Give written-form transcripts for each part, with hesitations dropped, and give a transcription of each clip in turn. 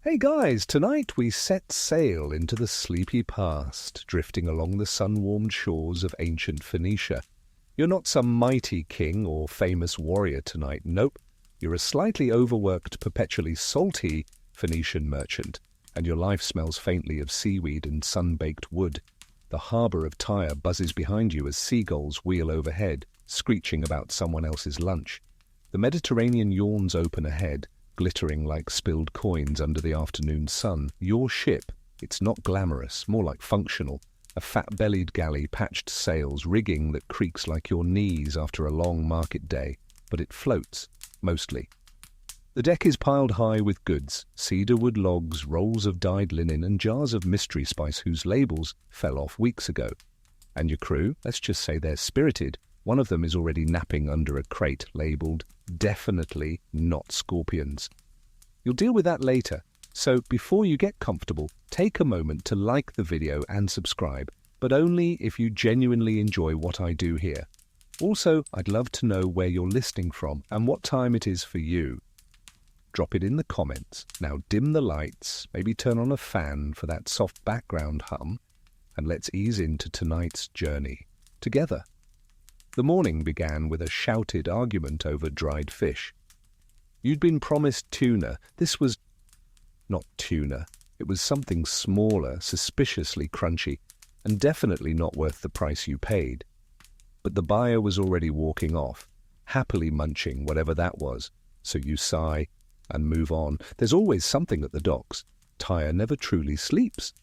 Hey guys, tonight we set sail into the sleepy past, drifting along the sun-warmed shores of ancient Phoenicia. You're not some mighty king or famous warrior tonight, nope. You're a slightly overworked, perpetually salty Phoenician merchant, and your life smells faintly of seaweed and sun-baked wood. The harbour of Tyre buzzes behind you as seagulls wheel overhead, screeching about someone else's lunch. The Mediterranean yawns open ahead, glittering like spilled coins under the afternoon sun. Your ship, it's not glamorous, more like functional. A fat-bellied galley, patched sails, rigging that creaks like your knees after a long market day. But it floats, mostly. The deck is piled high with goods, cedarwood logs, rolls of dyed linen, and jars of mystery spice whose labels fell off weeks ago. And your crew, let's just say they're spirited. One of them is already napping under a crate labelled, "Definitely not scorpions." You'll deal with that later, so before you get comfortable, take a moment to like the video and subscribe, but only if you genuinely enjoy what I do here. Also, I'd love to know where you're listening from and what time it is for you. Drop it in the comments. Now dim the lights, maybe turn on a fan for that soft background hum, and let's ease into tonight's journey together. The morning began with a shouted argument over dried fish. You'd been promised tuna. This was not tuna. It was something smaller, suspiciously crunchy, and definitely not worth the price you paid. But the buyer was already walking off, happily munching whatever that was, so you sigh and move on. There's always something at the docks. Tyre never truly sleeps.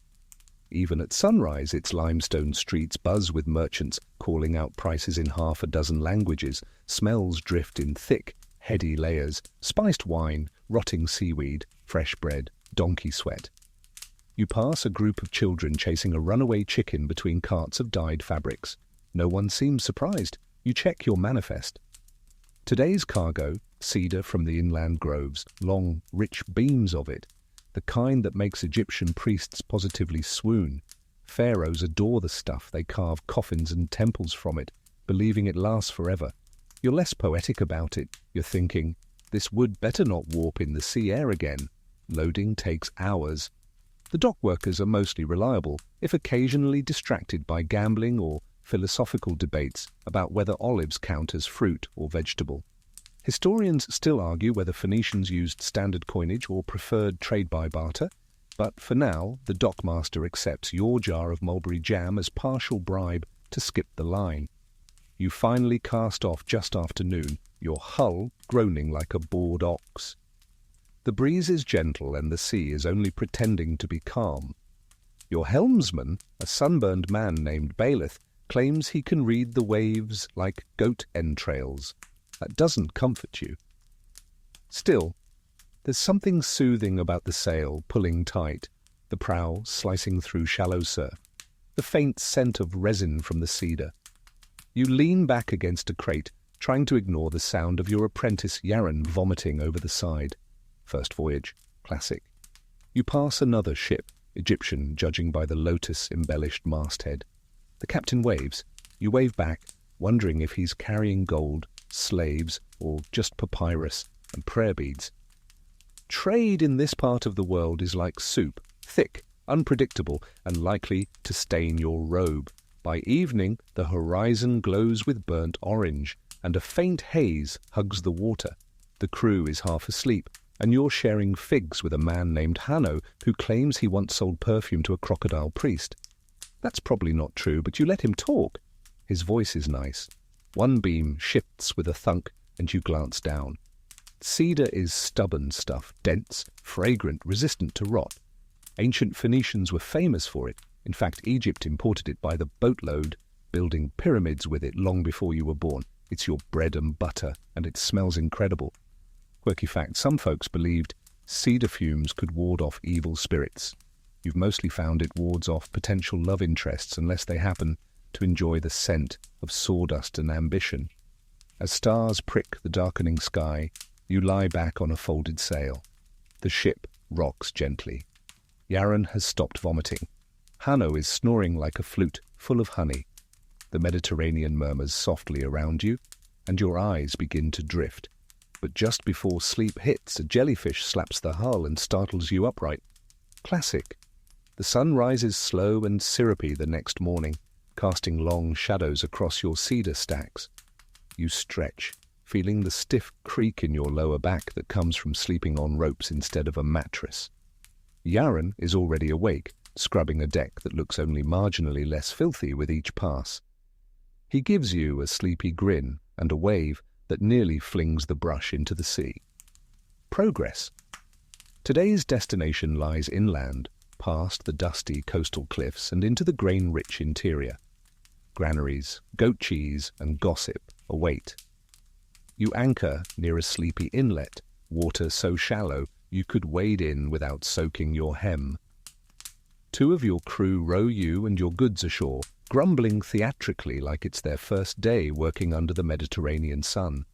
Even at sunrise, its limestone streets buzz with merchants calling out prices in half a dozen languages. Smells drift in thick, heady layers: spiced wine, rotting seaweed, fresh bread, donkey sweat. You pass a group of children chasing a runaway chicken between carts of dyed fabrics. No one seems surprised. You check your manifest. Today's cargo: cedar from the inland groves, long, rich beams of it. The kind that makes Egyptian priests positively swoon. Pharaohs adore the stuff. They carve coffins and temples from it, believing it lasts forever. You're less poetic about it. You're thinking, this wood better not warp in the sea air again. Loading takes hours. The dock workers are mostly reliable, if occasionally distracted by gambling or philosophical debates about whether olives count as fruit or vegetable. Historians still argue whether Phoenicians used standard coinage or preferred trade by barter, but for now, the dockmaster accepts your jar of mulberry jam as partial bribe to skip the line. You finally cast off just after noon, your hull groaning like a bored ox. The breeze is gentle and the sea is only pretending to be calm. Your helmsman, a sunburned man named Bailiff, claims he can read the waves like goat entrails. That doesn't comfort you. Still, there's something soothing about the sail pulling tight, the prow slicing through shallow surf, the faint scent of resin from the cedar. You lean back against a crate, trying to ignore the sound of your apprentice Yaron vomiting over the side. First voyage, classic. You pass another ship, Egyptian, judging by the lotus-embellished masthead. The captain waves. You wave back, wondering if he's carrying gold, slaves, or just papyrus and prayer beads. Trade in this part of the world is like soup, thick, unpredictable, and likely to stain your robe. By evening, the horizon glows with burnt orange, and a faint haze hugs the water. The crew is half asleep, and you're sharing figs with a man named Hanno who claims he once sold perfume to a crocodile priest. That's probably not true, but you let him talk. His voice is nice. One beam shifts with a thunk, and you glance down. Cedar is stubborn stuff, dense, fragrant, resistant to rot. Ancient Phoenicians were famous for it. In fact, Egypt imported it by the boatload, building pyramids with it long before you were born. It's your bread and butter, and it smells incredible. Quirky fact, some folks believed cedar fumes could ward off evil spirits. You've mostly found it wards off potential love interests unless they happen to enjoy the scent of sawdust and ambition. As stars prick the darkening sky, you lie back on a folded sail. The ship rocks gently. Yaron has stopped vomiting. Hanno is snoring like a flute full of honey. The Mediterranean murmurs softly around you, and your eyes begin to drift. But just before sleep hits, a jellyfish slaps the hull and startles you upright. Classic. The sun rises slow and syrupy the next morning, casting long shadows across your cedar stacks. You stretch, feeling the stiff creak in your lower back that comes from sleeping on ropes instead of a mattress. Yaren is already awake, scrubbing a deck that looks only marginally less filthy with each pass. He gives you a sleepy grin and a wave that nearly flings the brush into the sea. Progress. Today's destination lies inland, past the dusty coastal cliffs and into the grain-rich interior. Granaries, goat cheese, and gossip await. You anchor near a sleepy inlet, water so shallow you could wade in without soaking your hem. Two of your crew row you and your goods ashore, grumbling theatrically like it's their first day working under the Mediterranean sun.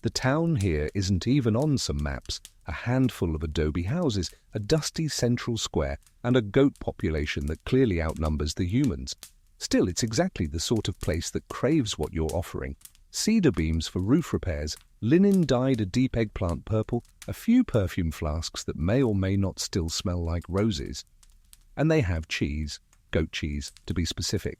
The town here isn't even on some maps. A handful of adobe houses, a dusty central square, and a goat population that clearly outnumbers the humans. Still, it's exactly the sort of place that craves what you're offering. Cedar beams for roof repairs, linen dyed a deep eggplant purple, a few perfume flasks that may or may not still smell like roses. And they have cheese, goat cheese to be specific.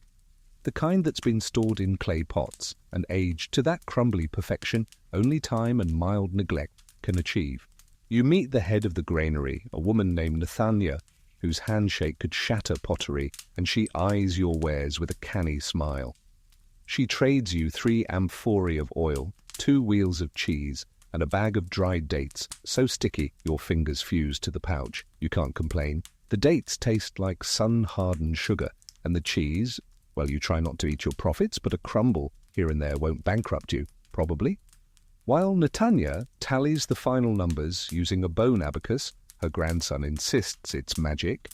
The kind that's been stored in clay pots and aged to that crumbly perfection only time and mild neglect can achieve. You meet the head of the granary, a woman named Nathania, whose handshake could shatter pottery, and she eyes your wares with a canny smile. She trades you 3 amphorae of oil, 2 wheels of cheese, and a bag of dried dates, so sticky your fingers fuse to the pouch. You can't complain. The dates taste like sun-hardened sugar, and the cheese, well, you try not to eat your profits, but a crumble here and there won't bankrupt you, probably. While Netanya tallies the final numbers using a bone abacus, her grandson insists it's magic.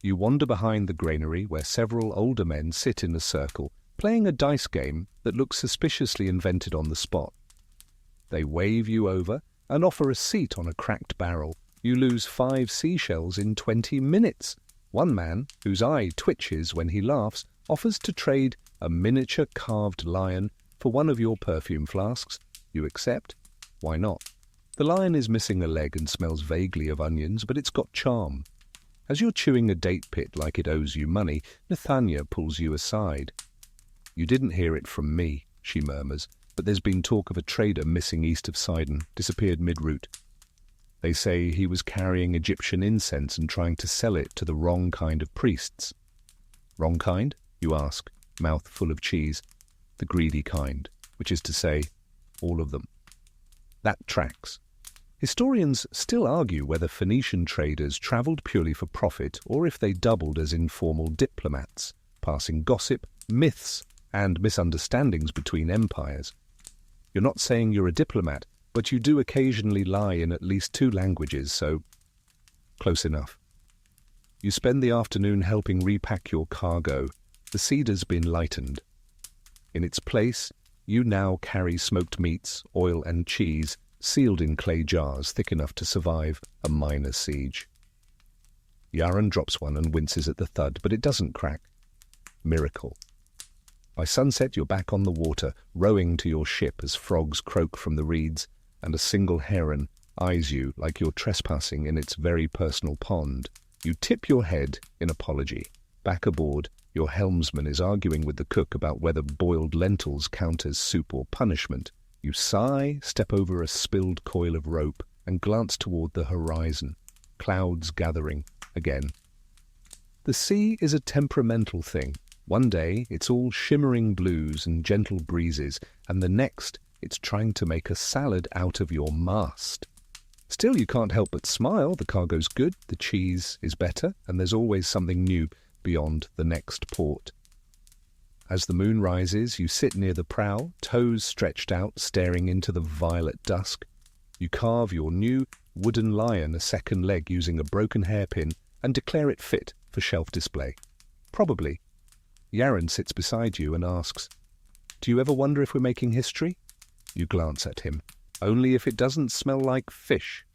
You wander behind the granary where several older men sit in a circle, playing a dice game that looks suspiciously invented on the spot. They wave you over and offer a seat on a cracked barrel. You lose 5 seashells in 20 minutes. One man, whose eye twitches when he laughs, offers to trade a miniature carved lion for one of your perfume flasks. You accept? Why not? The lion is missing a leg and smells vaguely of onions, but it's got charm. As you're chewing a date pit like it owes you money, Nathania pulls you aside. "You didn't hear it from me," she murmurs, "but there's been talk of a trader missing east of Sidon, disappeared mid-route. They say he was carrying Egyptian incense and trying to sell it to the wrong kind of priests." "Wrong kind?" you ask, mouth full of cheese. "The greedy kind, which is to say, all of them." That tracks. Historians still argue whether Phoenician traders travelled purely for profit or if they doubled as informal diplomats, passing gossip, myths, and misunderstandings between empires. You're not saying you're a diplomat, but you do occasionally lie in at least 2 languages, so close enough. You spend the afternoon helping repack your cargo. The cedar's been lightened. In its place, you now carry smoked meats, oil and cheese, sealed in clay jars thick enough to survive a minor siege. Yaren drops one and winces at the thud, but it doesn't crack. Miracle. By sunset, you're back on the water, rowing to your ship as frogs croak from the reeds, and a single heron eyes you like you're trespassing in its very personal pond. You tip your head in apology. Back aboard, your helmsman is arguing with the cook about whether boiled lentils count as soup or punishment. You sigh, step over a spilled coil of rope, and glance toward the horizon. Clouds gathering again. The sea is a temperamental thing. One day it's all shimmering blues and gentle breezes, and the next it's trying to make a salad out of your mast. Still, you can't help but smile. The cargo's good, the cheese is better, and there's always something new beyond the next port. As the moon rises, you sit near the prow, toes stretched out, staring into the violet dusk. You carve your new wooden lion a second leg using a broken hairpin and declare it fit for shelf display. Probably. Yaren sits beside you and asks, "Do you ever wonder if we're making history?" You glance at him. "Only if it doesn't smell like fish."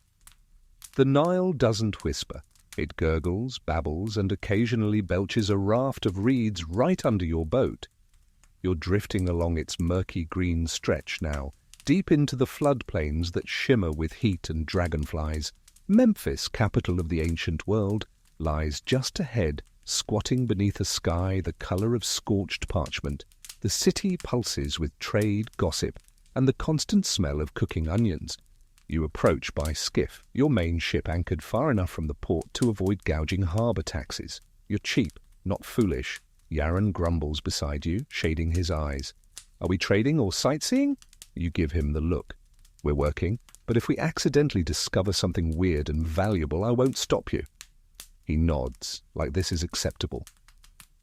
The Nile doesn't whisper. It gurgles, babbles, and occasionally belches a raft of reeds right under your boat. You're drifting along its murky green stretch now, deep into the floodplains that shimmer with heat and dragonflies, Memphis, capital of the ancient world, lies just ahead, squatting beneath a sky the colour of scorched parchment. The city pulses with trade, gossip, and the constant smell of cooking onions. You approach by skiff, your main ship anchored far enough from the port to avoid gouging harbour taxes. You're cheap, not foolish. Yaron grumbles beside you, shading his eyes. Are we trading or sightseeing? You give him the look. We're working, but if we accidentally discover something weird and valuable, I won't stop you. He nods, like this is acceptable.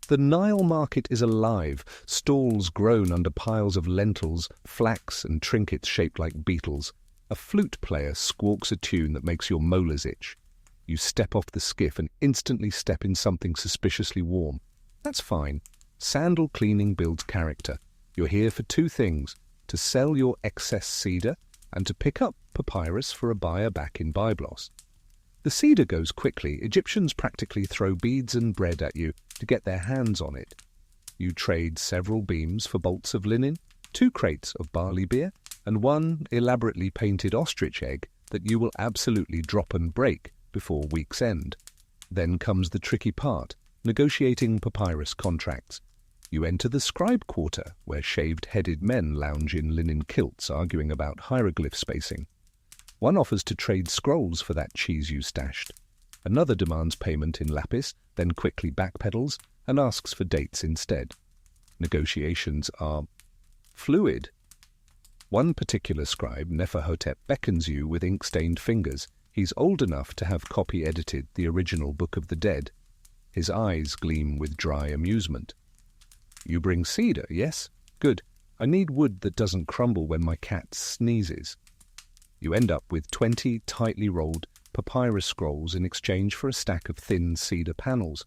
The Nile market is alive, stalls groan under piles of lentils, flax and trinkets shaped like beetles. A flute player squawks a tune that makes your molars itch. You step off the skiff and instantly step in something suspiciously warm. That's fine. Sandal cleaning builds character. You're here for two things: to sell your excess cedar and to pick up papyrus for a buyer back in Byblos. The cedar goes quickly. Egyptians practically throw beads and bread at you to get their hands on it. You trade several beams for bolts of linen, 2 crates of barley beer, and 1 elaborately painted ostrich egg that you will absolutely drop and break before week's end. Then comes the tricky part, negotiating papyrus contracts. You enter the scribe quarter, where shaved-headed men lounge in linen kilts arguing about hieroglyph spacing. One offers to trade scrolls for that cheese you stashed. Another demands payment in lapis, then quickly backpedals and asks for dates instead. Negotiations are fluid. One particular scribe, Neferhotep, beckons you with ink-stained fingers. He's old enough to have copy-edited the original Book of the Dead. His eyes gleam with dry amusement. You bring cedar, yes? Good. I need wood that doesn't crumble when my cat sneezes. You end up with 20 tightly rolled papyrus scrolls in exchange for a stack of thin cedar panels.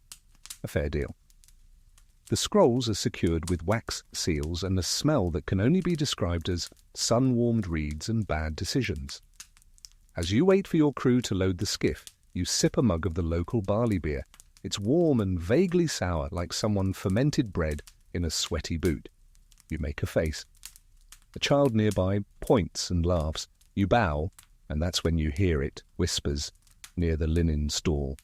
A fair deal. The scrolls are secured with wax seals and a smell that can only be described as sun-warmed reeds and bad decisions. As you wait for your crew to load the skiff, you sip a mug of the local barley beer. It's warm and vaguely sour, like someone fermented bread in a sweaty boot. You make a face. A child nearby points and laughs. You bow, and that's when you hear it, whispers, near the linen stall.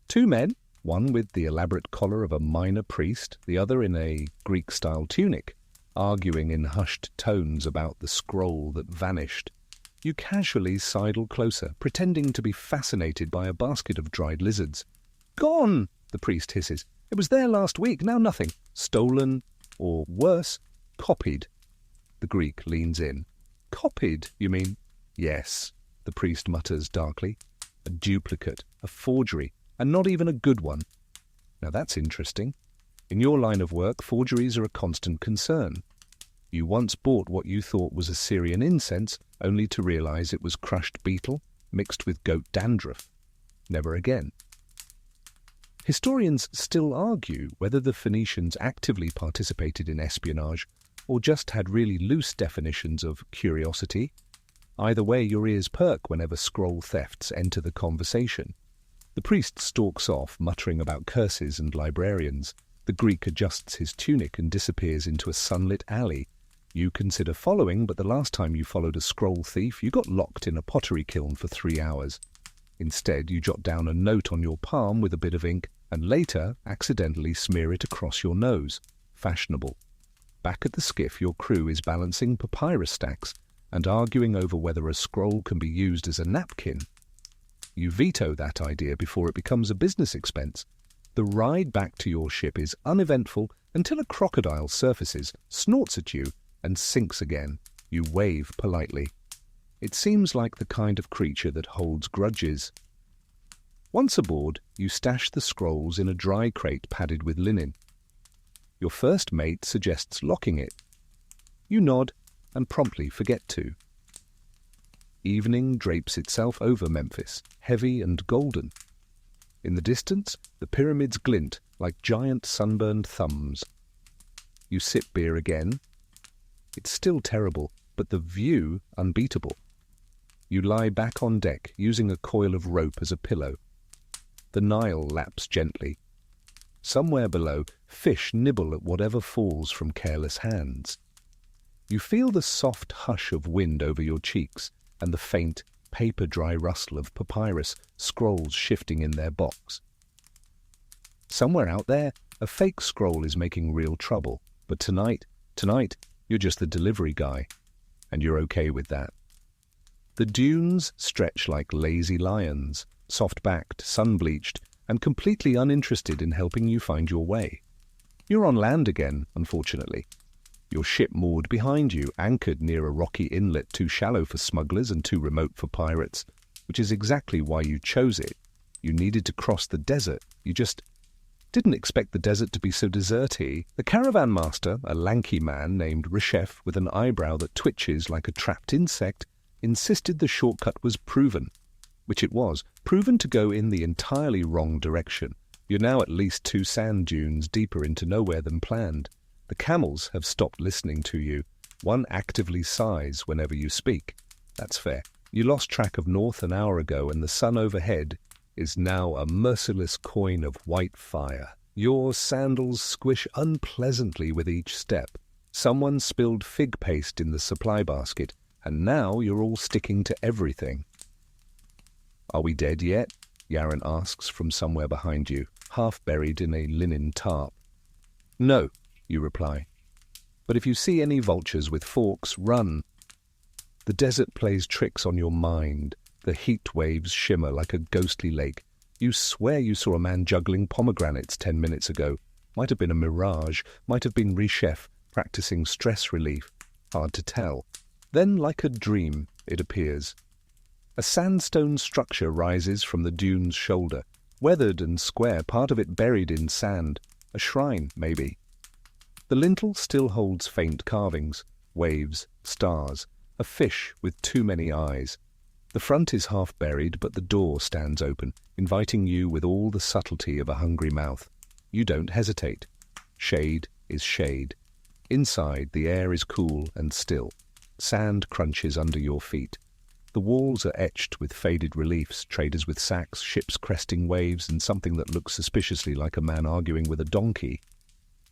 2 men, one with the elaborate collar of a minor priest, the other in a Greek-style tunic, arguing in hushed tones about the scroll that vanished. You casually sidle closer, pretending to be fascinated by a basket of dried lizards. "Gone!" the priest hisses. "It was there last week, now nothing. Stolen, or worse, copied." The Greek leans in. "Copied, you mean?" "Yes," the priest mutters darkly. "A duplicate, a forgery, and not even a good one." Now that's interesting. In your line of work, forgeries are a constant concern. You once bought what you thought was Assyrian incense, only to realize it was crushed beetle mixed with goat dandruff. Never again. Historians still argue whether the Phoenicians actively participated in espionage or just had really loose definitions of curiosity. Either way, your ears perk whenever scroll thefts enter the conversation. The priest stalks off, muttering about curses and librarians. The Greek adjusts his tunic and disappears into a sunlit alley. You consider following, but the last time you followed a scroll thief, you got locked in a pottery kiln for 3 hours. Instead, you jot down a note on your palm with a bit of ink, and later accidentally smear it across your nose. Fashionable. Back at the skiff, your crew is balancing papyrus stacks and arguing over whether a scroll can be used as a napkin. You veto that idea before it becomes a business expense. The ride back to your ship is uneventful until a crocodile surfaces, snorts at you, and sinks again. You wave politely. It seems like the kind of creature that holds grudges. Once aboard, you stash the scrolls in a dry crate padded with linen. Your first mate suggests locking it. You nod and promptly forget to. Evening drapes itself over Memphis, heavy and golden. In the distance, the pyramids glint like giant sunburned thumbs. You sip beer again. It's still terrible, but the view unbeatable. You lie back on deck, using a coil of rope as a pillow. The Nile laps gently. Somewhere below, fish nibble at whatever falls from careless hands. You feel the soft hush of wind over your cheeks and the faint, paper-dry rustle of papyrus scrolls shifting in their box. Somewhere out there, a fake scroll is making real trouble, but tonight, you're just the delivery guy, and you're okay with that. The dunes stretch like lazy lions, soft-backed, sun-bleached, and completely uninterested in helping you find your way. You're on land again, unfortunately. Your ship moored behind you, anchored near a rocky inlet too shallow for smugglers and too remote for pirates, which is exactly why you chose it. You needed to cross the desert. You just didn't expect the desert to be so deserty. The caravan master, a lanky man named Reshef with an eyebrow that twitches like a trapped insect, insisted the shortcut was proven, which it was, proven to go in the entirely wrong direction. You're now at least 2 sand dunes deeper into nowhere than planned. The camels have stopped listening to you. One actively sighs whenever you speak. That's fair. You lost track of north an hour ago, and the sun overhead is now a merciless coin of white fire. Your sandals squish unpleasantly with each step. Someone spilled fig paste in the supply basket, and now you're all sticking to everything. "Are we dead yet?" Yaren asks from somewhere behind you, half buried in a linen tarp. "No," you reply. "But if you see any vultures with forks, run." The desert plays tricks on your mind. The heat waves shimmer like a ghostly lake. You swear you saw a man juggling pomegranates 10 minutes ago. Might have been a mirage, might have been Reshef practicing stress relief. Hard to tell. Then, like a dream, it appears. A sandstone structure rises from the dune's shoulder, weathered and square, part of it buried in sand. A shrine, maybe. The lintel still holds faint carvings, waves, stars, a fish with too many eyes. The front is half buried, but the door stands open, inviting you with all the subtlety of a hungry mouth. You don't hesitate. Shade is shade. Inside, the air is cool and still. Sand crunches under your feet. The walls are etched with faded reliefs, traders with sacks, ships cresting waves, and something that looks suspiciously like a man arguing with a donkey.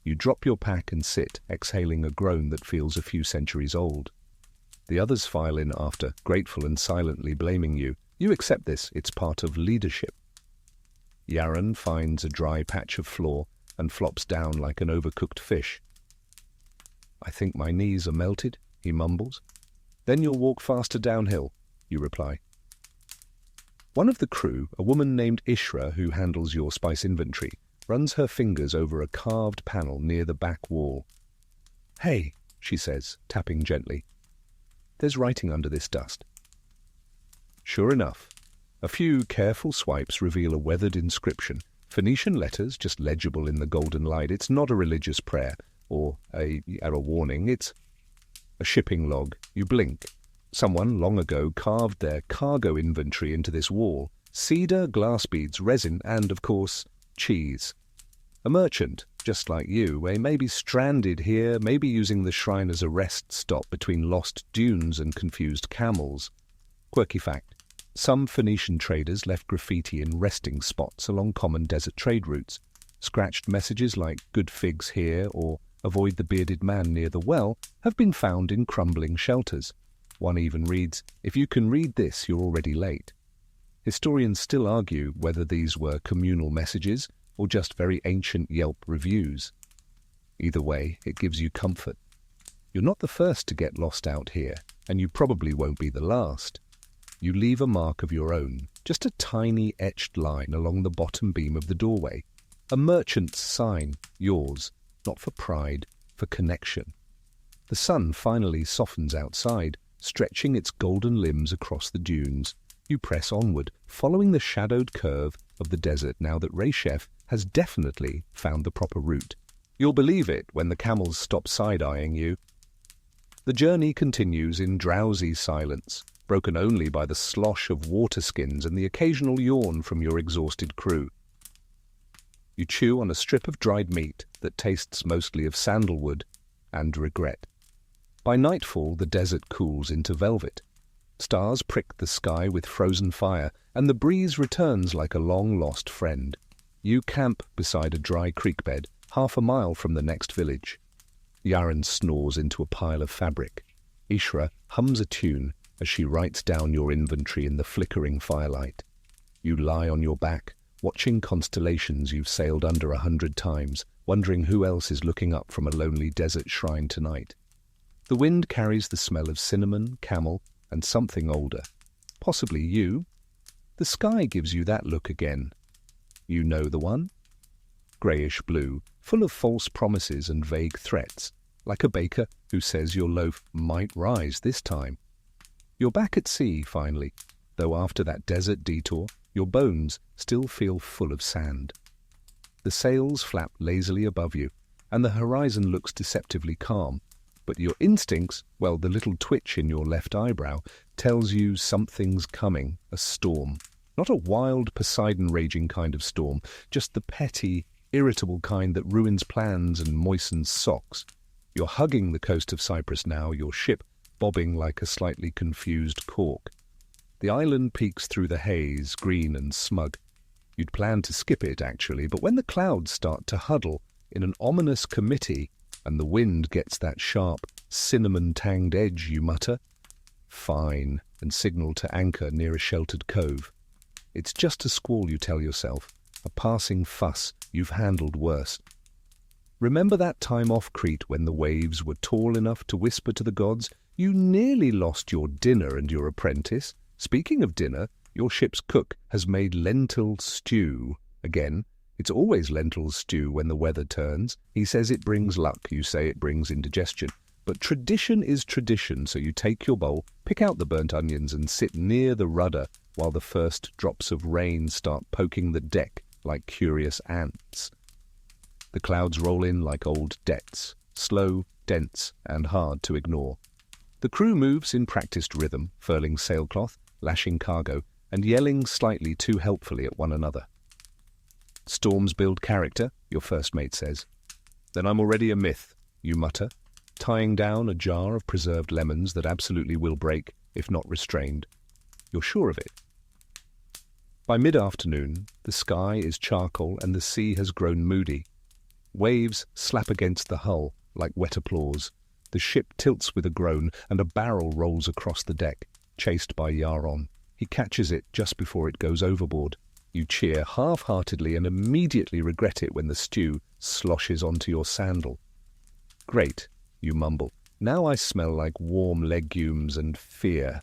You drop your pack and sit, exhaling a groan that feels a few centuries old. The others file in after, grateful and silently blaming you. You accept this, it's part of leadership. Yaren finds a dry patch of floor and flops down like an overcooked fish. "I think my knees are melted," he mumbles. "Then you'll walk faster downhill," you reply. One of the crew, a woman named Ishra who handles your spice inventory, runs her fingers over a carved panel near the back wall. "Hey," she says, tapping gently. "There's writing under this dust." Sure enough, a few careful swipes reveal a weathered inscription. Phoenician letters, just legible in the golden light. It's not a religious prayer or a warning. It's a shipping log. You blink. Someone long ago carved their cargo inventory into this wall. Cedar, glass beads, resin, and, of course, cheese. A merchant, just like you, may be stranded here, maybe using the shrine as a rest stop between lost dunes and confused camels. Quirky fact: some Phoenician traders left graffiti in resting spots along common desert trade routes. Scratched messages like "good figs here" or "avoid the bearded man near the well" have been found in crumbling shelters. One even reads, "If you can read this, you're already late." Historians still argue whether these were communal messages or just very ancient Yelp reviews. Either way, it gives you comfort. You're not the first to get lost out here, and you probably won't be the last. You leave a mark of your own, just a tiny etched line along the bottom beam of the doorway. A merchant's sign, yours, not for pride, for connection. The sun finally softens outside, stretching its golden limbs across the dunes. You press onward, following the shadowed curve of the desert now that Reshef has definitely found the proper route. You'll believe it when the camels stop side-eyeing you. The journey continues in drowsy silence, broken only by the slosh of water skins and the occasional yawn from your exhausted crew. You chew on a strip of dried meat that tastes mostly of sandalwood and regret. By nightfall, the desert cools into velvet. Stars prick the sky with frozen fire, and the breeze returns like a long-lost friend. You camp beside a dry creek bed, half a mile from the next village. Yaren snores into a pile of fabric. Ishra hums a tune as she writes down your inventory in the flickering firelight. You lie on your back, watching constellations you've sailed under 100 times, wondering who else is looking up from a lonely desert shrine tonight. The wind carries the smell of cinnamon, camel, and something older. Possibly you. The sky gives you that look again. You know the one? Greyish blue, full of false promises and vague threats, like a baker who says your loaf might rise this time. You're back at sea, finally, though after that desert detour, your bones still feel full of sand. The sails flap lazily above you, and the horizon looks deceptively calm, but your instincts, well, the little twitch in your left eyebrow, tells you something's coming, a storm. Not a wild, Poseidon-raging kind of storm, just the petty, irritable kind that ruins plans and moistens socks. You're hugging the coast of Cyprus now, your ship bobbing like a slightly confused cork. The island peeks through the haze, green and smug. You'd planned to skip it, actually, but when the clouds start to huddle in an ominous committee and the wind gets that sharp, cinnamon-tanged edge, you mutter, "Fine," and signal to anchor near a sheltered cove. It's just a squall, you tell yourself, a passing fuss you've handled worse. Remember that time off Crete when the waves were tall enough to whisper to the gods? You nearly lost your dinner and your apprentice. Speaking of dinner, your ship's cook has made lentil stew. Again, it's always lentil stew when the weather turns. He says it brings luck, you say it brings indigestion. But tradition is tradition, so you take your bowl, pick out the burnt onions and sit near the rudder while the first drops of rain start poking the deck like curious ants. The clouds roll in like old debts, slow, dense, and hard to ignore. The crew moves in practiced rhythm, furling sailcloth, lashing cargo, and yelling slightly too helpfully at one another. "Storms build character," your first mate says. "Then I'm already a myth," you mutter, tying down a jar of preserved lemons that absolutely will break, if not restrained. You're sure of it. By mid-afternoon, the sky is charcoal and the sea has grown moody. Waves slap against the hull like wet applause. The ship tilts with a groan, and a barrel rolls across the deck, chased by Yaron. He catches it just before it goes overboard. You cheer half-heartedly and immediately regret it when the stew sloshes onto your sandal. "Great," you mumble. "Now I smell like warm legumes and fear."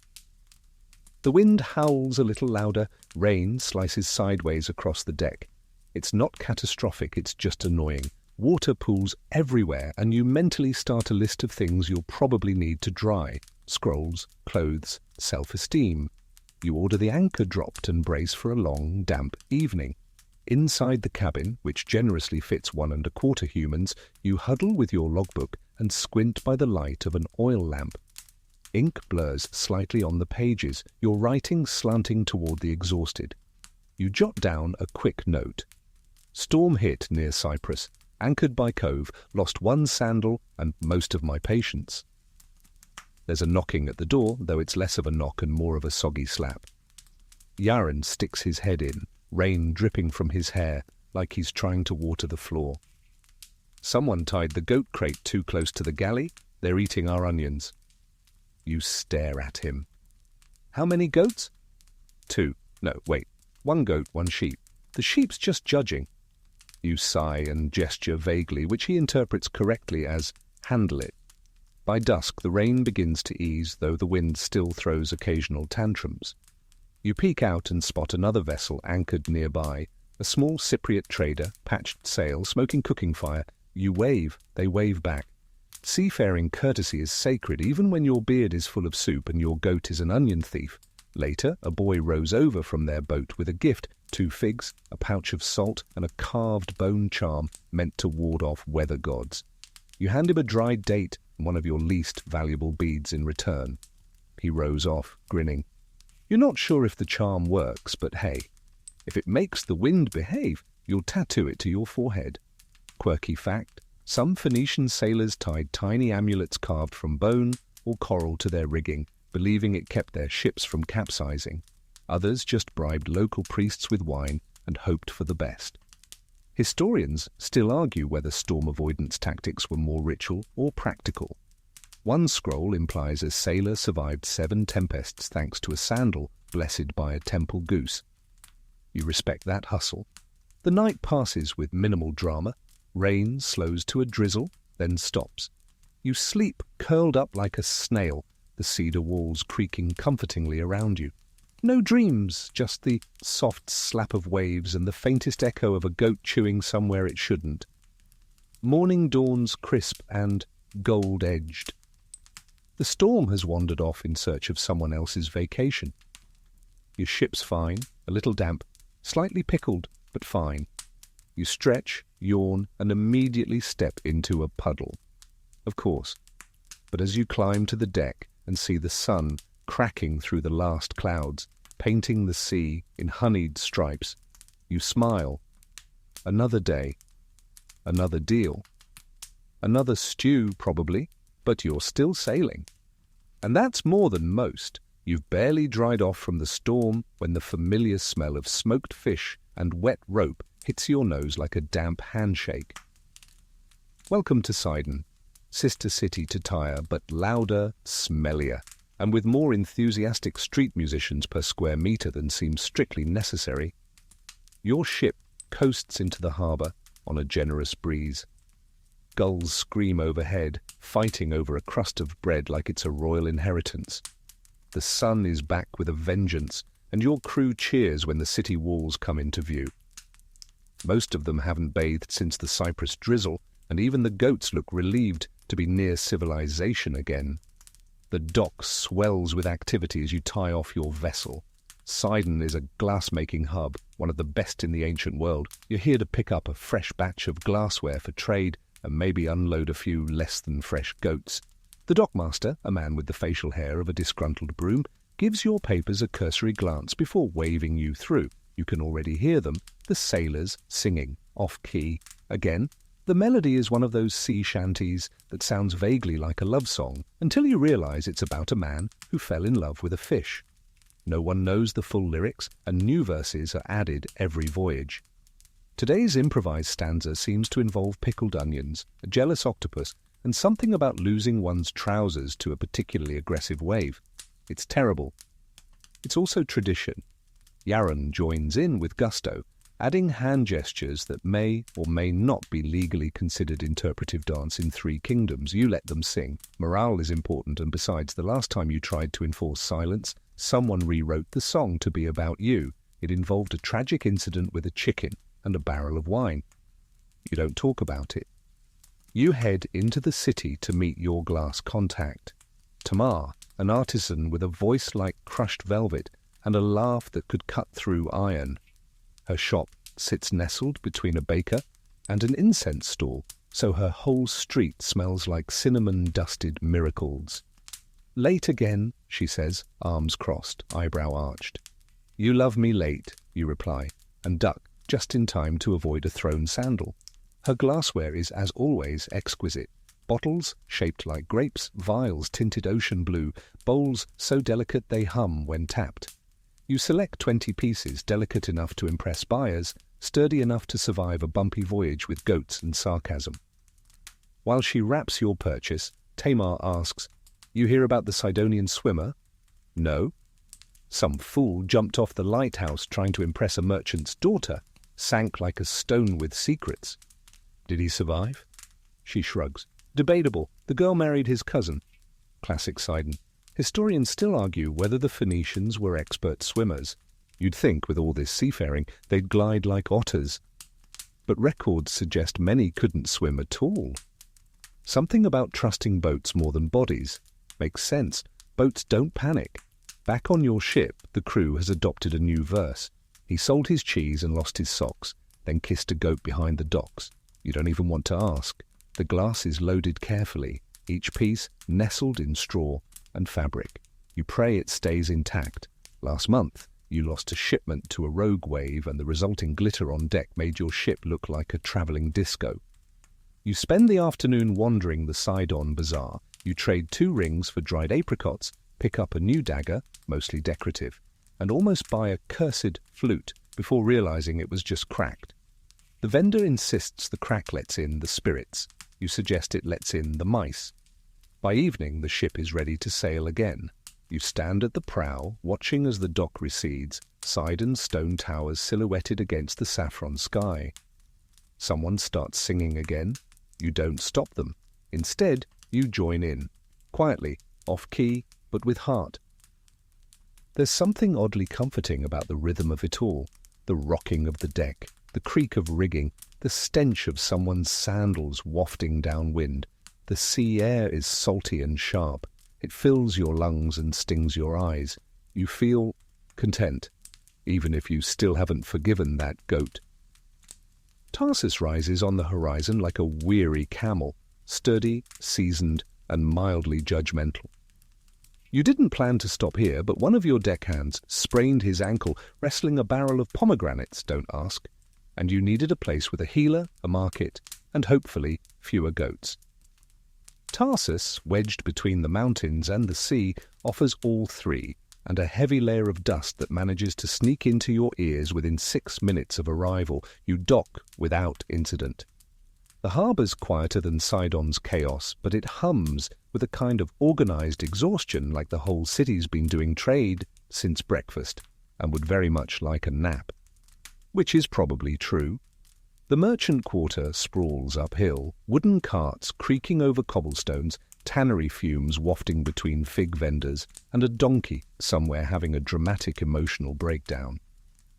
The wind howls a little louder. Rain slices sideways across the deck. It's not catastrophic, it's just annoying. Water pools everywhere, and you mentally start a list of things you'll probably need to dry. Scrolls, clothes, self-esteem. You order the anchor dropped and brace for a long, damp evening. Inside the cabin, which generously fits 1¼ humans, you huddle with your logbook and squint by the light of an oil lamp. Ink blurs slightly on the pages, your writing slanting toward the exhausted. You jot down a quick note. "Storm hit near Cyprus. Anchored by cove, lost one sandal and most of my patience." There's a knocking at the door, though it's less of a knock and more of a soggy slap. Yaren sticks his head in, rain dripping from his hair, like he's trying to water the floor. "Someone tied the goat crate too close to the galley. They're eating our onions." You stare at him. "How many goats?" "2. No, wait. 1 goat, 1 sheep. The sheep's just judging." You sigh and gesture vaguely, which he interprets correctly as "handle it." By dusk, the rain begins to ease, though the wind still throws occasional tantrums. You peek out and spot another vessel anchored nearby, a small Cypriot trader, patched sail, smoking cooking fire. You wave, they wave back. Seafaring courtesy is sacred, even when your beard is full of soup and your goat is an onion thief. Later, a boy rows over from their boat with a gift, 2 figs, a pouch of salt, and a carved bone charm meant to ward off weather gods. You hand him a dried date and one of your least valuable beads in return. He rows off, grinning. You're not sure if the charm works, but hey, if it makes the wind behave, you'll tattoo it to your forehead. Quirky fact, some Phoenician sailors tied tiny amulets carved from bone or coral to their rigging, believing it kept their ships from capsizing. Others just bribed local priests with wine and hoped for the best. Historians still argue whether storm avoidance tactics were more ritual or practical. One scroll implies a sailor survived 7 tempests thanks to a sandal blessed by a temple goose. You respect that hustle. The night passes with minimal drama. Rain slows to a drizzle, then stops. You sleep curled up like a snail, the cedar walls creaking comfortingly around you. No dreams, just the soft slap of waves and the faintest echo of a goat chewing somewhere it shouldn't. Morning dawns crisp and gold-edged. The storm has wandered off in search of someone else's vacation. Your ship's fine, a little damp, slightly pickled, but fine. You stretch, yawn, and immediately step into a puddle. Of course. But as you climb to the deck and see the sun cracking through the last clouds, painting the sea in honeyed stripes, you smile. Another day. Another deal. Another stew, probably, but you're still sailing. And that's more than most. You've barely dried off from the storm when the familiar smell of smoked fish and wet rope hits your nose like a damp handshake. Welcome to Sidon, sister city to Tyre, but louder, smellier, and with more enthusiastic street musicians per square metre than seems strictly necessary. Your ship coasts into the harbour on a generous breeze. Gulls scream overhead, fighting over a crust of bread like it's a royal inheritance. The sun is back with a vengeance, and your crew cheers when the city walls come into view. Most of them haven't bathed since the Cyprus drizzle, and even the goats look relieved to be near civilization again. The dock swells with activity as you tie off your vessel. Sidon is a glass-making hub, one of the best in the ancient world. You're here to pick up a fresh batch of glassware for trade and maybe unload a few less-than-fresh goats. The dockmaster, a man with the facial hair of a disgruntled broom, gives your papers a cursory glance before waving you through. You can already hear them, the sailors singing, off-key. Again, the melody is one of those sea shanties that sounds vaguely like a love song, until you realize it's about a man who fell in love with a fish. No one knows the full lyrics, and new verses are added every voyage. Today's improvised stanza seems to involve pickled onions, a jealous octopus, and something about losing one's trousers to a particularly aggressive wave. It's terrible. It's also tradition. Yaron joins in with gusto, adding hand gestures that may or may not be legally considered interpretive dance in 3 kingdoms. You let them sing. Morale is important, and besides, the last time you tried to enforce silence, someone rewrote the song to be about you. It involved a tragic incident with a chicken and a barrel of wine. You don't talk about it. You head into the city to meet your glass contact. Tamar, an artisan with a voice like crushed velvet and a laugh that could cut through iron. Her shop sits nestled between a baker and an incense stall, so her whole street smells like cinnamon-dusted miracles. Late again, she says, arms crossed, eyebrow arched. You love me late, you reply, and duck just in time to avoid a thrown sandal. Her glassware is, as always, exquisite. Bottles shaped like grapes, vials tinted ocean blue, bowls so delicate they hum when tapped. You select 20 pieces, delicate enough to impress buyers, sturdy enough to survive a bumpy voyage with goats and sarcasm. While she wraps your purchase, Tamar asks, "You hear about the Sidonian swimmer?" "No." "Some fool jumped off the lighthouse trying to impress a merchant's daughter, sank like a stone with secrets." "Did he survive?" She shrugs. "Debatable. The girl married his cousin." Classic Sidon. Historians still argue whether the Phoenicians were expert swimmers. You'd think, with all this seafaring, they'd glide like otters. But records suggest many couldn't swim at all. Something about trusting boats more than bodies. Makes sense. Boats don't panic. Back on your ship, the crew has adopted a new verse. He sold his cheese and lost his socks, then kissed a goat behind the docks. You don't even want to ask. The glass is loaded carefully, each piece nestled in straw and fabric. You pray it stays intact. Last month, you lost a shipment to a rogue wave, and the resulting glitter on deck made your ship look like a travelling disco. You spend the afternoon wandering the Sidon Bazaar. You trade 2 rings for dried apricots, pick up a new dagger, mostly decorative, and almost buy a cursed flute before realizing it was just cracked. The vendor insists the crack lets in the spirits. You suggest it lets in the mice. By evening, the ship is ready to sail again. You stand at the prow, watching as the dock recedes, side and stone towers silhouetted against the saffron sky. Someone starts singing again. You don't stop them. Instead, you join in, quietly, off-key, but with heart. There's something oddly comforting about the rhythm of it all, the rocking of the deck, the creak of rigging, the stench of someone's sandals wafting downwind. The sea air is salty and sharp. It fills your lungs and stings your eyes. You feel content, even if you still haven't forgiven that goat. Tarsus rises on the horizon like a weary camel, sturdy, seasoned, and mildly judgmental. You didn't plan to stop here, but one of your deckhands sprained his ankle wrestling a barrel of pomegranates, don't ask, and you needed a place with a healer, a market, and hopefully fewer goats. Tarsus, wedged between the mountains and the sea, offers all three, and a heavy layer of dust that manages to sneak into your ears within 6 minutes of arrival. You dock without incident. The harbour's quieter than Sidon's chaos, but it hums with a kind of organised exhaustion, like the whole city's been doing trade since breakfast, and would very much like a nap. Which is probably true. The merchant quarter sprawls uphill, wooden carts creaking over cobblestones, tannery fumes wafting between fig vendors, and a donkey somewhere having a dramatic emotional breakdown.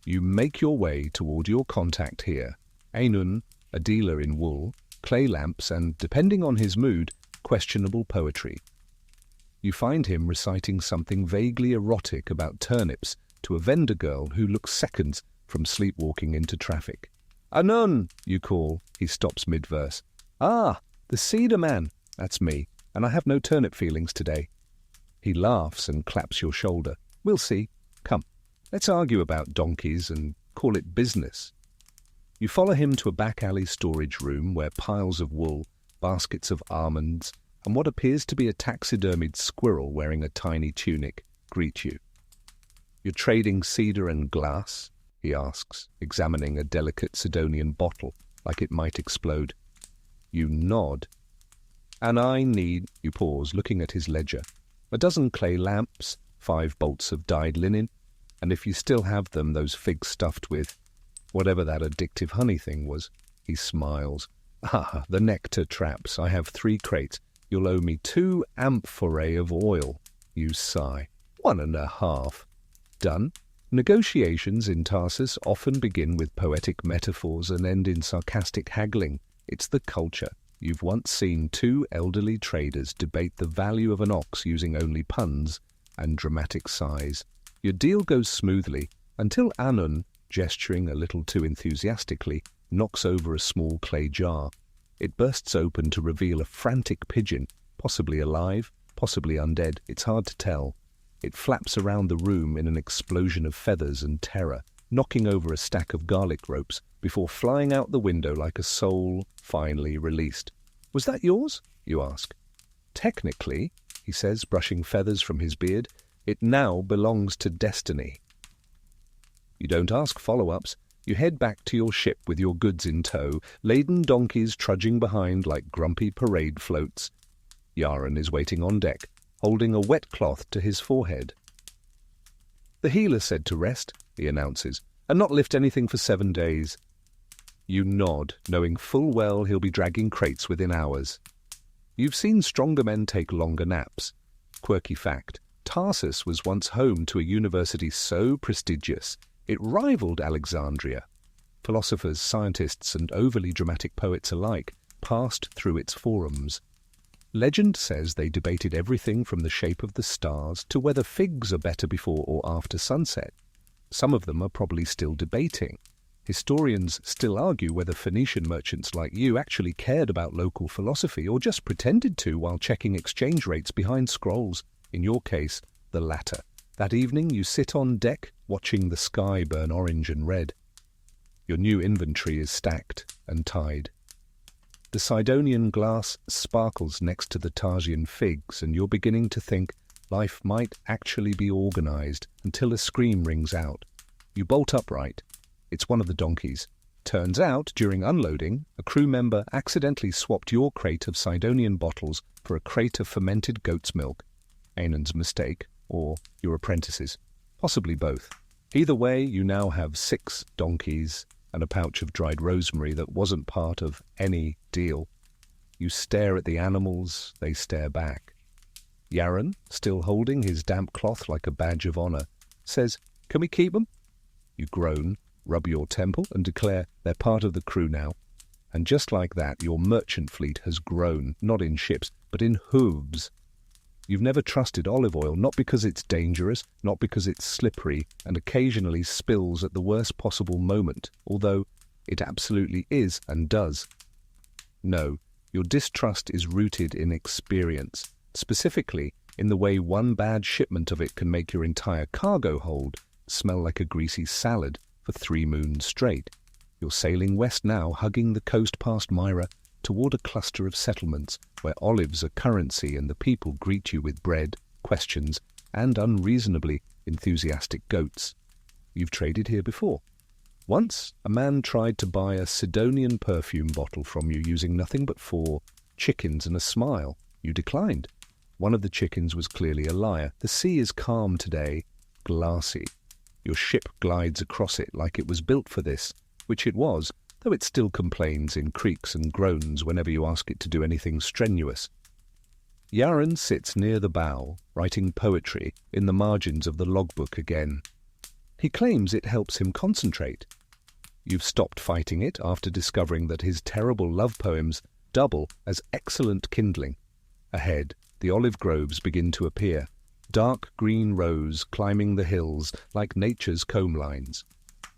You make your way toward your contact here, Ainun, a dealer in wool, clay lamps, and, depending on his mood, questionable poetry. You find him reciting something vaguely erotic about turnips to a vendor girl who looks seconds from sleepwalking into traffic. "Ainun," you call. He stops mid-verse. "Ah, the cedar man. That's me, and I have no turnip feelings today." He laughs and claps your shoulder. "We'll see. Come, let's argue about donkeys and call it business." You follow him to a back-alley storage room where piles of wool, baskets of almonds, and what appears to be a taxidermied squirrel wearing a tiny tunic greet you. "You're trading cedar and glass?" he asks, examining a delicate Sidonian bottle like it might explode. You nod. "And I need," you pause, looking at his ledger, "a dozen clay lamps, 5 bolts of dyed linen, and if you still have them, those figs stuffed with whatever that addictive honey thing was." He smiles. "Ah, the nectar traps. I have 3 crates. You'll owe me 2 amphorae of oil." You sigh. 1.5. Done. Negotiations in Tarsus often begin with poetic metaphors and end in sarcastic haggling. It's the culture. You've once seen 2 elderly traders debate the value of an ox using only puns and dramatic sighs. Your deal goes smoothly until Ainun, gesturing a little too enthusiastically, knocks over a small clay jar. It bursts open to reveal a frantic pigeon, possibly alive, possibly undead. It's hard to tell. It flaps around the room in an explosion of feathers and terror, knocking over a stack of garlic ropes before flying out the window like a soul finally released. "Was that yours?" you ask. "Technically," he says, brushing feathers from his beard, "it now belongs to destiny." You don't ask follow-ups. You head back to your ship with your goods in tow, laden donkeys trudging behind like grumpy parade floats. Yaren is waiting on deck, holding a wet cloth to his forehead. "The healer said to rest," he announces, "and not lift anything for 7 days." You nod, knowing full well he'll be dragging crates within hours. You've seen stronger men take longer naps. Quirky fact, Tarsus was once home to a university so prestigious it rivaled Alexandria. Philosophers, scientists, and overly dramatic poets alike passed through its forums. Legend says they debated everything from the shape of the stars to whether figs are better before or after sunset. Some of them are probably still debating. Historians still argue whether Phoenician merchants like you actually cared about local philosophy or just pretended to while checking exchange rates behind scrolls. In your case, the latter. That evening you sit on deck, watching the sky burn orange and red. Your new inventory is stacked and tied. The Sidonian glass sparkles next to the Tarsian figs, and you're beginning to think life might actually be organized until a scream rings out. You bolt upright. It's one of the donkeys, Turns out, during unloading, a crew member accidentally swapped your crate of Sidonian bottles for a crate of fermented goat's milk. Aenon's mistake, or your apprentice's. Possibly both. Either way, you now have 6 donkeys and a pouch of dried rosemary that wasn't part of any deal. You stare at the animals, they stare back. Yaron, still holding his damp cloth like a badge of honor, says, "Can we keep them?" You groan, rub your temple, and declare they're part of the crew now. And just like that, your merchant fleet has grown, not in ships, but in hooves. You've never trusted olive oil, not because it's dangerous, not because it's slippery and occasionally spills at the worst possible moment, although it absolutely is and does. No, your distrust is rooted in experience, specifically in the way one bad shipment of it can make your entire cargo hold smell like a greasy salad for 3 moons straight. You're sailing west now, hugging the coast past Myra, toward a cluster of settlements where olives are currency and the people greet you with bread, questions, and unreasonably enthusiastic goats. You've traded here before. Once, a man tried to buy a Sidonian perfume bottle from you using nothing but 4 chickens and a smile. You declined. One of the chickens was clearly a liar. The sea is calm today, glassy. Your ship glides across it like it was built for this, which it was, though it still complains in creaks and groans whenever you ask it to do anything strenuous. Yaron sits near the bow, writing poetry in the margins of the logbook again. He claims it helps him concentrate. You've stopped fighting it after discovering that his terrible love poems double as excellent kindling. Ahead, the olive groves begin to appear, dark green rows climbing the hills like nature's comb lines.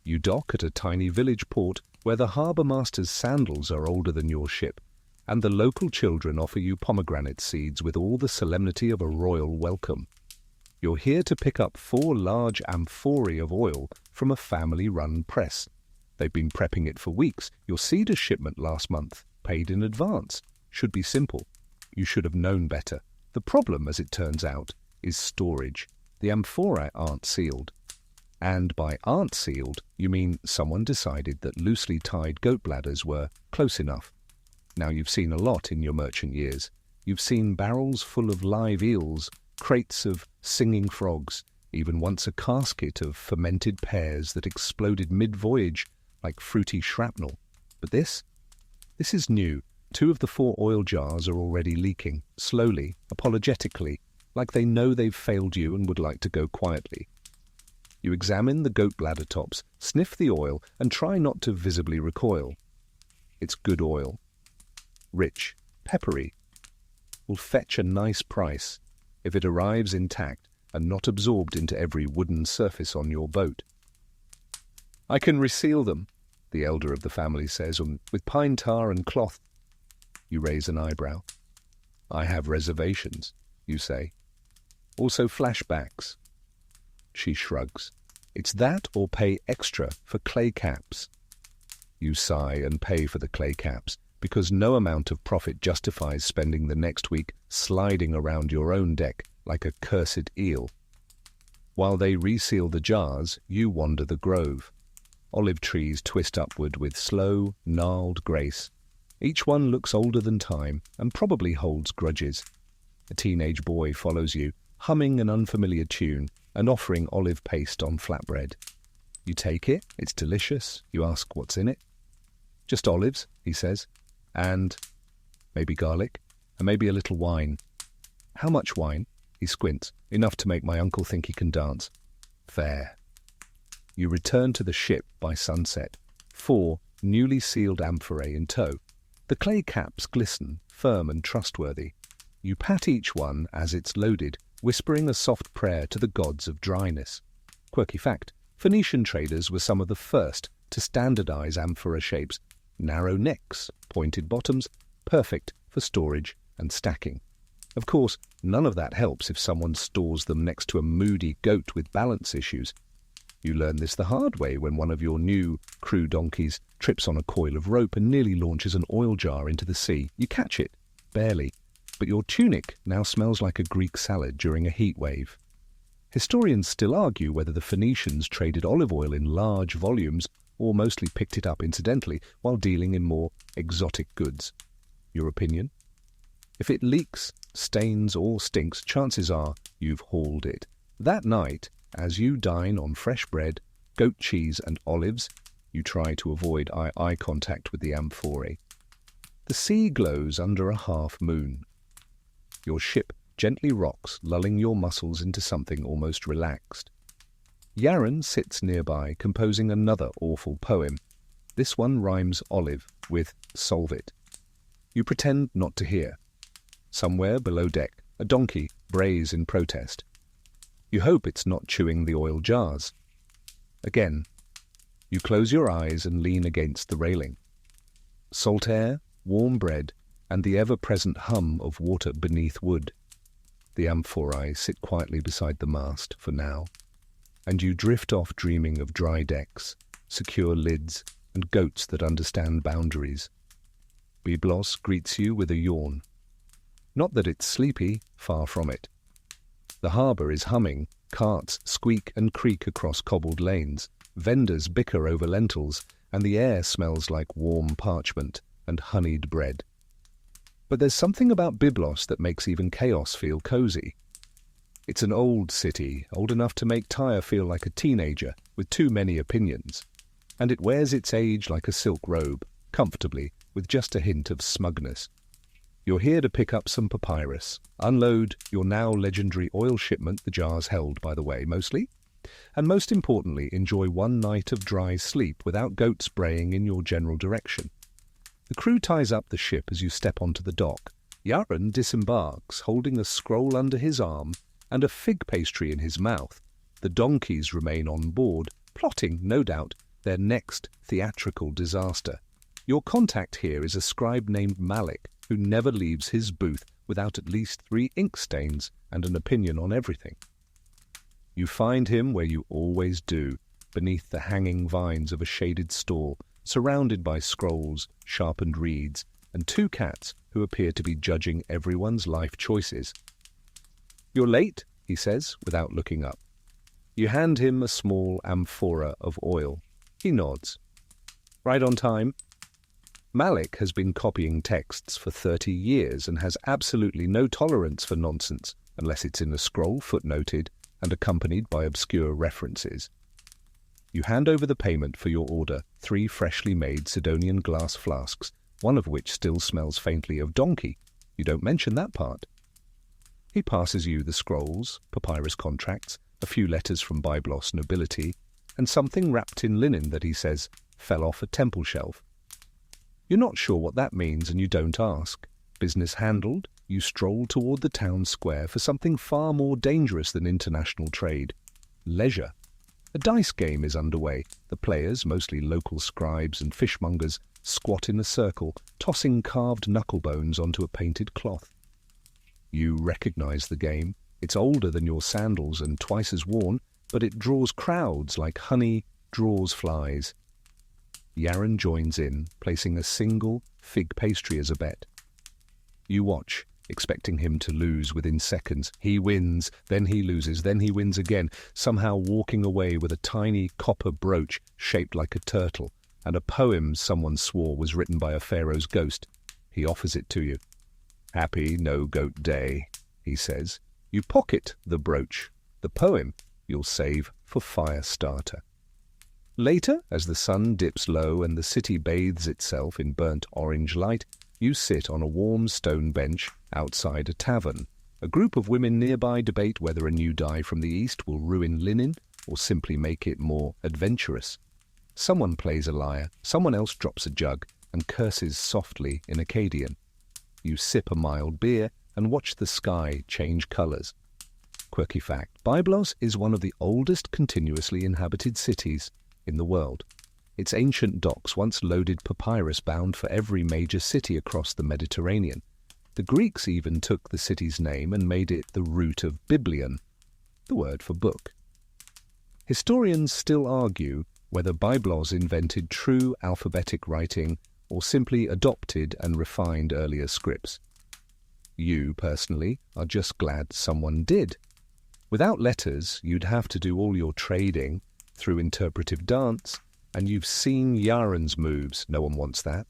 You dock at a tiny village port where the harbour master's sandals are older than your ship, and the local children offer you pomegranate seeds with all the solemnity of a royal welcome. You're here to pick up 4 large amphorae of oil from a family-run press. They've been prepping it for weeks. Your cedar shipment last month, paid in advance. Should be simple. You should have known better. The problem, as it turns out, is storage. The amphorae aren't sealed. And by aren't sealed, you mean someone decided that loosely tied goat bladders were close enough. Now you've seen a lot in your merchant years. You've seen barrels full of live eels, crates of singing frogs, even once a casket of fermented pears that exploded mid-voyage like fruity shrapnel. But this is new. 2 of the 4 oil jars are already leaking, slowly, apologetically, like they know they've failed you and would like to go quietly. You examine the goat bladder tops, sniff the oil, and try not to visibly recoil. It's good oil. Rich, peppery. Will fetch a nice price if it arrives intact and not absorbed into every wooden surface on your boat. "I can reseal them," the elder of the family says, "with pine tar and cloth." You raise an eyebrow. "I have reservations," you say. "Also flashbacks." She shrugs. "It's that or pay extra for clay caps." You sigh and pay for the clay caps, because no amount of profit justifies spending the next week sliding around your own deck like a cursed eel. While they reseal the jars, you wander the grove. Olive trees twist upward with slow, gnarled grace. Each one looks older than time and probably holds grudges. A teenage boy follows you, humming an unfamiliar tune and offering olive paste on flatbread. You take it, it's delicious. You ask what's in it. "Just olives," he says, "and maybe garlic, and maybe a little wine." "How much wine?" He squints. "Enough to make my uncle think he can dance." "Fair." You return to the ship by sunset, 4 newly sealed amphorae in tow. The clay caps glisten, firm and trustworthy. You pat each one as it's loaded, whispering a soft prayer to the gods of dryness. Quirky fact, Phoenician traders were some of the first to standardize amphora shapes, narrow necks, pointed bottoms, perfect for storage and stacking. Of course, none of that helps if someone stores them next to a moody goat with balance issues. You learn this the hard way when one of your new crew donkeys trips on a coil of rope and nearly launches an oil jar into the sea. You catch it, barely, but your tunic now smells like a Greek salad during a heat wave. Historians still argue whether the Phoenicians traded olive oil in large volumes or mostly picked it up incidentally while dealing in more exotic goods. Your opinion? If it leaks, stains, or stinks, chances are you've hauled it. That night, as you dine on fresh bread, goat cheese, and olives, you try to avoid eye contact with the amphorae. The sea glows under a half moon. Your ship gently rocks, lulling your muscles into something almost relaxed. Yaren sits nearby, composing another awful poem. This one rhymes olive with solve it. You pretend not to hear. Somewhere below deck, a donkey brays in protest. You hope it's not chewing the oil jars. Again, you close your eyes and lean against the railing. Salt air, warm bread, and the ever-present hum of water beneath wood. The amphorae sit quietly beside the mast for now, and you drift off dreaming of dry decks, secure lids, and goats that understand boundaries. Byblos greets you with a yawn. Not that it's sleepy, far from it. The harbour is humming, carts squeak and creak across cobbled lanes, vendors bicker over lentils, and the air smells like warm parchment and honeyed bread. But there's something about Byblos that makes even chaos feel cosy. It's an old city, old enough to make Tyre feel like a teenager with too many opinions, and it wears its age like a silk robe, comfortably, with just a hint of smugness. You're here to pick up some papyrus, unload your now legendary oil shipment, the jars held, by the way, mostly, and most importantly, enjoy one night of dry sleep without goats braying in your general direction. The crew ties up the ship as you step onto the dock. Yaren disembarks, holding a scroll under his arm and a fig pastry in his mouth. The donkeys remain on board, plotting, no doubt, their next theatrical disaster. Your contact here is a scribe named Malik, who never leaves his booth without at least 3 ink stains and an opinion on everything. You find him where you always do, beneath the hanging vines of a shaded stall, surrounded by scrolls, sharpened reeds, and 2 cats who appear to be judging everyone's life choices. "You're late," he says, without looking up. You hand him a small amphora of oil. He nods. "Right on time." Malik has been copying texts for 30 years and has absolutely no tolerance for nonsense, unless it's in a scroll footnoted and accompanied by obscure references. You hand over the payment for your order, 3 freshly made Sidonian glass flasks, one of which still smells faintly of donkey. You don't mention that part. He passes you the scrolls, papyrus contracts, a few letters from Byblos nobility, and something wrapped in linen that he says fell off a temple shelf. You're not sure what that means and you don't ask. Business handled, you stroll toward the town square for something far more dangerous than international trade. Leisure. A dice game is underway. The players, mostly local scribes and fishmongers, squat in a circle, tossing carved knucklebones onto a painted cloth. You recognize the game. It's older than your sandals and twice as worn, but it draws crowds like honey draws flies. Yaren joins in, placing a single fig pastry as a bet. You watch, expecting him to lose within seconds. He wins, then he loses, then he wins again, somehow walking away with a tiny copper brooch shaped like a turtle, and a poem someone swore was written by a pharaoh's ghost. He offers it to you. "Happy no-goat day," he says. You pocket the brooch. The poem you'll save for fire starter. Later, as the sun dips low and the city bathes itself in burnt orange light, you sit on a warm stone bench outside a tavern. A group of women nearby debate whether a new dye from the east will ruin linen or simply make it more adventurous. Someone plays a lyre, someone else drops a jug and curses softly in Akkadian. You sip a mild beer and watch the sky change colours. Quirky fact, Byblos is one of the oldest continuously inhabited cities in the world. Its ancient docks once loaded papyrus bound for every major city across the Mediterranean. The Greeks even took the city's name and made it the root of biblion, the word for book. Historians still argue whether Byblos invented true alphabetic writing or simply adopted and refined earlier scripts. You, personally, are just glad someone did. Without letters, you'd have to do all your trading through interpretive dance, And you've seen Yaren's moves. No one wants that.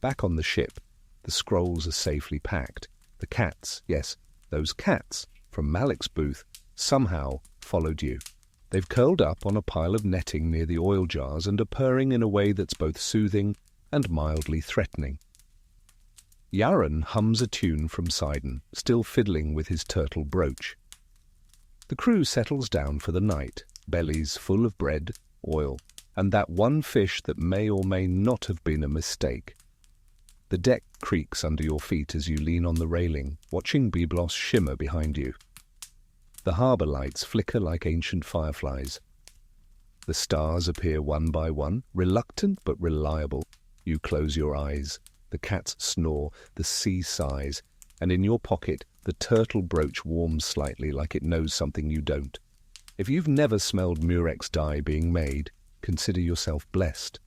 Back on the ship, the scrolls are safely packed. The cats, yes, those cats from Malik's booth, somehow followed you. They've curled up on a pile of netting near the oil jars and are purring in a way that's both soothing and mildly threatening. Yaren hums a tune from Sidon, still fiddling with his turtle brooch. The crew settles down for the night, bellies full of bread, oil, and that one fish that may or may not have been a mistake. The deck creaks under your feet as you lean on the railing, watching Byblos shimmer behind you. The harbour lights flicker like ancient fireflies. The stars appear one by one, reluctant but reliable. You close your eyes. The cats snore, the sea sighs, and in your pocket the turtle brooch warms slightly like it knows something you don't. If you've never smelled murex dye being made, consider yourself blessed.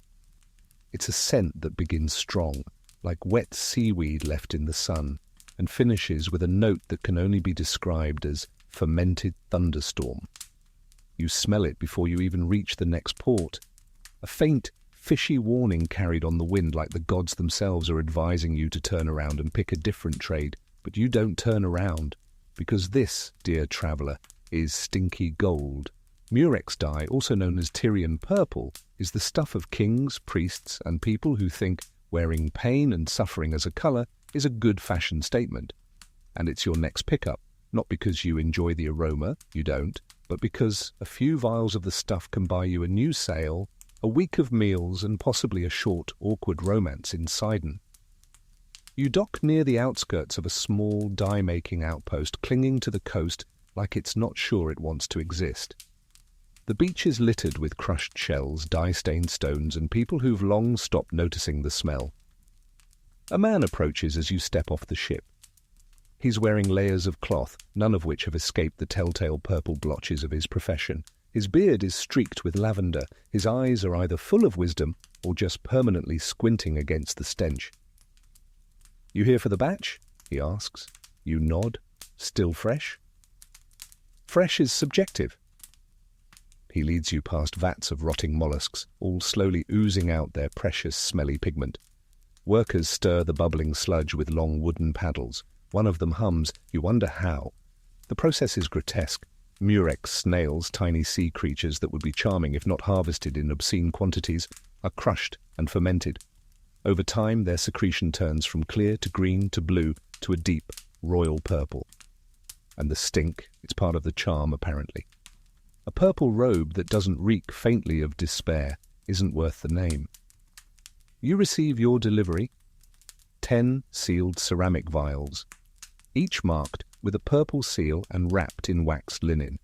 It's a scent that begins strong, like wet seaweed left in the sun, and finishes with a note that can only be described as fermented thunderstorm. You smell it before you even reach the next port. A faint, fishy warning carried on the wind like the gods themselves are advising you to turn around and pick a different trade, but you don't turn around, because this, dear traveller, is stinky gold. Murex dye, also known as Tyrian purple, is the stuff of kings, priests, and people who think wearing pain and suffering as a colour is a good fashion statement. And it's your next pickup, not because you enjoy the aroma, you don't, but because a few vials of the stuff can buy you a new sail, a week of meals, and possibly a short, awkward romance in Sidon. You dock near the outskirts of a small, dye-making outpost clinging to the coast like it's not sure it wants to exist. The beach is littered with crushed shells, dye-stained stones, and people who've long stopped noticing the smell. A man approaches as you step off the ship. He's wearing layers of cloth, none of which have escaped the telltale purple blotches of his profession. His beard is streaked with lavender. His eyes are either full of wisdom or just permanently squinting against the stench. "You here for the batch?" he asks. You nod. "Still fresh?" Fresh is subjective. He leads you past vats of rotting mollusks, all slowly oozing out their precious smelly pigment. Workers stir the bubbling sludge with long wooden paddles. One of them hums. You wonder how. The process is grotesque. Murex snails, tiny sea creatures that would be charming if not harvested in obscene quantities, are crushed and fermented. Over time, their secretion turns from clear to green to blue to a deep, royal purple. And the stink, it's part of the charm, apparently. A purple robe that doesn't reek faintly of despair isn't worth the name. You receive your delivery, 10 sealed ceramic vials, each marked with a purple seal and wrapped in waxed linen.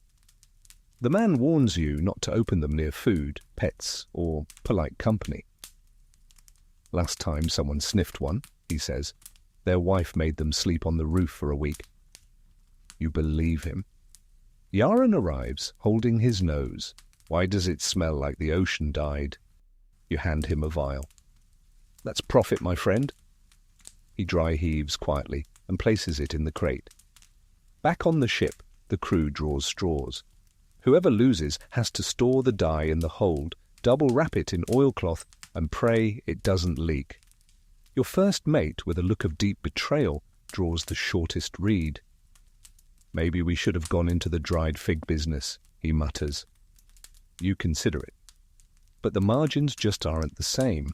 The man warns you not to open them near food, pets, or polite company. "Last time someone sniffed one," he says. "Their wife made them sleep on the roof for a week." You believe him. Yaren arrives, holding his nose. "Why does it smell like the ocean died?" You hand him a vial. "That's profit, my friend." He dry heaves quietly and places it in the crate. Back on the ship, the crew draws straws. Whoever loses has to store the dye in the hold, double wrap it in oilcloth, and pray it doesn't leak. Your first mate, with a look of deep betrayal, draws the shortest reed. "Maybe we should have gone into the dried fig business," he mutters. You consider it. But the margins just aren't the same.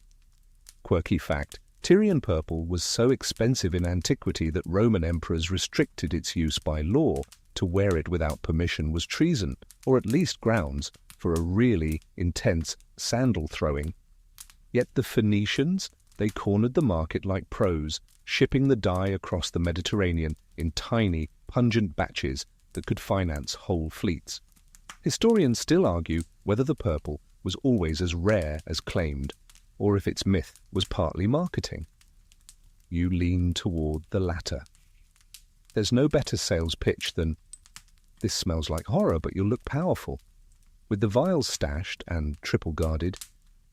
Quirky fact, Tyrian purple was so expensive in antiquity that Roman emperors restricted its use by law. To wear it without permission was treason, or at least grounds for a really intense sandal throwing. Yet the Phoenicians, they cornered the market like pros, shipping the dye across the Mediterranean in tiny, pungent batches that could finance whole fleets. Historians still argue whether the purple was always as rare as claimed, or if its myth was partly marketing. You lean toward the latter. There's no better sales pitch than, "This smells like horror, but you'll look powerful." With the vials stashed and triple guarded,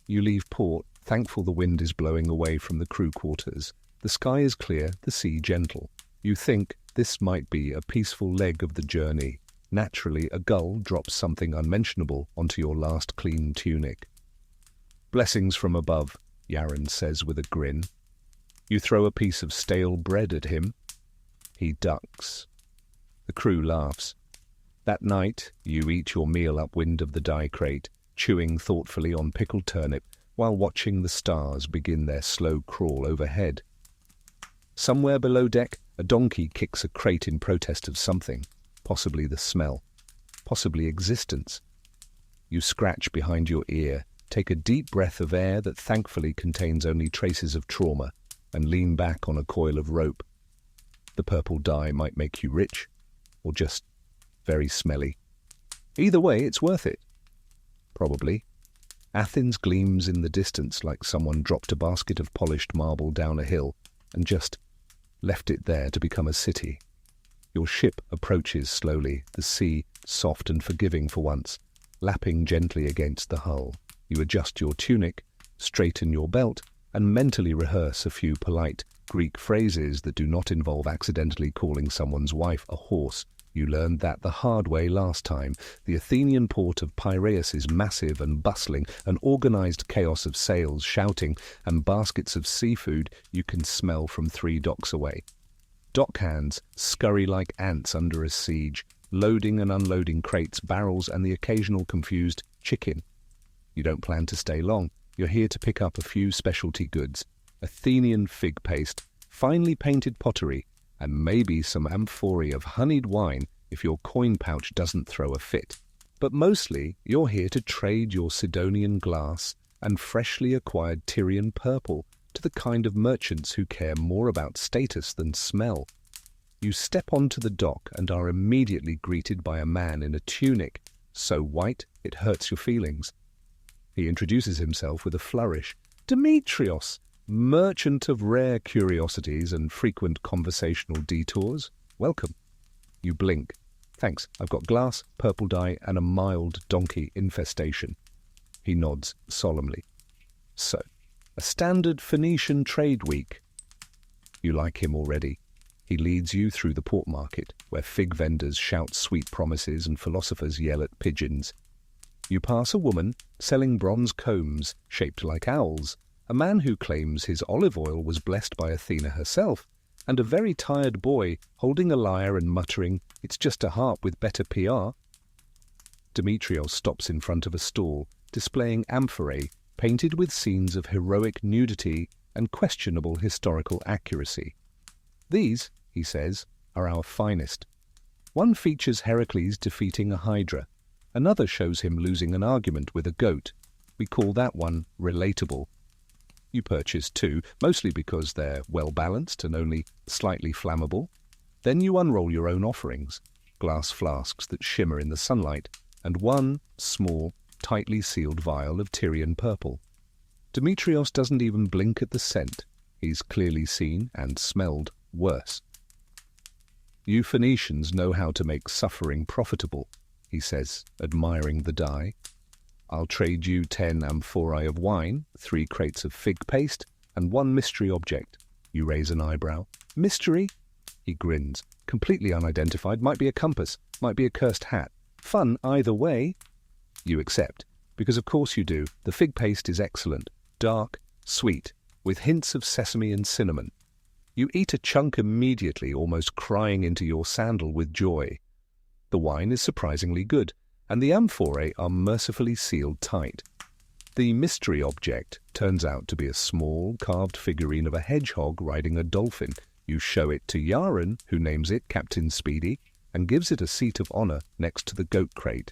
you leave port, thankful the wind is blowing away from the crew quarters. The sky is clear, the sea gentle. You think this might be a peaceful leg of the journey. Naturally, a gull drops something unmentionable onto your last clean tunic. "Blessings from above," Yaron says with a grin. You throw a piece of stale bread at him. He ducks. The crew laughs. That night, you eat your meal upwind of the dye crate, chewing thoughtfully on pickled turnip while watching the stars begin their slow crawl overhead. Somewhere below deck, a donkey kicks a crate in protest of something, possibly the smell, possibly existence. You scratch behind your ear, take a deep breath of air that thankfully contains only traces of trauma, and lean back on a coil of rope. The purple dye might make you rich, or just very smelly. Either way, it's worth it. Probably. Athens gleams in the distance like someone dropped a basket of polished marble down a hill and just left it there to become a city. Your ship approaches slowly, the sea soft and forgiving for once, lapping gently against the hull. You adjust your tunic, straighten your belt, and mentally rehearse a few polite Greek phrases that do not involve accidentally calling someone's wife a horse. You learned that the hard way last time. The Athenian port of Piraeus is massive and bustling, an organized chaos of sails shouting and baskets of seafood you can smell from 3 docks away. Dockhands scurry like ants under a siege, loading and unloading crates, barrels, and the occasional confused chicken. You don't plan to stay long. You're here to pick up a few specialty goods, Athenian fig paste, finely painted pottery, and maybe some amphorae of honeyed wine if your coin pouch doesn't throw a fit. But mostly, you're here to trade your Sidonian glass and freshly acquired Tyrian purple to the kind of merchants who care more about status than smell. You step onto the dock and are immediately greeted by a man in a tunic, so white it hurts your feelings. He introduces himself with a flourish. "Demetrios, merchant of rare curiosities and frequent conversational detours. Welcome." You blink. "Thanks, I've got glass, purple dye, and a mild donkey infestation." He nods solemnly. "So, a standard Phoenician trade week." You like him already. He leads you through the port market, where fig vendors shout sweet promises and philosophers yell at pigeons. You pass a woman selling bronze combs shaped like owls, a man who claims his olive oil was blessed by Athena herself, and a very tired boy holding a lyre and muttering, "It's just a harp with better PR." Demetrios stops in front of a stall, displaying amphorae painted with scenes of heroic nudity and questionable historical accuracy. "These," he says, "are our finest. One features Heracles defeating a hydra. Another shows him losing an argument with a goat. We call that one relatable." You purchase 2, mostly because they're well-balanced and only slightly flammable. Then you unroll your own offerings, glass flasks that shimmer in the sunlight, and 1 small, tightly sealed vial of Tyrian purple. Demetrios doesn't even blink at the scent. He's clearly seen and smelled worse. "You Phoenicians know how to make suffering profitable," he says, admiring the dye. "I'll trade you 10 amphorae of wine, 3 crates of fig paste, and 1 mystery object." You raise an eyebrow. "Mystery?" He grins. "Completely unidentified. Might be a compass, might be a cursed hat. Fun either way." You accept, because of course you do. The fig paste is excellent, dark, sweet, with hints of sesame and cinnamon. You eat a chunk immediately, almost crying into your sandal with joy. The wine is surprisingly good, and the amphorae are mercifully sealed tight. The mystery object turns out to be a small, carved figurine of a hedgehog riding a dolphin. You show it to Yaron, who names it Captain Speedy, and gives it a seat of honor next to the goat crate.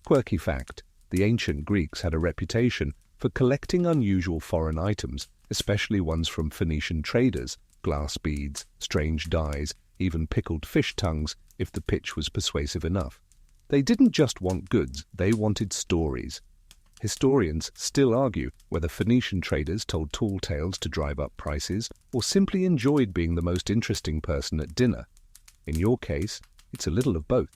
Quirky fact, the ancient Greeks had a reputation for collecting unusual foreign items, especially ones from Phoenician traders, glass beads, strange dyes, even pickled fish tongues, if the pitch was persuasive enough. They didn't just want goods, they wanted stories. Historians still argue whether Phoenician traders told tall tales to drive up prices or simply enjoyed being the most interesting person at dinner. In your case, it's a little of both.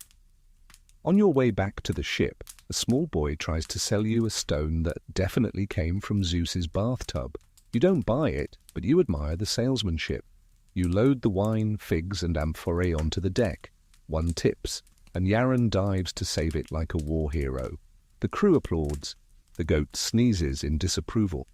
On your way back to the ship, a small boy tries to sell you a stone that definitely came from Zeus's bathtub. You don't buy it, but you admire the salesmanship. You load the wine, figs, and amphorae onto the deck. 1 tips, and Yaron dives to save it like a war hero. The crew applauds. The goat sneezes in disapproval.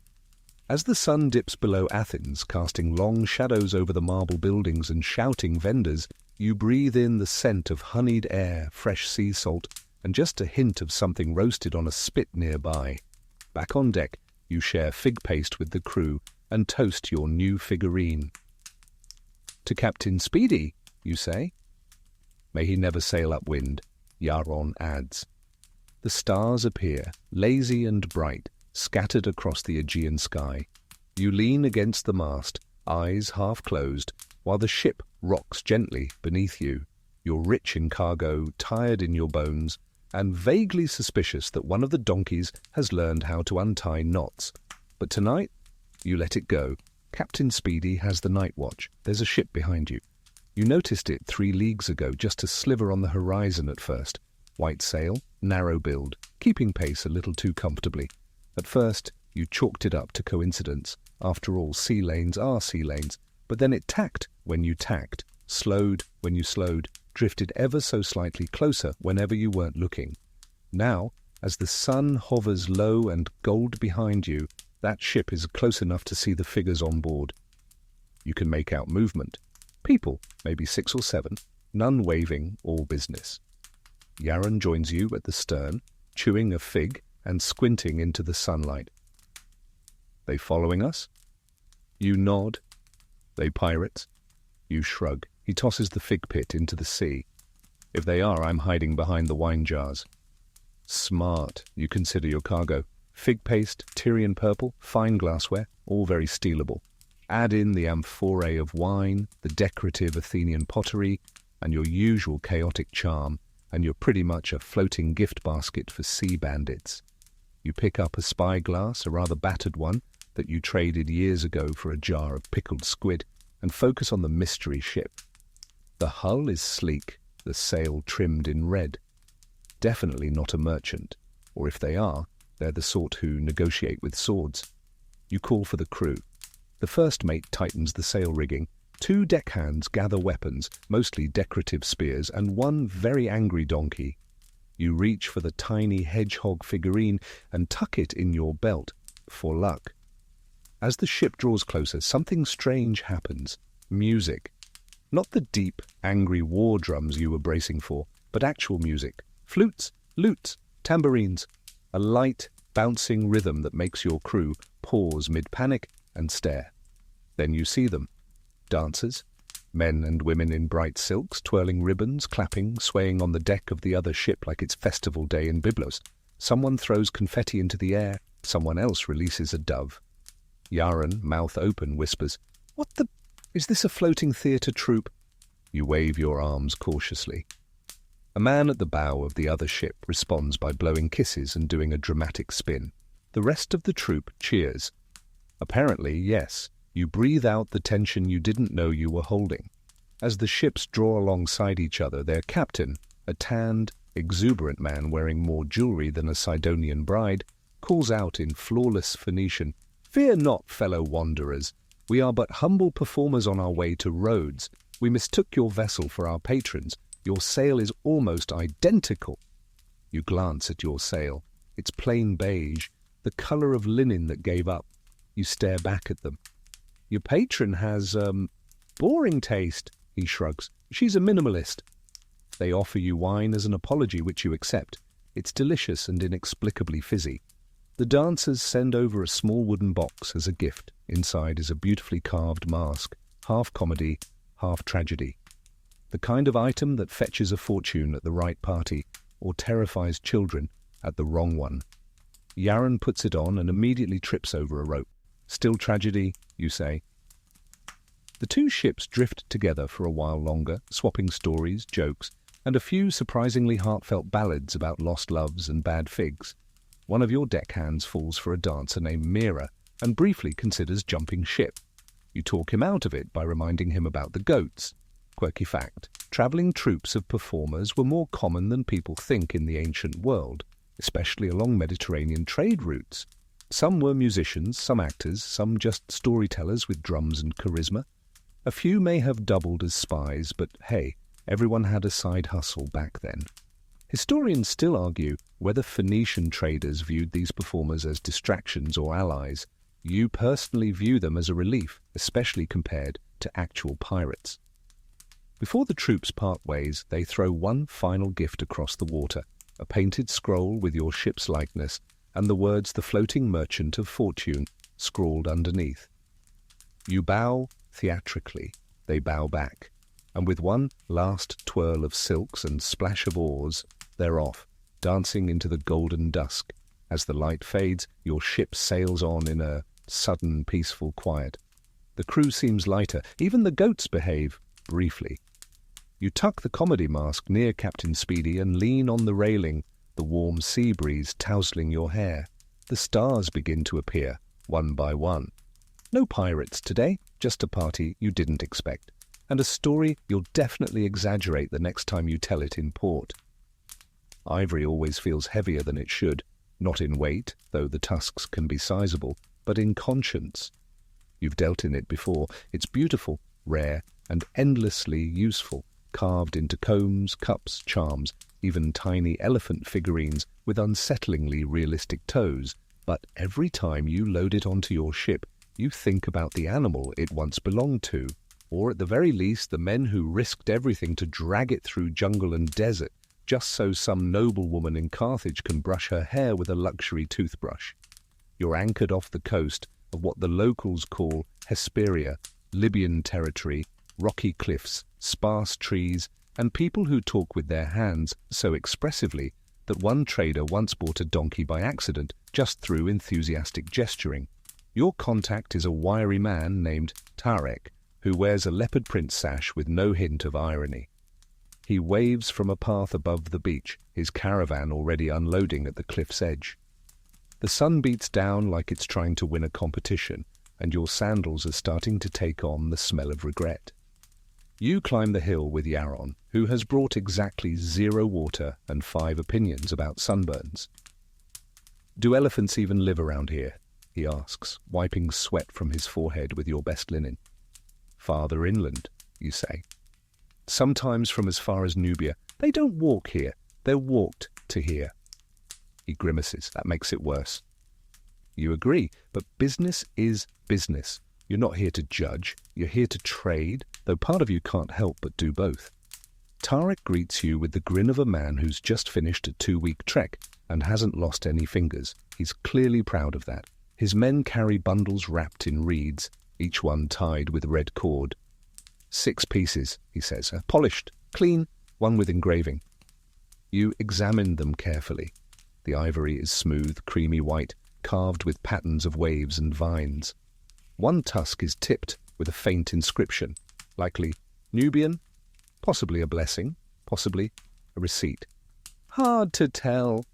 As the sun dips below Athens, casting long shadows over the marble buildings and shouting vendors, you breathe in the scent of honeyed air, fresh sea salt, and just a hint of something roasted on a spit nearby. Back on deck, you share fig paste with the crew and toast your new figurine. "To Captain Speedy," you say. "May he never sail upwind," Yaron adds. The stars appear, lazy and bright, scattered across the Aegean sky. You lean against the mast, eyes half closed, while the ship rocks gently beneath you. You're rich in cargo, tired in your bones, and vaguely suspicious that one of the donkeys has learned how to untie knots. But tonight, you let it go. Captain Speedy has the night watch. There's a ship behind you. You noticed it 3 leagues ago, just a sliver on the horizon at first. White sail, narrow build, keeping pace a little too comfortably. At first, you chalked it up to coincidence. After all, sea lanes are sea lanes. But then it tacked when you tacked, slowed when you slowed, drifted ever so slightly closer whenever you weren't looking. Now, as the sun hovers low and gold behind you, that ship is close enough to see the figures on board. You can make out movement. People, maybe 6 or 7, none waving, all business. Yaron joins you at the stern, chewing a fig and squinting into the sunlight. "They following us?" You nod. "They pirates?" You shrug. He tosses the fig pit into the sea. "If they are, I'm hiding behind the wine jars." Smart. You consider your cargo. Fig paste, Tyrian purple, fine glassware, all very stealable. Add in the amphorae of wine, the decorative Athenian pottery, and your usual chaotic charm, and you're pretty much a floating gift basket for sea bandits. You pick up a spyglass, a rather battered one, that you traded years ago for a jar of pickled squid, and focus on the mystery ship. The hull is sleek, the sail trimmed in red. Definitely not a merchant, or if they are, they're the sort who negotiate with swords. You call for the crew. The first mate tightens the sail rigging. 2 deckhands gather weapons, mostly decorative spears, and 1 very angry donkey. You reach for the tiny hedgehog figurine and tuck it in your belt, for luck. As the ship draws closer, something strange happens. Music. Not the deep, angry war drums you were bracing for, but actual music. Flutes, lutes, tambourines. A light, bouncing rhythm that makes your crew pause mid-panic and stare. Then you see them. Dancers. Men and women in bright silks, twirling ribbons, clapping, swaying on the deck of the other ship like it's festival day in Byblos. Someone throws confetti into the air. Someone else releases a dove. Yaron, mouth open, whispers, "What the... is this a floating theatre troupe?" You wave your arms cautiously. A man at the bow of the other ship responds by blowing kisses and doing a dramatic spin. The rest of the troupe cheers. Apparently, yes, you breathe out the tension you didn't know you were holding. As the ships draw alongside each other, their captain, a tanned, exuberant man wearing more jewelry than a Sidonian bride, calls out in flawless Phoenician, "Fear not, fellow wanderers. We are but humble performers on our way to Rhodes. We mistook your vessel for our patrons. Your sail is almost identical." You glance at your sail. It's plain beige, the color of linen that gave up. You stare back at them. "Your patron has, boring taste," he shrugs. "She's a minimalist." They offer you wine as an apology, which you accept. It's delicious and inexplicably fizzy. The dancers send over a small wooden box as a gift. Inside is a beautifully carved mask, half comedy, half tragedy. The kind of item that fetches a fortune at the right party or terrifies children at the wrong one. Yaron puts it on and immediately trips over a rope. "Still tragedy," you say. The 2 ships drift together for a while longer, swapping stories, jokes, and a few surprisingly heartfelt ballads about lost loves and bad figs. One of your deckhands falls for a dancer named Mira and briefly considers jumping ship. You talk him out of it by reminding him about the goats. Quirky fact, travelling troupes of performers were more common than people think in the ancient world, especially along Mediterranean trade routes. Some were musicians, some actors, some just storytellers with drums and charisma. A few may have doubled as spies, but hey, everyone had a side hustle back then. Historians still argue whether Phoenician traders viewed these performers as distractions or allies. You personally view them as a relief, especially compared to actual pirates. Before the troops part ways, they throw one final gift across the water, a painted scroll with your ship's likeness and the words "The Floating Merchant of Fortune" scrawled underneath. You bow theatrically, they bow back, and with one last twirl of silks and splash of oars, they're off, dancing into the golden dusk. As the light fades, your ship sails on in a sudden peaceful quiet. The crew seems lighter, even the goats behave, briefly. You tuck the comedy mask near Captain Speedy and lean on the railing, the warm sea breeze tousling your hair. The stars begin to appear, one by one. No pirates today, just a party you didn't expect, and a story you'll definitely exaggerate the next time you tell it in port. Ivory always feels heavier than it should, not in weight, though the tusks can be sizable, but in conscience. You've dealt in it before. It's beautiful, rare, and endlessly useful, carved into combs, cups, charms, even tiny elephant figurines with unsettlingly realistic toes. But every time you load it onto your ship, you think about the animal it once belonged to, or at the very least the men who risked everything to drag it through jungle and desert, just so some noblewoman in Carthage can brush her hair with a luxury toothbrush. You're anchored off the coast of what the locals call Hesperia, Libyan territory, rocky cliffs, sparse trees, and people who talk with their hands so expressively that one trader once bought a donkey by accident just through enthusiastic gesturing. Your contact is a wiry man named Tyre, who wears a leopard print sash with no hint of irony. He waves from a path above the beach, his caravan already unloading at the cliff's edge. The sun beats down like it's trying to win a competition, and your sandals are starting to take on the smell of regret. You climb the hill with Yaron, who has brought exactly 0 water and 5 opinions about sunburns. "Do elephants even live around here?" he asks, wiping sweat from his forehead with your best linen. "Farther inland," you say. "Sometimes from as far as Nubia. They don't walk here, they're walked to here." He grimaces. That makes it worse. You agree, but business is business. You're not here to judge, you're here to trade, though part of you can't help but do both. Tarek greets you with the grin of a man who's just finished a 2-week trek and hasn't lost any fingers. He's clearly proud of that. His men carry bundles wrapped in reeds, each one tied with red cord. 6 pieces, he says, polished, clean, one with engraving. You examine them carefully. The ivory is smooth, creamy white, carved with patterns of waves and vines. One tusk is tipped with a faint inscription, likely Nubian, possibly a blessing, possibly a receipt. "Hard to tell.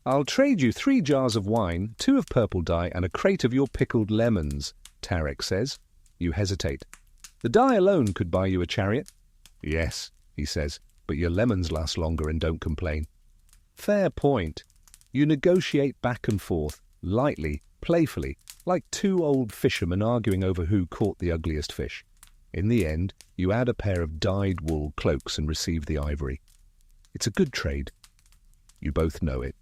I'll trade you 3 jars of wine, 2 of purple dye, and a crate of your pickled lemons," Tarek says. You hesitate. "The dye alone could buy you a chariot." "Yes," he says, "but your lemons last longer and don't complain." Fair point. You negotiate back and forth, lightly, playfully, like 2 old fishermen arguing over who caught the ugliest fish. In the end, you add a pair of dyed wool cloaks and receive the ivory. It's a good trade. You both know it.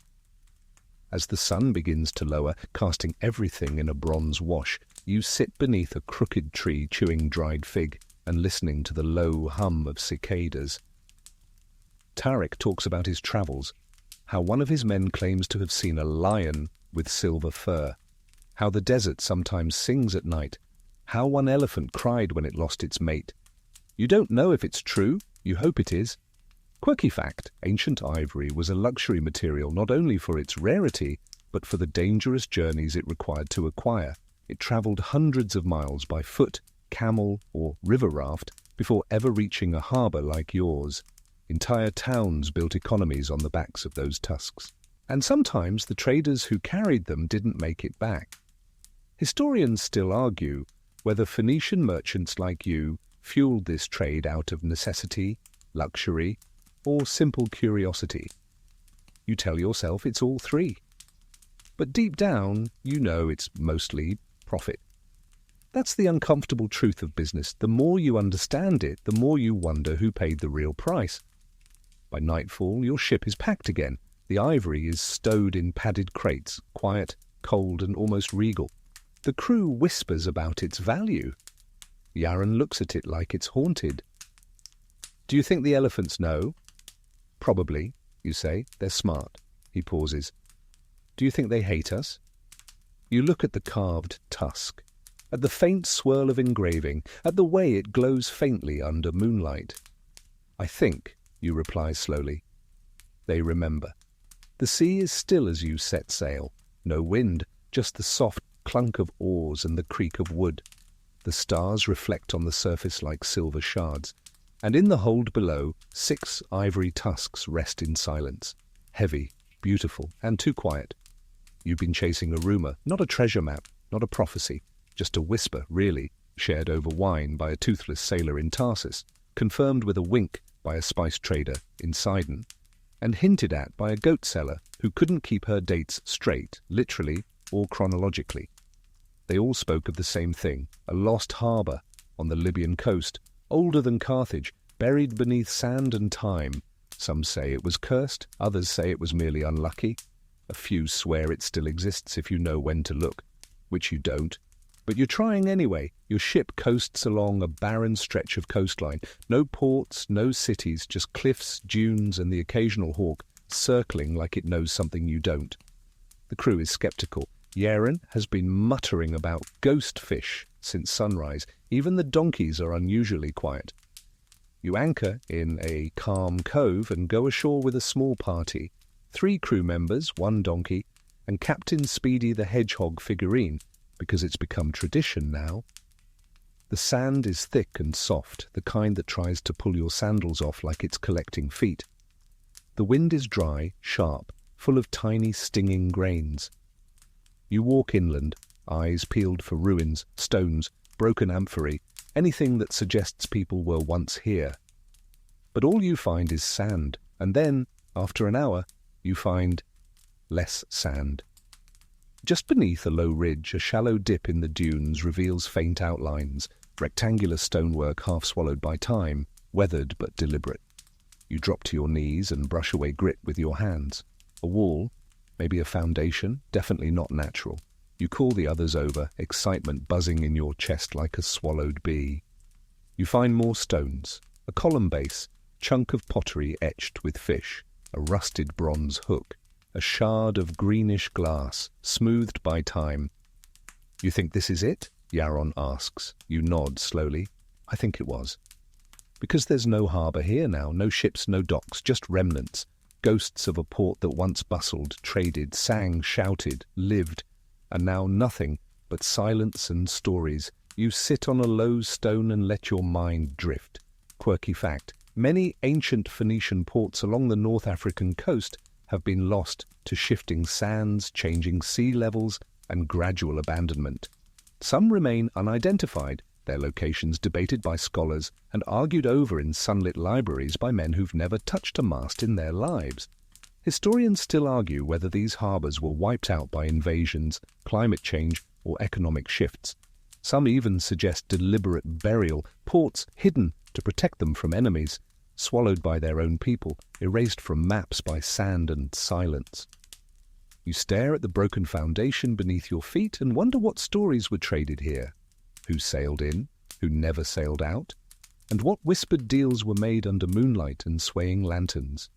As the sun begins to lower, casting everything in a bronze wash, you sit beneath a crooked tree chewing dried fig and listening to the low hum of cicadas. Tarek talks about his travels, how one of his men claims to have seen a lion with silver fur, how the desert sometimes sings at night, how one elephant cried when it lost its mate. You don't know if it's true, you hope it is. Quirky fact, ancient ivory was a luxury material not only for its rarity, but for the dangerous journeys it required to acquire. It travelled hundreds of miles by foot, camel, or river raft before ever reaching a harbour like yours. Entire towns built economies on the backs of those tusks. And sometimes the traders who carried them didn't make it back. Historians still argue whether Phoenician merchants like you fueled this trade out of necessity, luxury, or simple curiosity. You tell yourself it's all 3. But deep down, you know it's mostly profit. That's the uncomfortable truth of business. The more you understand it, the more you wonder who paid the real price. By nightfall, your ship is packed again. The ivory is stowed in padded crates, quiet, cold, and almost regal. The crew whispers about its value. Yaren looks at it like it's haunted. Do you think the elephants know? Probably, you say. They're smart. He pauses. Do you think they hate us? You look at the carved tusk, at the faint swirl of engraving, at the way it glows faintly under moonlight. I think, you reply slowly. They remember. The sea is still as you set sail. No wind, just the soft clunk of oars and the creak of wood. The stars reflect on the surface like silver shards, and in the hold below, 6 ivory tusks rest in silence, heavy, beautiful, and too quiet. You've been chasing a rumour, not a treasure map, not a prophecy, just a whisper, really, shared over wine by a toothless sailor in Tarsus, confirmed with a wink by a spice trader in Sidon, and hinted at by a goat seller who couldn't keep her dates straight, literally or chronologically. They all spoke of the same thing, a lost harbour on the Libyan coast, older than Carthage, buried beneath sand and time. Some say it was cursed, others say it was merely unlucky. A few swear it still exists if you know when to look, which you don't. But you're trying anyway. Your ship coasts along a barren stretch of coastline. No ports, no cities, just cliffs, dunes, and the occasional hawk circling like it knows something you don't. The crew is sceptical. Yaren has been muttering about ghost fish since sunrise. Even the donkeys are unusually quiet. You anchor in a calm cove and go ashore with a small party. 3 crew members, 1 donkey, and Captain Speedy the Hedgehog figurine, because it's become tradition now. The sand is thick and soft, the kind that tries to pull your sandals off like it's collecting feet. The wind is dry, sharp, full of tiny stinging grains. You walk inland, eyes peeled for ruins, stones, broken amphorae, anything that suggests people were once here. But all you find is sand, and then, after an hour, you find less sand. Just beneath a low ridge, a shallow dip in the dunes reveals faint outlines, rectangular stonework half swallowed by time, weathered but deliberate. You drop to your knees and brush away grit with your hands. A wall, maybe a foundation, definitely not natural. You call the others over, excitement buzzing in your chest like a swallowed bee. You find more stones, a column base, chunk of pottery etched with fish, a rusted bronze hook, a shard of greenish glass, smoothed by time. You think this is it? Yaron asks. You nod slowly. I think it was. Because there's no harbour here now, no ships, no docks, just remnants, ghosts of a port that once bustled, traded, sang, shouted, lived, and now nothing but silence and stories. You sit on a low stone and let your mind drift. Quirky fact, many ancient Phoenician ports along the North African coast have been lost to shifting sands, changing sea levels, and gradual abandonment. Some remain unidentified, their locations debated by scholars and argued over in sunlit libraries by men who've never touched a mast in their lives. Historians still argue whether these harbours were wiped out by invasions, climate change, or economic shifts. Some even suggest deliberate burial, ports hidden to protect them from enemies, swallowed by their own people, erased from maps by sand and silence. You stare at the broken foundation beneath your feet and wonder what stories were traded here, who sailed in, who never sailed out, and what whispered deals were made under moonlight and swaying lanterns.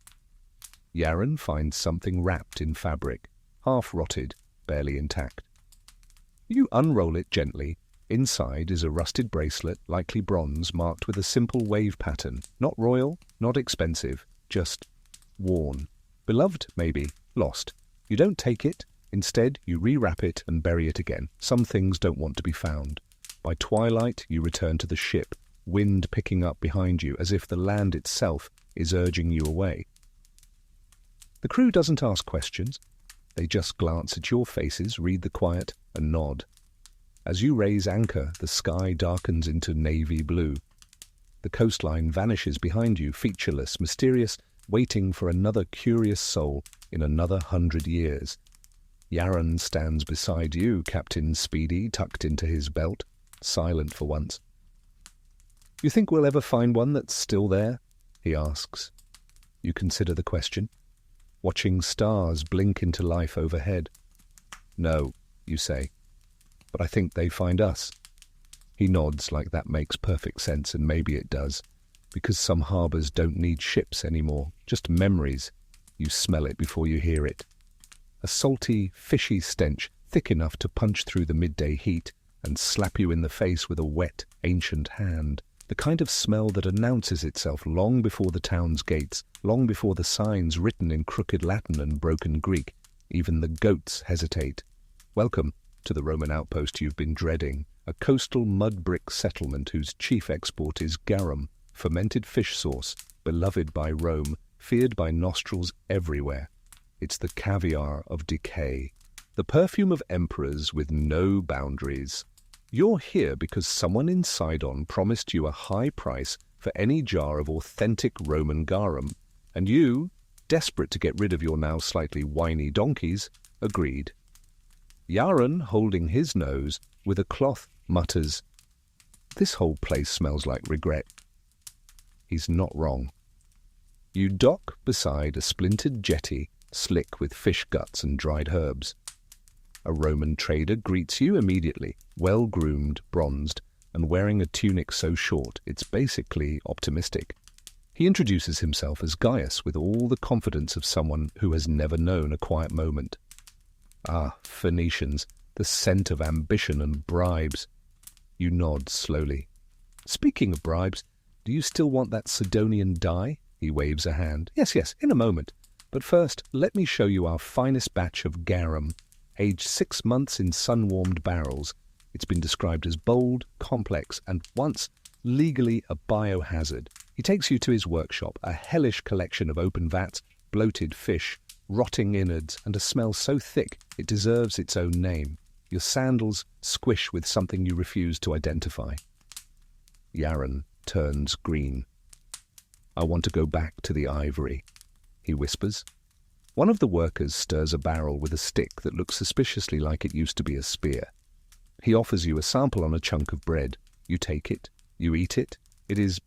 Yaren finds something wrapped in fabric, half-rotted, barely intact. You unroll it gently. Inside is a rusted bracelet, likely bronze, marked with a simple wave pattern. Not royal, not expensive, just worn. Beloved, maybe, lost. You don't take it. Instead, you rewrap it and bury it again. Some things don't want to be found. By twilight, you return to the ship, wind picking up behind you as if the land itself is urging you away. The crew doesn't ask questions. They just glance at your faces, read the quiet, and nod. As you raise anchor, the sky darkens into navy blue. The coastline vanishes behind you, featureless, mysterious, waiting for another curious soul in another 100 years. Yaren stands beside you, Captain Speedy, tucked into his belt, silent for once. You think we'll ever find one that's still there? He asks. You consider the question, watching stars blink into life overhead. No, you say, but I think they find us. He nods like that makes perfect sense, and maybe it does, because some harbours don't need ships anymore, just memories. You smell it before you hear it. A salty, fishy stench, thick enough to punch through the midday heat and slap you in the face with a wet, ancient hand. The kind of smell that announces itself long before the town's gates, long before the signs written in crooked Latin and broken Greek. Even the goats hesitate. Welcome to the Roman outpost you've been dreading, a coastal mud-brick settlement whose chief export is garum, fermented fish sauce, beloved by Rome, feared by nostrils everywhere. It's the caviar of decay, the perfume of emperors with no boundaries. You're here because someone in Sidon promised you a high price for any jar of authentic Roman garum, and you, desperate to get rid of your now slightly whiny donkeys, agreed. Yaron, holding his nose with a cloth, mutters, "This whole place smells like regret." He's not wrong. You dock beside a splintered jetty, slick with fish guts and dried herbs. A Roman trader greets you immediately, well-groomed, bronzed, and wearing a tunic so short it's basically optimistic. He introduces himself as Gaius with all the confidence of someone who has never known a quiet moment. Ah, Phoenicians, the scent of ambition and bribes. You nod slowly. Speaking of bribes, do you still want that Sidonian dye? He waves a hand. Yes, in a moment. But first, let me show you our finest batch of garum, aged 6 months in sun-warmed barrels. It's been described as bold, complex, and once legally a biohazard. He takes you to his workshop, a hellish collection of open vats, bloated fish, rotting innards, and a smell so thick it deserves its own name. Your sandals squish with something you refuse to identify. Yaron turns green. "I want to go back to the ivory," he whispers. One of the workers stirs a barrel with a stick that looks suspiciously like it used to be a spear. He offers you a sample on a chunk of bread. You take it. You eat it. It is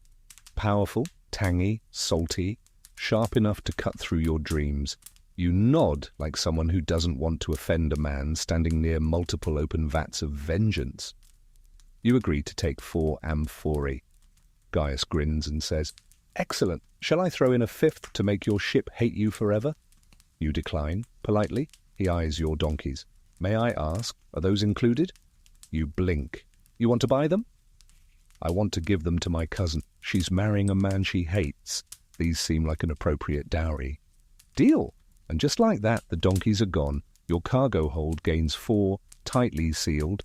powerful, tangy, salty, sharp enough to cut through your dreams. You nod like someone who doesn't want to offend a man standing near multiple open vats of vengeance. You agree to take 4 amphorae. Gaius grins and says, "Excellent. Shall I throw in a 5th to make your ship hate you forever?" You decline, politely. He eyes your donkeys. "May I ask, are those included?" You blink. "You want to buy them?" "I want to give them to my cousin. She's marrying a man she hates. These seem like an appropriate dowry." "Deal." And just like that, the donkeys are gone. Your cargo hold gains 4 tightly sealed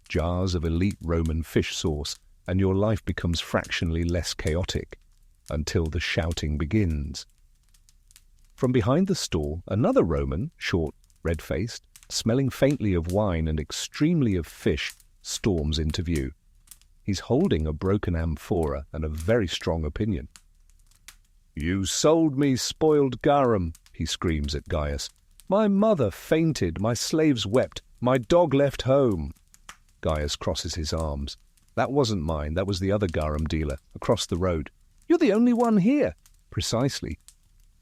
jars of elite Roman fish sauce, and your life becomes fractionally less chaotic, until the shouting begins. From behind the stall, another Roman, short, red-faced, smelling faintly of wine and extremely of fish, storms into view. He's holding a broken amphora and a very strong opinion. "You sold me spoiled garum," he screams at Gaius. "My mother fainted, my slaves wept, my dog left home." Gaius crosses his arms. "That wasn't mine, that was the other garum dealer, across the road." "You're the only one here." "Precisely."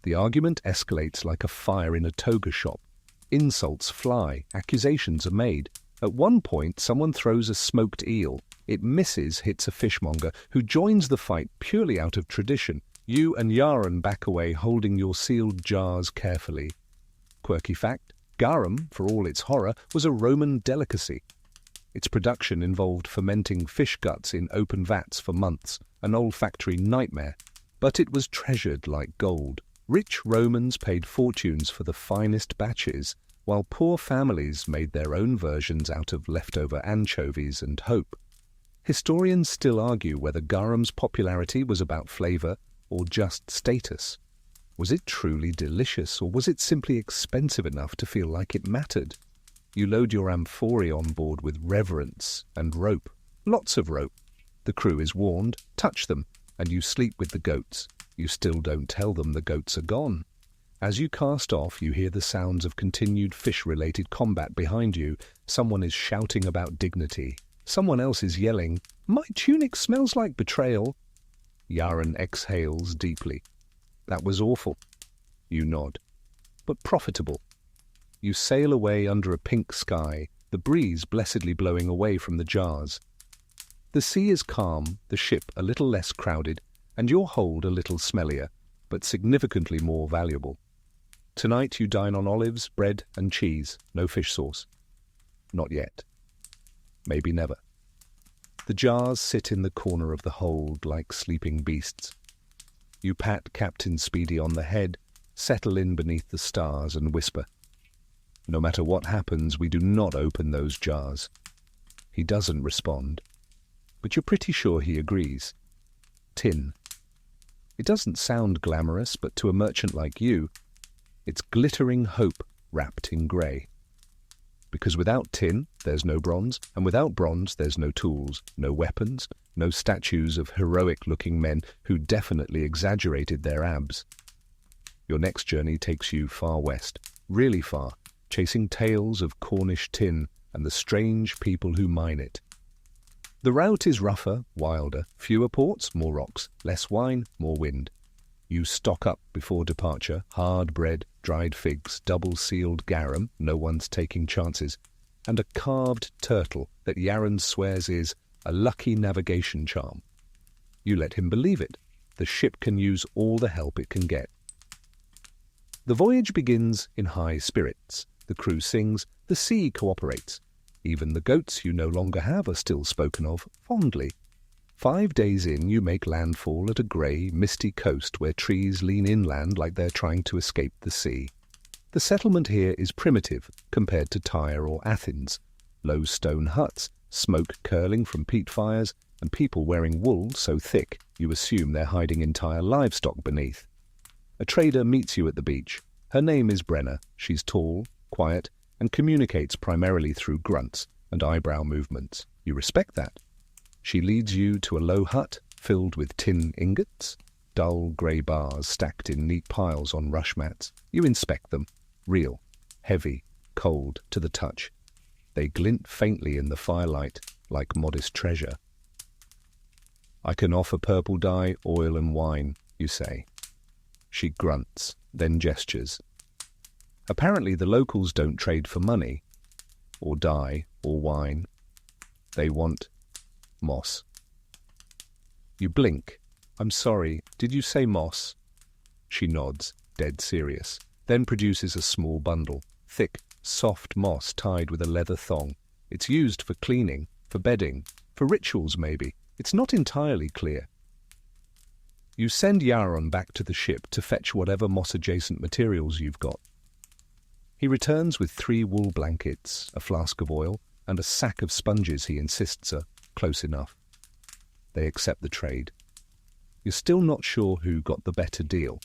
The argument escalates like a fire in a toga shop. Insults fly, accusations are made. At one point, someone throws a smoked eel. It misses, hits a fishmonger, who joins the fight purely out of tradition. You and Yaron back away, holding your sealed jars carefully. Quirky fact, garum, for all its horror, was a Roman delicacy. Its production involved fermenting fish guts in open vats for months, an olfactory nightmare. But it was treasured like gold. Rich Romans paid fortunes for the finest batches, while poor families made their own versions out of leftover anchovies and hope. Historians still argue whether garum's popularity was about flavor or just status. Was it truly delicious, or was it simply expensive enough to feel like it mattered? You load your amphorae on board with reverence and rope. Lots of rope. The crew is warned, touch them, and you sleep with the goats. You still don't tell them the goats are gone. As you cast off, you hear the sounds of continued fish-related combat behind you. Someone is shouting about dignity. Someone else is yelling, "My tunic smells like betrayal." Yaron exhales deeply. That was awful. You nod. But profitable. You sail away under a pink sky, the breeze blessedly blowing away from the jars. The sea is calm, the ship a little less crowded, and your hold a little smellier, but significantly more valuable. Tonight you dine on olives, bread and cheese, no fish sauce. Not yet. Maybe never. The jars sit in the corner of the hold like sleeping beasts. You pat Captain Speedy on the head, settle in beneath the stars and whisper, "No matter what happens, we do not open those jars." He doesn't respond, but you're pretty sure he agrees. Tin. It doesn't sound glamorous, but to a merchant like you, it's glittering hope wrapped in grey. Because without tin, there's no bronze, and without bronze, there's no tools, no weapons, no statues of heroic-looking men who definitely exaggerated their abs. Your next journey takes you far west, really far, chasing tales of Cornish tin and the strange people who mine it. The route is rougher, wilder, fewer ports, more rocks, less wine, more wind. You stock up before departure, hard bread, dried figs, double-sealed garum, no one's taking chances, and a carved turtle that Yaron swears is a lucky navigation charm. You let him believe it. The ship can use all the help it can get. The voyage begins in high spirits. The crew sings, the sea cooperates. Even the goats you no longer have are still spoken of fondly. 5 days in, you make landfall at a grey, misty coast where trees lean inland like they're trying to escape the sea. The settlement here is primitive compared to Tyre or Athens. Low stone huts, smoke curling from peat fires, and people wearing wool so thick you assume they're hiding entire livestock beneath. A trader meets you at the beach. Her name is Brenna. She's tall, quiet, and communicates primarily through grunts and eyebrow movements. You respect that. She leads you to a low hut filled with tin ingots, dull grey bars stacked in neat piles on rush mats. You inspect them. Real, heavy, cold to the touch. They glint faintly in the firelight like modest treasure. "I can offer purple dye, oil and wine," you say. She grunts, then gestures. Apparently the locals don't trade for money, or dye, or wine. They want moss. You blink. "I'm sorry, did you say moss?" She nods, dead serious, then produces a small bundle, thick, soft moss tied with a leather thong. It's used for cleaning, for bedding, for rituals maybe. It's not entirely clear. You send Yaron back to the ship to fetch whatever moss-adjacent materials you've got. He returns with 3 wool blankets, a flask of oil, and a sack of sponges he insists are close enough. They accept the trade. You're still not sure who got the better deal.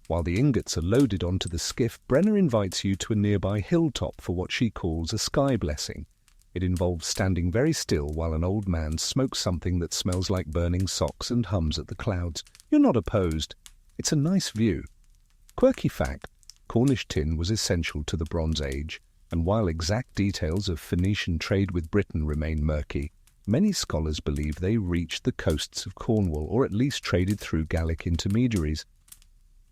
While the ingots are loaded onto the skiff, Brenna invites you to a nearby hilltop for what she calls a sky blessing. It involves standing very still while an old man smokes something that smells like burning socks and hums at the clouds. You're not opposed. It's a nice view. Quirky fact, Cornish tin was essential to the Bronze Age, and while exact details of Phoenician trade with Britain remain murky, many scholars believe they reached the coasts of Cornwall or at least traded through Gallic intermediaries.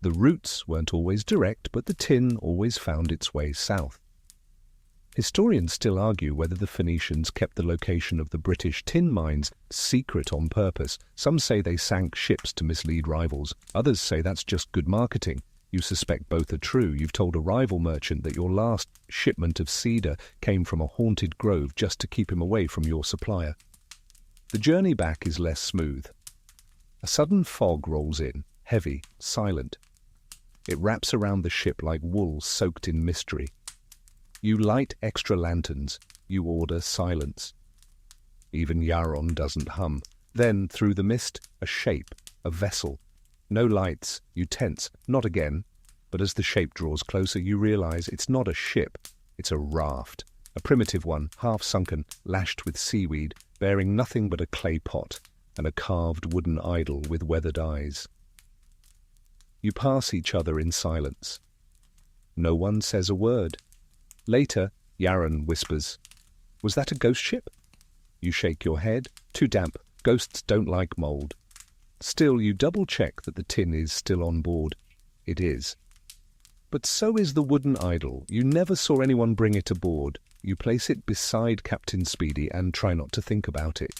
The routes weren't always direct, but the tin always found its way south. Historians still argue whether the Phoenicians kept the location of the British tin mines secret on purpose. Some say they sank ships to mislead rivals. Others say that's just good marketing. You suspect both are true. You've told a rival merchant that your last shipment of cedar came from a haunted grove just to keep him away from your supplier. The journey back is less smooth. A sudden fog rolls in, heavy, silent. It wraps around the ship like wool soaked in mystery. You light extra lanterns. You order silence. Even Yaron doesn't hum. Then, through the mist, a shape, a vessel. No lights. You tense. Not again. But as the shape draws closer, you realize it's not a ship. It's a raft. A primitive one, half-sunken, lashed with seaweed, bearing nothing but a clay pot and a carved wooden idol with weathered eyes. You pass each other in silence. No one says a word. Later, Yaron whispers, "Was that a ghost ship?" You shake your head. "Too damp. Ghosts don't like mold." Still, you double-check that the tin is still on board. It is. But so is the wooden idol. You never saw anyone bring it aboard. You place it beside Captain Speedy and try not to think about it.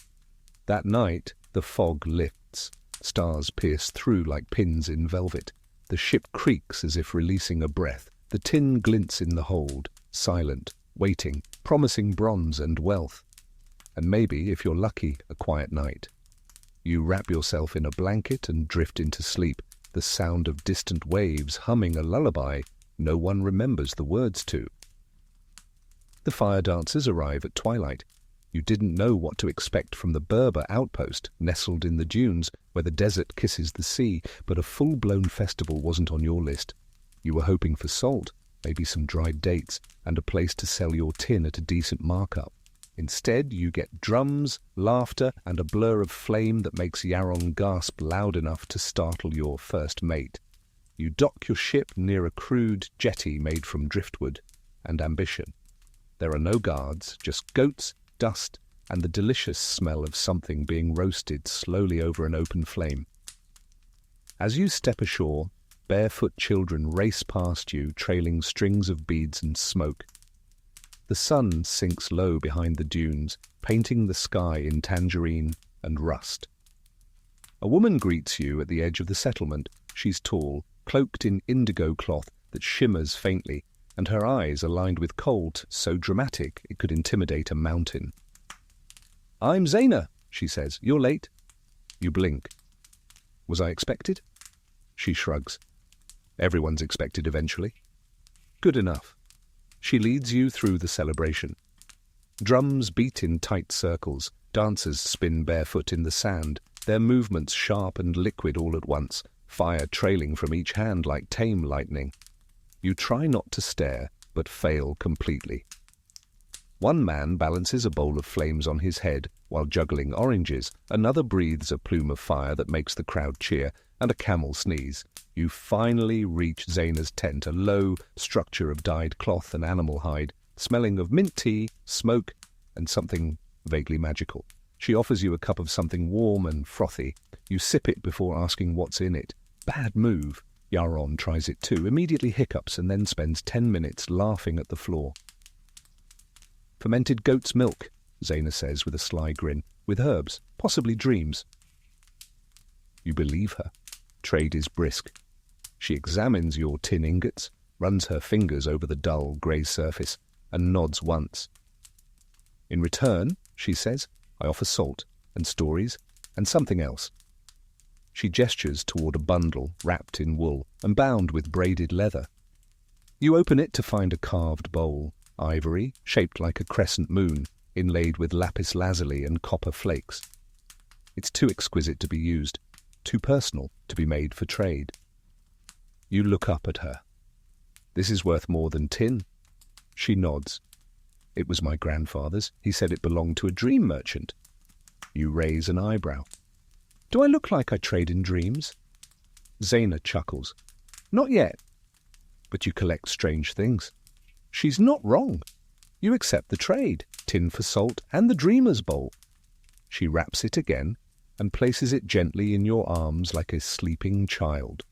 That night, the fog lifts. Stars pierce through like pins in velvet. The ship creaks as if releasing a breath. The tin glints in the hold, silent, waiting, promising bronze and wealth. And maybe, if you're lucky, a quiet night. You wrap yourself in a blanket and drift into sleep, the sound of distant waves humming a lullaby no one remembers the words to. The fire dancers arrive at twilight. You didn't know what to expect from the Berber outpost, nestled in the dunes where the desert kisses the sea, but a full-blown festival wasn't on your list. You were hoping for salt, maybe some dried dates, and a place to sell your tin at a decent markup. Instead, you get drums, laughter, and a blur of flame that makes Yaron gasp loud enough to startle your first mate. You dock your ship near a crude jetty made from driftwood and ambition. There are no guards, just goats, dust, and the delicious smell of something being roasted slowly over an open flame. As you step ashore, barefoot children race past you, trailing strings of beads and smoke. The sun sinks low behind the dunes, painting the sky in tangerine and rust. A woman greets you at the edge of the settlement. She's tall, cloaked in indigo cloth that shimmers faintly, and her eyes are lined with cold so dramatic it could intimidate a mountain. "I'm Zaina," she says. "You're late." You blink. "Was I expected?" She shrugs. "Everyone's expected eventually." "Good enough." She leads you through the celebration. Drums beat in tight circles. Dancers spin barefoot in the sand, their movements sharp and liquid all at once, fire trailing from each hand like tame lightning. You try not to stare, but fail completely. One man balances a bowl of flames on his head while juggling oranges. Another breathes a plume of fire that makes the crowd cheer, and a camel sneeze. You finally reach Zaina's tent, a low structure of dyed cloth and animal hide, smelling of mint tea, smoke, and something vaguely magical. She offers you a cup of something warm and frothy. You sip it before asking what's in it. Bad move. Yaron tries it too, immediately hiccups, and then spends 10 minutes laughing at the floor. "Fermented goat's milk," Zaina says with a sly grin, "with herbs, possibly dreams." You believe her. Trade is brisk. She examines your tin ingots, runs her fingers over the dull grey surface, and nods once. "In return," she says, "I offer salt, and stories, and something else." She gestures toward a bundle wrapped in wool and bound with braided leather. You open it to find a carved bowl, ivory, shaped like a crescent moon, inlaid with lapis lazuli and copper flakes. It's too exquisite to be used, too personal to be made for trade. You look up at her. "This is worth more than tin." She nods. "It was my grandfather's. He said it belonged to a dream merchant." You raise an eyebrow. "Do I look like I trade in dreams?" Zaina chuckles. "Not yet." "But you collect strange things." She's not wrong. You accept the trade, tin for salt and the dreamer's bowl. She wraps it again and places it gently in your arms like a sleeping child.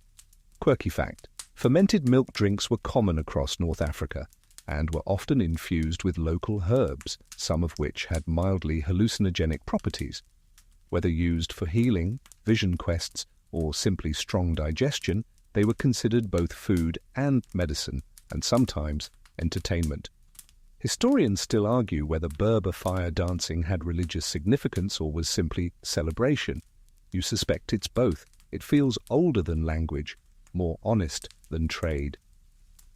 Quirky fact: fermented milk drinks were common across North Africa and were often infused with local herbs, some of which had mildly hallucinogenic properties. Whether used for healing, vision quests, or simply strong digestion, they were considered both food and medicine, and sometimes entertainment. Historians still argue whether Berber fire dancing had religious significance or was simply celebration. You suspect it's both. It feels older than language, more honest than trade.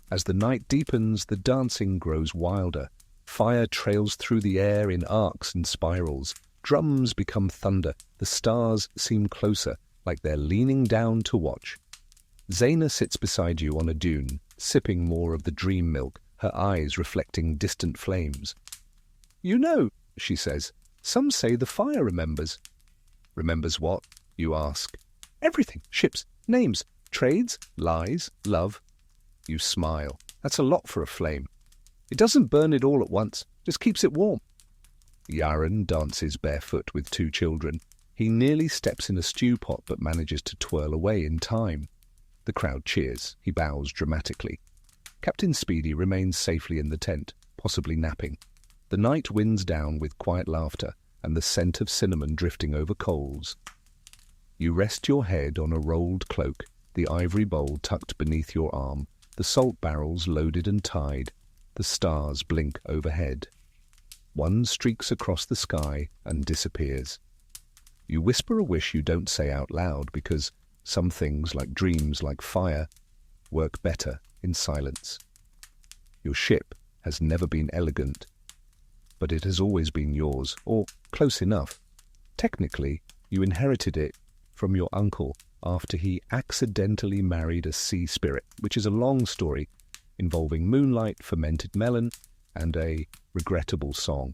As the night deepens, the dancing grows wilder. Fire trails through the air in arcs and spirals. Drums become thunder. The stars seem closer, like they're leaning down to watch. Zaina sits beside you on a dune, sipping more of the dream milk, her eyes reflecting distant flames. "You know," she says, "some say the fire remembers." "Remembers what?" you ask. "Everything. Ships, names, trades, lies, love." You smile. "That's a lot for a flame." "It doesn't burn it all at once, just keeps it warm." Yaron dances barefoot with 2 children. He nearly steps in a stew pot but manages to twirl away in time. The crowd cheers. He bows dramatically. Captain Speedy remains safely in the tent, possibly napping. The night winds down with quiet laughter and the scent of cinnamon drifting over coals. You rest your head on a rolled cloak, the ivory bowl tucked beneath your arm, the salt barrels loaded and tied. The stars blink overhead. One streaks across the sky and disappears. You whisper a wish you don't say out loud because some things, like dreams, like fire, work better in silence. Your ship has never been elegant, but it has always been yours, or close enough. Technically, you inherited it from your uncle after he accidentally married a sea spirit, which is a long story involving moonlight, fermented melon, and a regrettable song.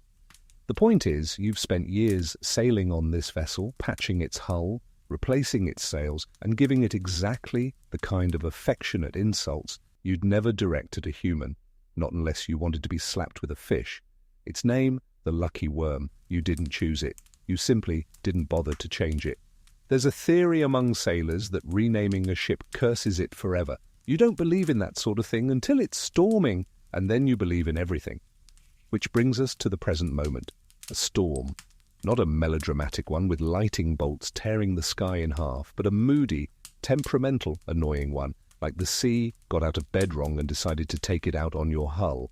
The point is, you've spent years sailing on this vessel, patching its hull, replacing its sails, and giving it exactly the kind of affectionate insults you'd never direct at a human, not unless you wanted to be slapped with a fish. Its name, the lucky worm. You didn't choose it. You simply didn't bother to change it. There's a theory among sailors that renaming a ship curses it forever. You don't believe in that sort of thing until it's storming, and then you believe in everything. Which brings us to the present moment. A storm. Not a melodramatic one with lightning bolts tearing the sky in half, but a moody, temperamental, annoying one, like the sea got out of bed wrong and decided to take it out on your hull.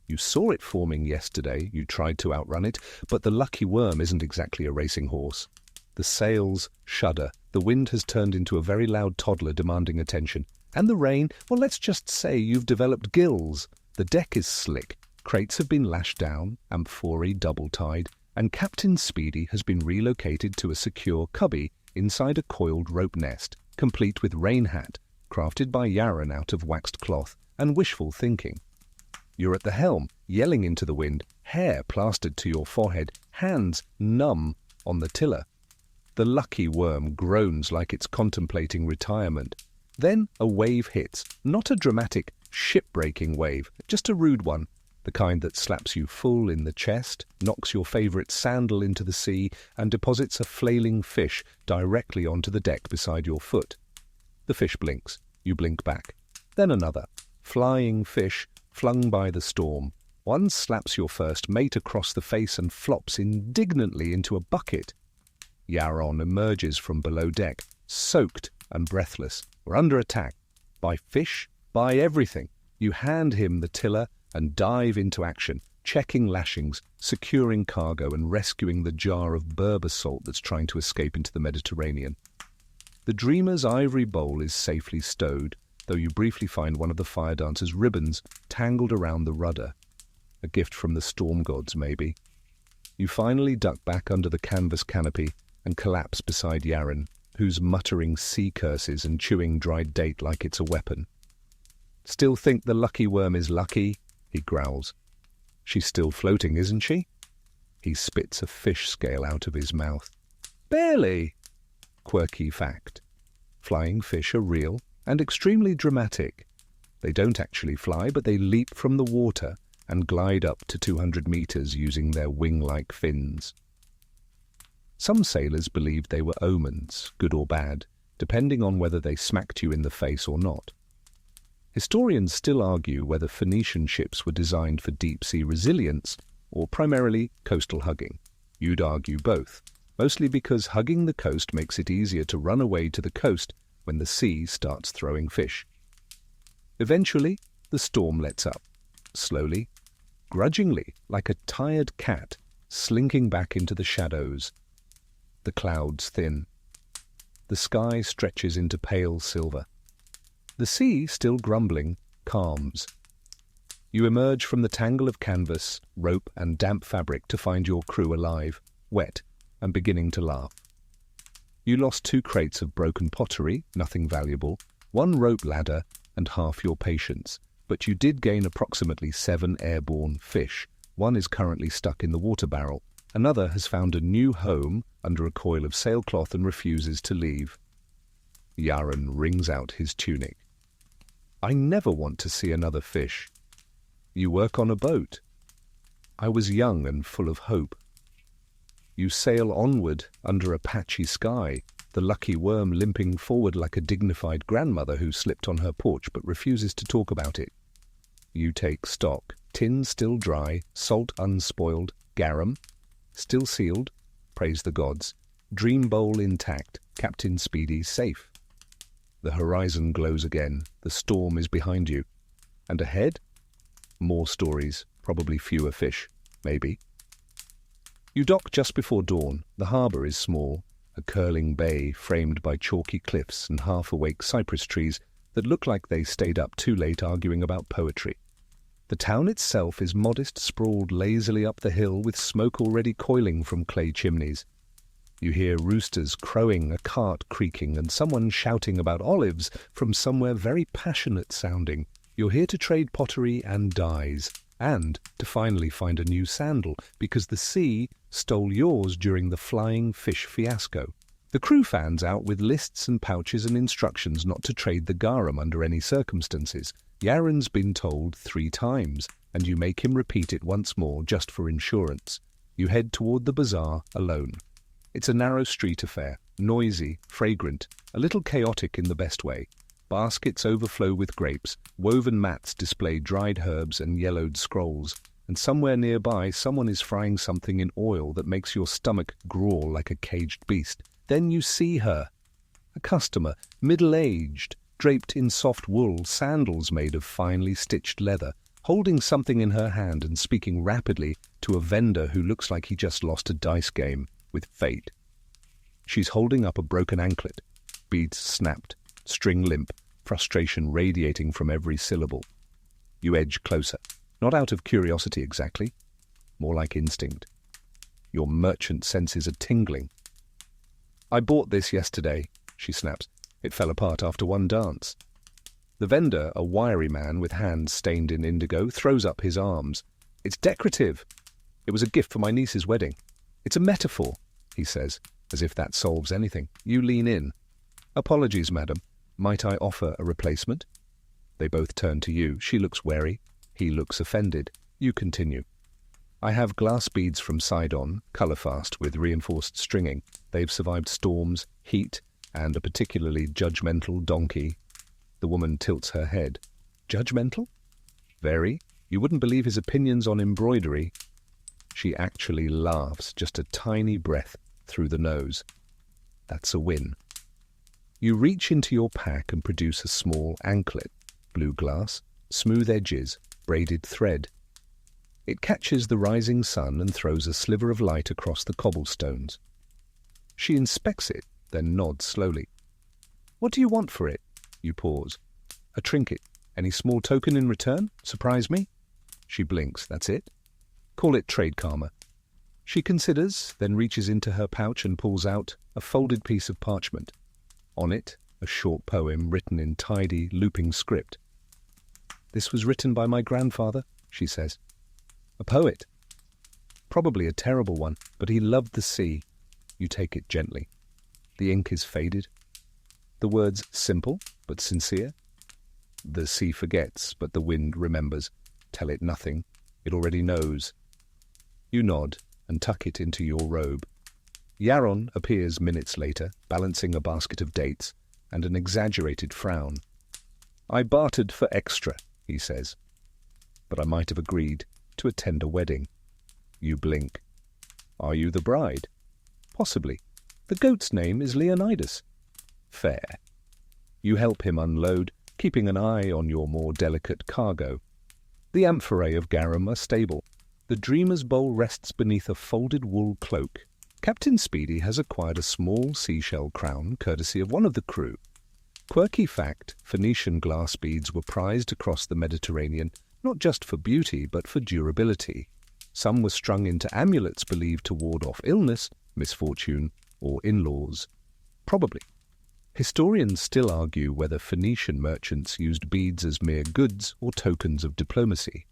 You saw it forming yesterday, you tried to outrun it, but the lucky worm isn't exactly a racing horse. The sails shudder, the wind has turned into a very loud toddler demanding attention, and the rain, well, let's just say you've developed gills. The deck is slick, crates have been lashed down, amphorae double-tied, and Captain Speedy has been relocated to a secure cubby inside a coiled rope nest, complete with rain hat, crafted by Yaren out of waxed cloth, and wishful thinking. You're at the helm, yelling into the wind, hair plastered to your forehead, hands numb on the tiller. The lucky worm groans like it's contemplating retirement. Then a wave hits, not a dramatic, ship-breaking wave, just a rude one, the kind that slaps you full in the chest, knocks your favourite sandal into the sea, and deposits a flailing fish directly onto the deck beside your foot. The fish blinks. You blink back. Then another. Flying fish flung by the storm. One slaps your first mate across the face and flops indignantly into a bucket. Yaron emerges from below deck, soaked and breathless. We're under attack. By fish, by everything. You hand him the tiller and dive into action, checking lashings, securing cargo, and rescuing the jar of Berber salt that's trying to escape into the Mediterranean. The dreamer's ivory bowl is safely stowed, though you briefly find one of the fire dancer's ribbons tangled around the rudder. A gift from the storm gods, maybe. You finally duck back under the canvas canopy and collapse beside Yaren, who's muttering sea curses and chewing dried date like it's a weapon. "Still think the lucky worm is lucky?" he growls. "She's still floating, isn't she?" He spits a fish scale out of his mouth. "Barely." Quirky fact. Flying fish are real and extremely dramatic. They don't actually fly, but they leap from the water and glide up to 200 meters using their wing-like fins. Some sailors believed they were omens, good or bad, depending on whether they smacked you in the face or not. Historians still argue whether Phoenician ships were designed for deep-sea resilience or primarily coastal hugging. You'd argue both, mostly because hugging the coast makes it easier to run away to the coast when the sea starts throwing fish. Eventually, the storm lets up, slowly, grudgingly, like a tired cat slinking back into the shadows. The clouds thin. The sky stretches into pale silver. The sea, still grumbling, calms. You emerge from the tangle of canvas, rope, and damp fabric to find your crew alive, wet, and beginning to laugh. You lost 2 crates of broken pottery, nothing valuable, 1 rope ladder, and half your patience, but you did gain approximately 7 airborne fish. 1 is currently stuck in the water barrel. Another has found a new home under a coil of sailcloth and refuses to leave. Yaren wrings out his tunic. "I never want to see another fish. You work on a boat." "I was young and full of hope." You sail onward under a patchy sky, the lucky worm limping forward like a dignified grandmother who slipped on her porch but refuses to talk about it. You take stock. Tin still dry, salt unspoiled, garum still sealed, praise the gods, dream bowl intact, Captain Speedy safe. The horizon glows again, the storm is behind you. And ahead? More stories, probably fewer fish, maybe. You dock just before dawn. The harbour is small, a curling bay framed by chalky cliffs and half-awake cypress trees that look like they stayed up too late arguing about poetry. The town itself is modest, sprawled lazily up the hill with smoke already coiling from clay chimneys. You hear roosters crowing, a cart creaking, and someone shouting about olives from somewhere very passionate sounding. You're here to trade pottery and dyes, and to finally find a new sandal, because the sea stole yours during the flying fish fiasco. The crew fans out with lists and pouches and instructions not to trade the garum under any circumstances. Yaron's been told 3 times, and you make him repeat it once more just for insurance. You head toward the bazaar alone. It's a narrow street affair, noisy, fragrant, a little chaotic in the best way. Baskets overflow with grapes, woven mats display dried herbs and yellowed scrolls, and somewhere nearby someone is frying something in oil that makes your stomach growl like a caged beast. Then you see her, a customer, middle-aged, draped in soft wool, sandals made of finely stitched leather, holding something in her hand and speaking rapidly to a vendor who looks like he just lost a dice game with fate. She's holding up a broken anklet, beads snapped, string limp, frustration radiating from every syllable. You edge closer, not out of curiosity exactly, more like instinct. Your merchant senses are tingling. "I bought this yesterday," she snaps. "It fell apart after one dance." The vendor, a wiry man with hands stained in indigo, throws up his arms. "It's decorative. It was a gift for my niece's wedding. It's a metaphor," he says, as if that solves anything. You lean in. "Apologies, madam. Might I offer a replacement?" They both turn to you. She looks wary. He looks offended. You continue. "I have glass beads from Sidon, colour-fast with reinforced stringing. They've survived storms, heat, and a particularly judgmental donkey." The woman tilts her head. "Judgmental?" "Very. You wouldn't believe his opinions on embroidery." She actually laughs, just a tiny breath through the nose. That's a win. You reach into your pack and produce a small anklet, blue glass, smooth edges, braided thread. It catches the rising sun and throws a sliver of light across the cobblestones. She inspects it, then nods slowly. "What do you want for it?" You pause. "A trinket. Any small token in return? Surprise me?" She blinks. "That's it?" "Call it trade karma." She considers, then reaches into her pouch and pulls out a folded piece of parchment. On it, a short poem written in tidy, looping script. "This was written by my grandfather," she says. "A poet." "Probably a terrible one, but he loved the sea." You take it gently. The ink is faded. The words simple, but sincere. "The sea forgets, but the wind remembers. Tell it nothing. It already knows." You nod and tuck it into your robe. Yaron appears minutes later, balancing a basket of dates and an exaggerated frown. "I bartered for extra," he says. "But I might have agreed to attend a wedding." You blink. "Are you the bride?" "Possibly. The goat's name is Leonidas." "Fair." You help him unload, keeping an eye on your more delicate cargo. The amphorae of garum are stable. The dreamer's bowl rests beneath a folded wool cloak. Captain Speedy has acquired a small seashell crown, courtesy of one of the crew. Quirky fact, Phoenician glass beads were prized across the Mediterranean, not just for beauty, but for durability. Some were strung into amulets believed to ward off illness, misfortune, or in-laws. Probably. Historians still argue whether Phoenician merchants used beads as mere goods or tokens of diplomacy.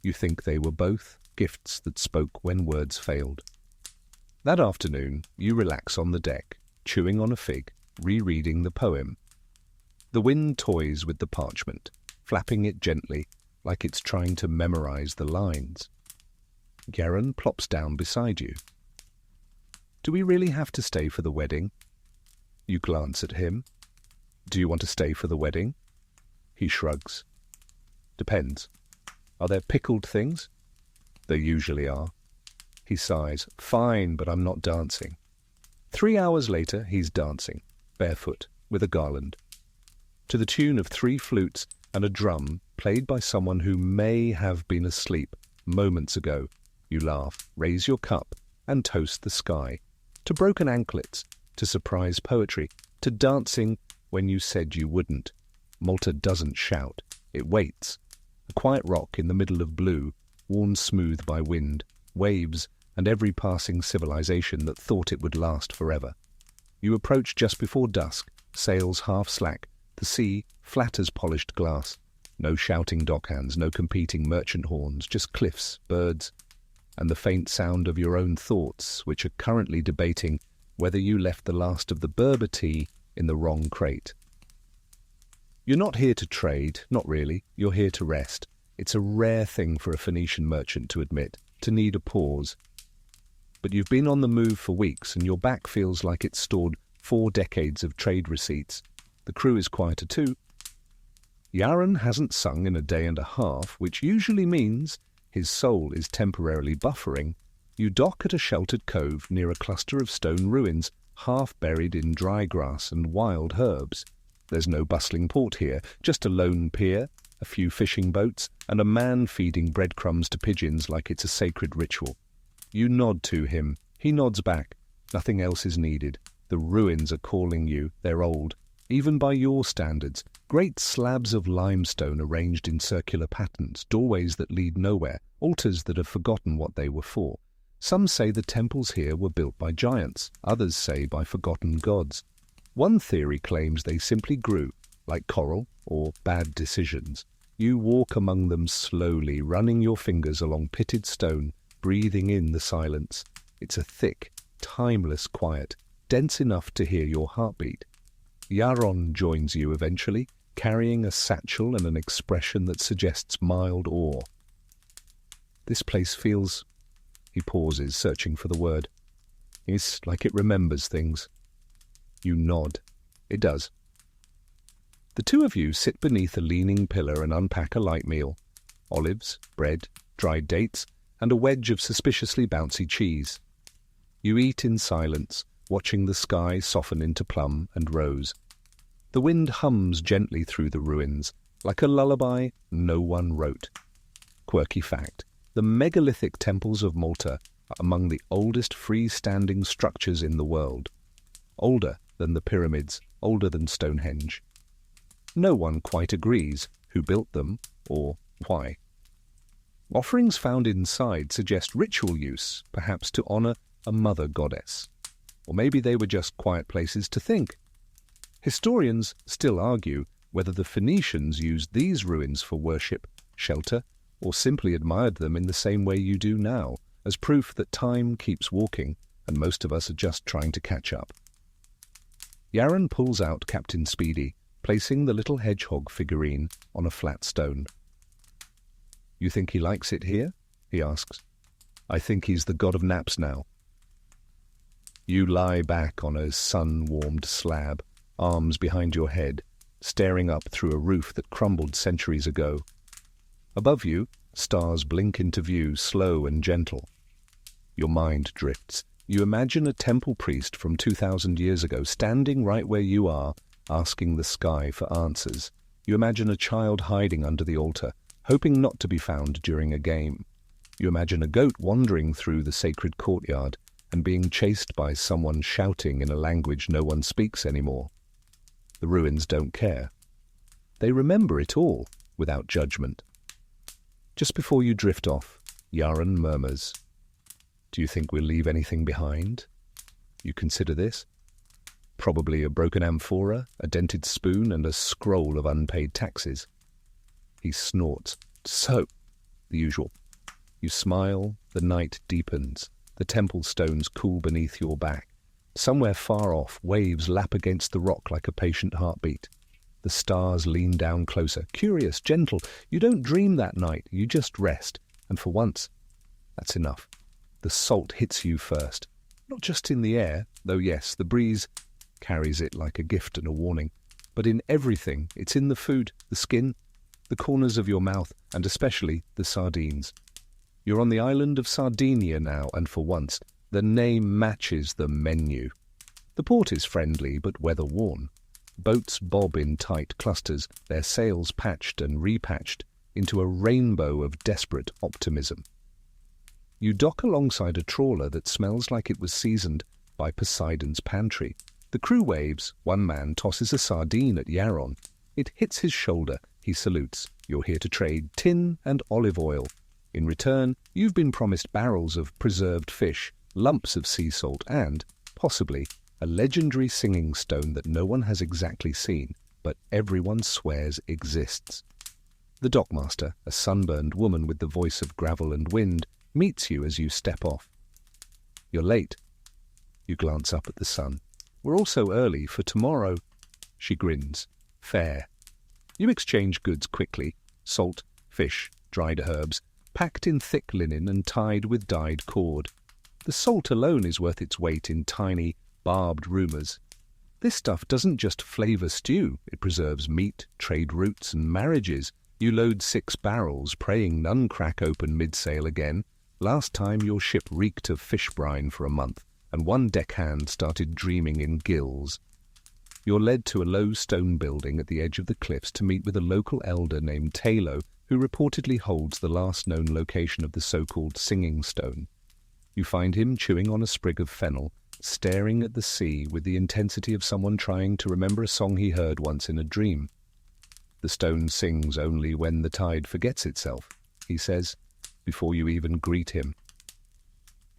You think they were both gifts that spoke when words failed. That afternoon, you relax on the deck, chewing on a fig, rereading the poem. The wind toys with the parchment, flapping it gently, like it's trying to memorize the lines. Yaron plops down beside you. Do we really have to stay for the wedding? You glance at him. Do you want to stay for the wedding? He shrugs. Depends. Are there pickled things? There usually are. He sighs. Fine, but I'm not dancing. 3 hours later, he's dancing, barefoot, with a garland, to the tune of 3 flutes and a drum played by someone who may have been asleep moments ago. You laugh, raise your cup, and toast the sky, to broken anklets, to surprise poetry, to dancing when you said you wouldn't. Malta doesn't shout. It waits. A quiet rock in the middle of blue, worn smooth by wind, waves, and every passing civilization that thought it would last forever. You approach just before dusk, sails half slack, the sea flat as polished glass. No shouting dockhands, no competing merchant horns, just cliffs, birds, and the faint sound of your own thoughts, which are currently debating whether you left the last of the Berber tea in the wrong crate. You're not here to trade, not really. You're here to rest. It's a rare thing for a Phoenician merchant to admit, to need a pause. But you've been on the move for weeks, and your back feels like it's stored 4 decades of trade receipts. The crew is quieter too. Yaron hasn't sung in a day and a half, which usually means his soul is temporarily buffering. You dock at a sheltered cove near a cluster of stone ruins, half buried in dry grass and wild herbs. There's no bustling port here, just a lone pier, a few fishing boats, and a man feeding breadcrumbs to pigeons like it's a sacred ritual. You nod to him. He nods back. Nothing else is needed. The ruins are calling you. They're old, even by your standards. Great slabs of limestone arranged in circular patterns, doorways that lead nowhere, altars that have forgotten what they were for. Some say the temples here were built by giants. Others say by forgotten gods. One theory claims they simply grew, like coral or bad decisions. You walk among them slowly, running your fingers along pitted stone, breathing in the silence. It's a thick, timeless quiet, dense enough to hear your heartbeat. Yaron joins you eventually, carrying a satchel and an expression that suggests mild awe. This place feels... He pauses, searching for the word. It's like it remembers things. You nod. It does. The two of you sit beneath a leaning pillar and unpack a light meal. Olives, bread, dried dates, and a wedge of suspiciously bouncy cheese. You eat in silence, watching the sky soften into plum and rose. The wind hums gently through the ruins, like a lullaby no one wrote. Quirky fact, the megalithic temples of Malta are among the oldest freestanding structures in the world. Older than the pyramids, older than Stonehenge. No one quite agrees who built them or why. Offerings found inside suggest ritual use, perhaps to honor a mother goddess. Or maybe they were just quiet places to think. Historians still argue whether the Phoenicians used these ruins for worship, shelter, or simply admired them in the same way you do now, as proof that time keeps walking and most of us are just trying to catch up. Yaron pulls out Captain Speedy, placing the little hedgehog figurine on a flat stone. You think he likes it here? He asks. I think he's the god of naps now. You lie back on a sun-warmed slab, arms behind your head, staring up through a roof that crumbled centuries ago. Above you, stars blink into view, slow and gentle. Your mind drifts. You imagine a temple priest from 2,000 years ago standing right where you are, asking the sky for answers. You imagine a child hiding under the altar, hoping not to be found during a game. You imagine a goat wandering through the sacred courtyard and being chased by someone shouting in a language no one speaks anymore. The ruins don't care. They remember it all, without judgment. Just before you drift off, Yaron murmurs, "Do you think we'll leave anything behind?" You consider this. Probably a broken amphora, a dented spoon, and a scroll of unpaid taxes. He snorts. So, the usual. You smile, the night deepens, the temple stones cool beneath your back. Somewhere far off, waves lap against the rock like a patient heartbeat. The stars lean down closer, curious, gentle. You don't dream that night, you just rest. And for once, that's enough. The salt hits you first. Not just in the air, though yes, the breeze carries it like a gift and a warning, but in everything. It's in the food, the skin, the corners of your mouth, and especially the sardines. You're on the island of Sardinia now, and for once, the name matches the menu. The port is friendly but weather-worn. Boats bob in tight clusters, their sails patched and repatched into a rainbow of desperate optimism. You dock alongside a trawler that smells like it was seasoned by Poseidon's pantry. The crew waves. One man tosses a sardine at Yaron. It hits his shoulder. He salutes. You're here to trade tin and olive oil. In return, you've been promised barrels of preserved fish, lumps of sea salt, and, possibly, a legendary singing stone that no one has exactly seen, but everyone swears exists. The dockmaster, a sunburned woman with the voice of gravel and wind, meets you as you step off. You're late. You glance up at the sun. We're all so early for tomorrow. She grins. Fair. You exchange goods quickly. Salt, fish, dried herbs, packed in thick linen and tied with dyed cord. The salt alone is worth its weight in tiny, barbed rumours. This stuff doesn't just flavour stew, it preserves meat, trade routes and marriages. You load 6 barrels, praying none crack open mid-sail again. Last time your ship reeked of fish brine for a month, and one deckhand started dreaming in gills. You're led to a low stone building at the edge of the cliffs to meet with a local elder named Tyre, who reportedly holds the last known location of the so-called singing stone. You find him chewing on a sprig of fennel, staring at the sea with the intensity of someone trying to remember a song he heard once in a dream. The stone sings only when the tide forgets itself, he says, before you even greet him.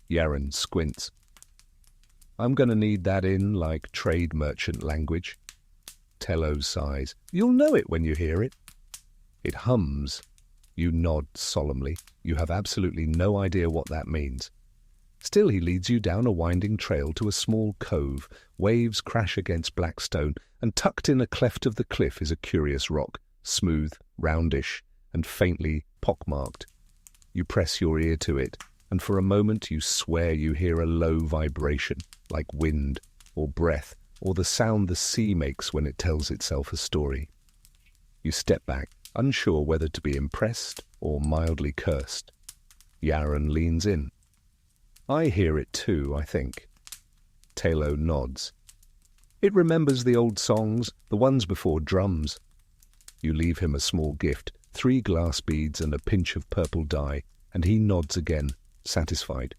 Yaron squints. I'm going to need that in like trade merchant language. Tello sighs. You'll know it when you hear it. It hums. You nod solemnly. You have absolutely no idea what that means. Still, he leads you down a winding trail to a small cove. Waves crash against black stone, and tucked in a cleft of the cliff is a curious rock, smooth, roundish, and faintly pockmarked. You press your ear to it, and for a moment you swear you hear a low vibration, like wind, or breath, or the sound the sea makes when it tells itself a story. You step back, unsure whether to be impressed or mildly cursed. Yaron leans in. I hear it too, I think. Talo nods. It remembers the old songs, the ones before drums. You leave him a small gift, 3 glass beads and a pinch of purple dye, and he nods again, satisfied.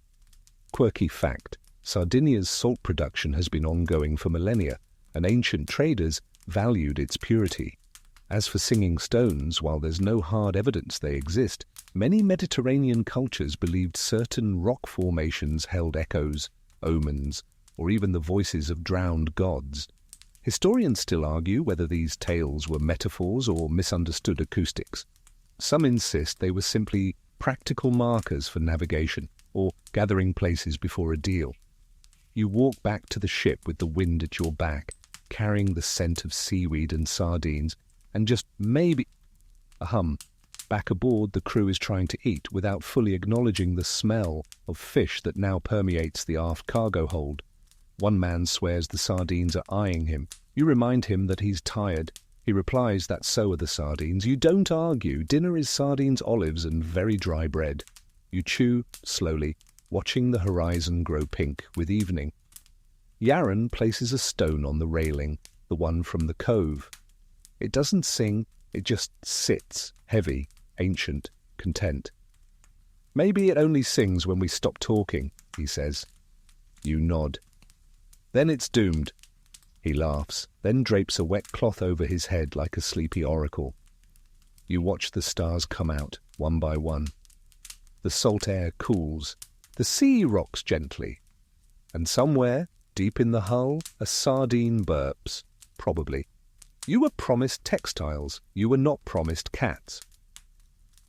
Quirky fact, Sardinia's salt production has been ongoing for millennia, and ancient traders valued its purity. As for singing stones, while there's no hard evidence they exist, many Mediterranean cultures believed certain rock formations held echoes, omens, or even the voices of drowned gods. Historians still argue whether these tales were metaphors or misunderstood acoustics. Some insist they were simply practical markers for navigation or gathering places before a deal. You walk back to the ship with the wind at your back, carrying the scent of seaweed and sardines, and just maybe a hum. Back aboard, the crew is trying to eat without fully acknowledging the smell of fish that now permeates the aft cargo hold. One man swears the sardines are eyeing him. You remind him that he's tired. He replies that so are the sardines. You don't argue. Dinner is sardines, olives, and very dry bread. You chew slowly, watching the horizon grow pink with evening. Yaron places a stone on the railing, the one from the cove. It doesn't sing, it just sits, heavy, ancient, content. Maybe it only sings when we stop talking, he says. You nod. Then it's doomed. He laughs, then drapes a wet cloth over his head like a sleepy oracle. You watch the stars come out, one by one. The salt air cools. The sea rocks gently. And somewhere, deep in the hull, a sardine burps, probably. You were promised textiles. You were not promised cats.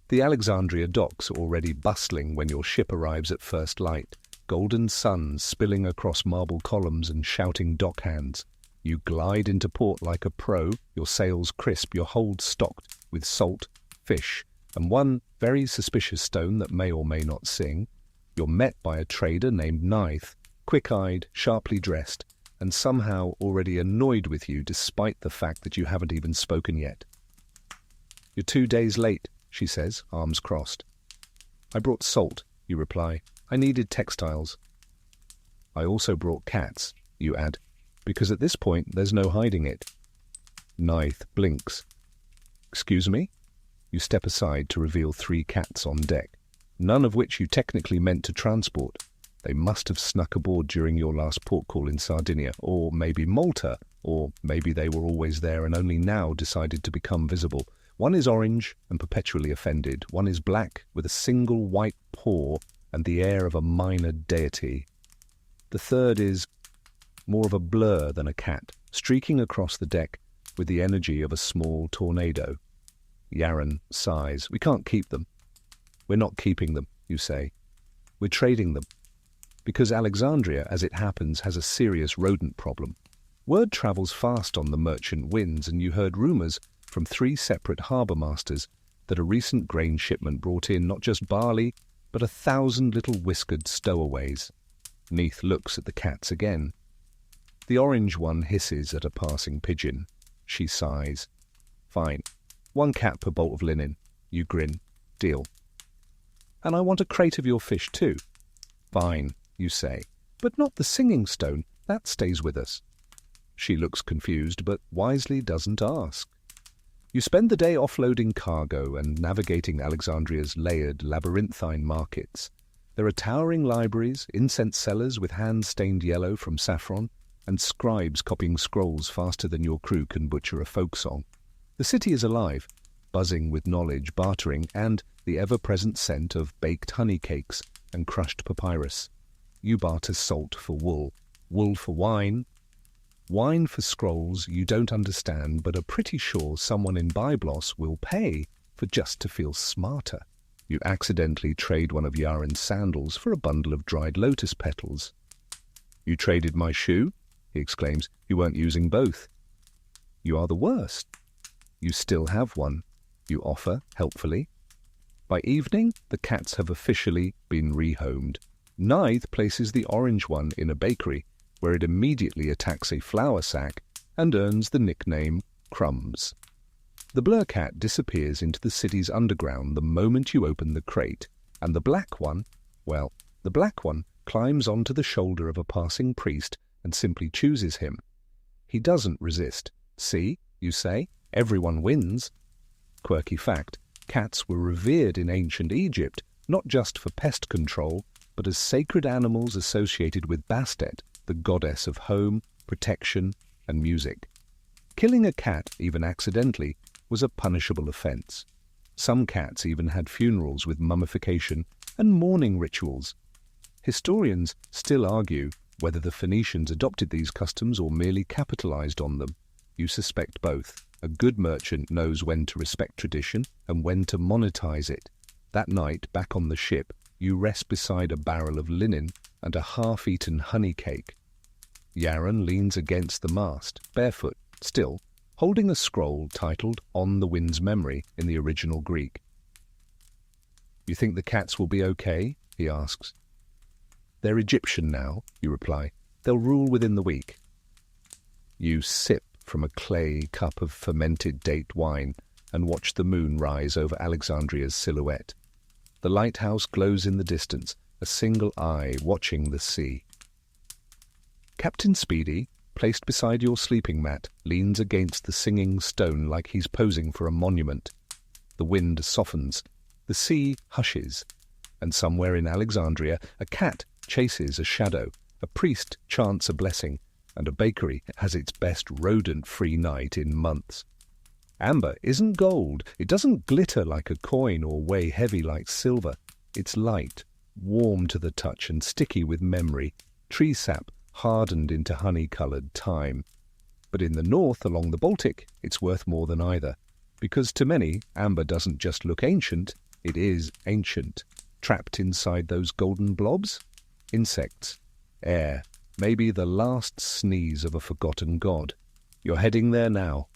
The Alexandria docks are already bustling when your ship arrives at first light, golden suns spilling across marble columns and shouting dockhands. You glide into port like a pro, your sails crisp, your hold stocked with salt, fish, and one very suspicious stone that may or may not sing. You're met by a trader named Nith, quick-eyed, sharply dressed, and somehow already annoyed with you despite the fact that you haven't even spoken yet. "You're 2 days late," she says, arms crossed. "I brought salt," you reply. "I needed textiles." "I also brought cats," you add, because at this point there's no hiding it. Nath blinks. "Excuse me?" You step aside to reveal 3 cats on deck, none of which you technically meant to transport. They must have snuck aboard during your last port call in Sardinia, or maybe Malta, or maybe they were always there and only now decided to become visible. One is orange and perpetually offended. One is black with a single white paw and the air of a minor deity. The third is more of a blur than a cat, streaking across the deck with the energy of a small tornado. Yaron sighs. "We can't keep them." "We're not keeping them," you say. "We're trading them." Because Alexandria, as it happens, has a serious rodent problem. Word travels fast on the merchant winds, and you heard rumours from 3 separate harbour masters that a recent grain shipment brought in not just barley, but 1,000 little whiskered stowaways. Neath looks at the cats again. The orange one hisses at a passing pigeon. She sighs. "Fine. 1 cat per bolt of linen." You grin. "Deal." "And I want a crate of your fish too." "Fine," you say. "But not the singing stone. That stays with us." She looks confused, but wisely doesn't ask. You spend the day offloading cargo and navigating Alexandria's layered, labyrinthine markets. There are towering libraries, incense cellars with hands stained yellow from saffron, and scribes copying scrolls faster than your crew can butcher a folk song. The city is alive, buzzing with knowledge, bartering, and the ever-present scent of baked honey cakes and crushed papyrus. You barter salt for wool, wool for wine, wine for scrolls you don't understand but are pretty sure someone in Byblos will pay for just to feel smarter. You accidentally trade one of Yaron's sandals for a bundle of dried lotus petals. "You traded my shoe?" he exclaims. "You weren't using both." "You are the worst." "You still have one," you offer helpfully. By evening, the cats have officially been rehomed. Nath places the orange one in a bakery, where it immediately attacks a flour sack and earns the nickname Crumbs. The blur cat disappears into the city's underground the moment you open the crate, and the black one climbs onto the shoulder of a passing priest and simply chooses him. He doesn't resist. "See," you say, "everyone wins." Quirky fact, cats were revered in ancient Egypt, not just for pest control, but as sacred animals associated with Bastet, the goddess of home, protection, and music. Killing a cat, even accidentally, was a punishable offense. Some cats even had funerals with mummification and mourning rituals. Historians still argue whether the Phoenicians adopted these customs or merely capitalized on them. You suspect both. A good merchant knows when to respect tradition and when to monetize it. That night, back on the ship, you rest beside a barrel of linen and a half-eaten honey cake. Yaron leans against the mast, barefoot, still, holding a scroll titled "On the Wind's Memory" in the original Greek. "You think the cats will be okay?" he asks. "They're Egyptian now," you reply. "They'll rule within the week." You sip from a clay cup of fermented date wine and watch the moon rise over Alexandria's silhouette. The lighthouse glows in the distance, a single eye watching the sea. Captain Speedy, placed beside your sleeping mat, leans against the singing stone like he's posing for a monument. The wind softens, the sea hushes, and somewhere in Alexandria a cat chases a shadow, a priest chants a blessing, and a bakery has its best rodent-free night in months. Amber isn't gold. It doesn't glitter like a coin or weigh heavy like silver. It's light, warm to the touch and sticky with memory, tree sap hardened into honey-coloured time. But in the north, along the Baltic, it's worth more than either, because to many, amber doesn't just look ancient, it is ancient. Trapped inside those golden blobs? Insects, air, maybe the last sneeze of a forgotten god. You're heading there now.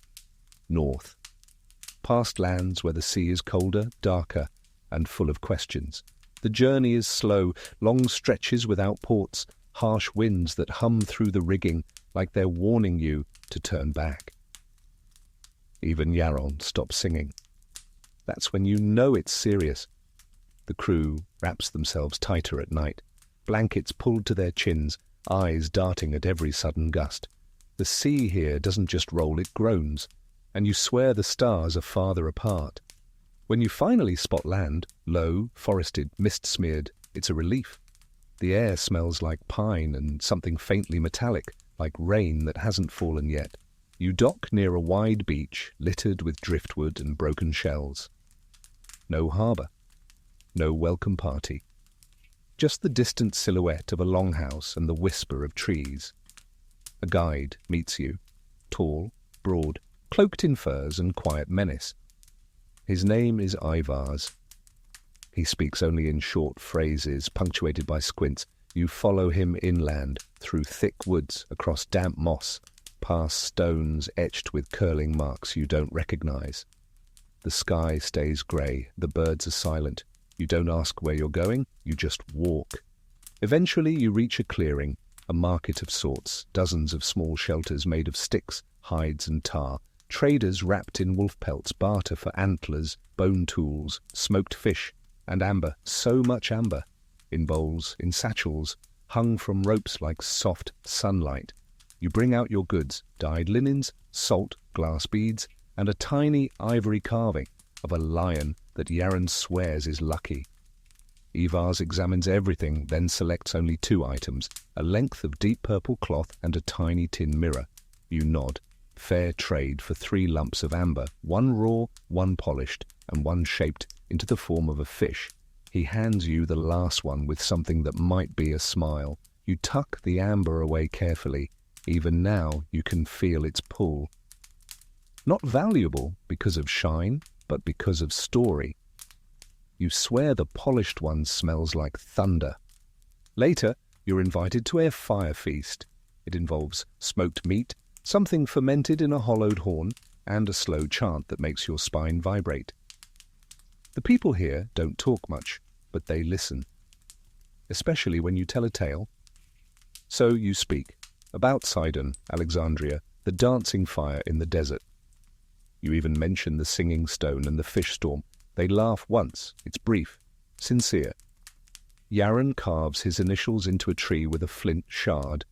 North. Past lands where the sea is colder, darker, and full of questions. The journey is slow, long stretches without ports, harsh winds that hum through the rigging like they're warning you to turn back. Even Yaron stops singing. That's when you know it's serious. The crew wraps themselves tighter at night, blankets pulled to their chins, eyes darting at every sudden gust. The sea here doesn't just roll, it groans, and you swear the stars are farther apart. When you finally spot land, low, forested, mist-smeared, it's a relief. The air smells like pine and something faintly metallic, like rain that hasn't fallen yet. You dock near a wide beach littered with driftwood and broken shells. No harbour. No welcome party. Just the distant silhouette of a longhouse and the whisper of trees. A guide meets you, tall, broad, cloaked in furs and quiet menace. His name is Ivars. He speaks only in short phrases, punctuated by squints. You follow him inland, through thick woods, across damp moss, past stones etched with curling marks you don't recognize. The sky stays grey, the birds are silent. You don't ask where you're going, you just walk. Eventually you reach a clearing, a market of sorts, dozens of small shelters made of sticks, hides and tar. Traders wrapped in wolf pelts barter for antlers, bone tools, smoked fish, and amber, so much amber, in bowls, in satchels, hung from ropes like soft sunlight. You bring out your goods, dyed linens, salt, glass beads, and a tiny ivory carving of a lion that Yaron swears is lucky. Ivars examines everything, then selects only 2 items, a length of deep purple cloth and a tiny tin mirror. You nod. Fair trade for 3 lumps of amber, 1 raw, 1 polished, and 1 shaped into the form of a fish. He hands you the last one with something that might be a smile. You tuck the amber away carefully. Even now you can feel its pull. Not valuable because of shine, but because of story. You swear the polished one smells like thunder. Later, you're invited to a fire feast. It involves smoked meat, something fermented in a hollowed horn, and a slow chant that makes your spine vibrate. The people here don't talk much, but they listen, especially when you tell a tale. So you speak about Sidon, Alexandria, the dancing fire in the desert. You even mention the singing stone and the fish storm. They laugh once. It's brief, sincere. Yaron carves his initials into a tree with a flint shard.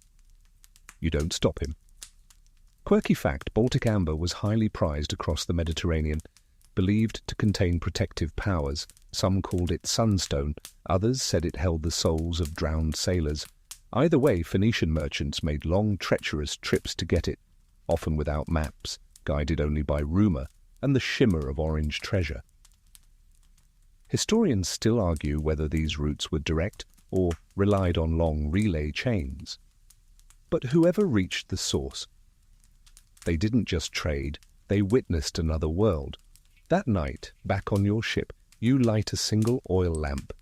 You don't stop him. Quirky fact, Baltic amber was highly prized across the Mediterranean, believed to contain protective powers. Some called it sunstone, others said it held the souls of drowned sailors. Either way, Phoenician merchants made long, treacherous trips to get it, often without maps, guided only by rumour and the shimmer of orange treasure. Historians still argue whether these routes were direct or relied on long relay chains. But whoever reached the source, they didn't just trade, they witnessed another world. That night, back on your ship, you light a single oil lamp.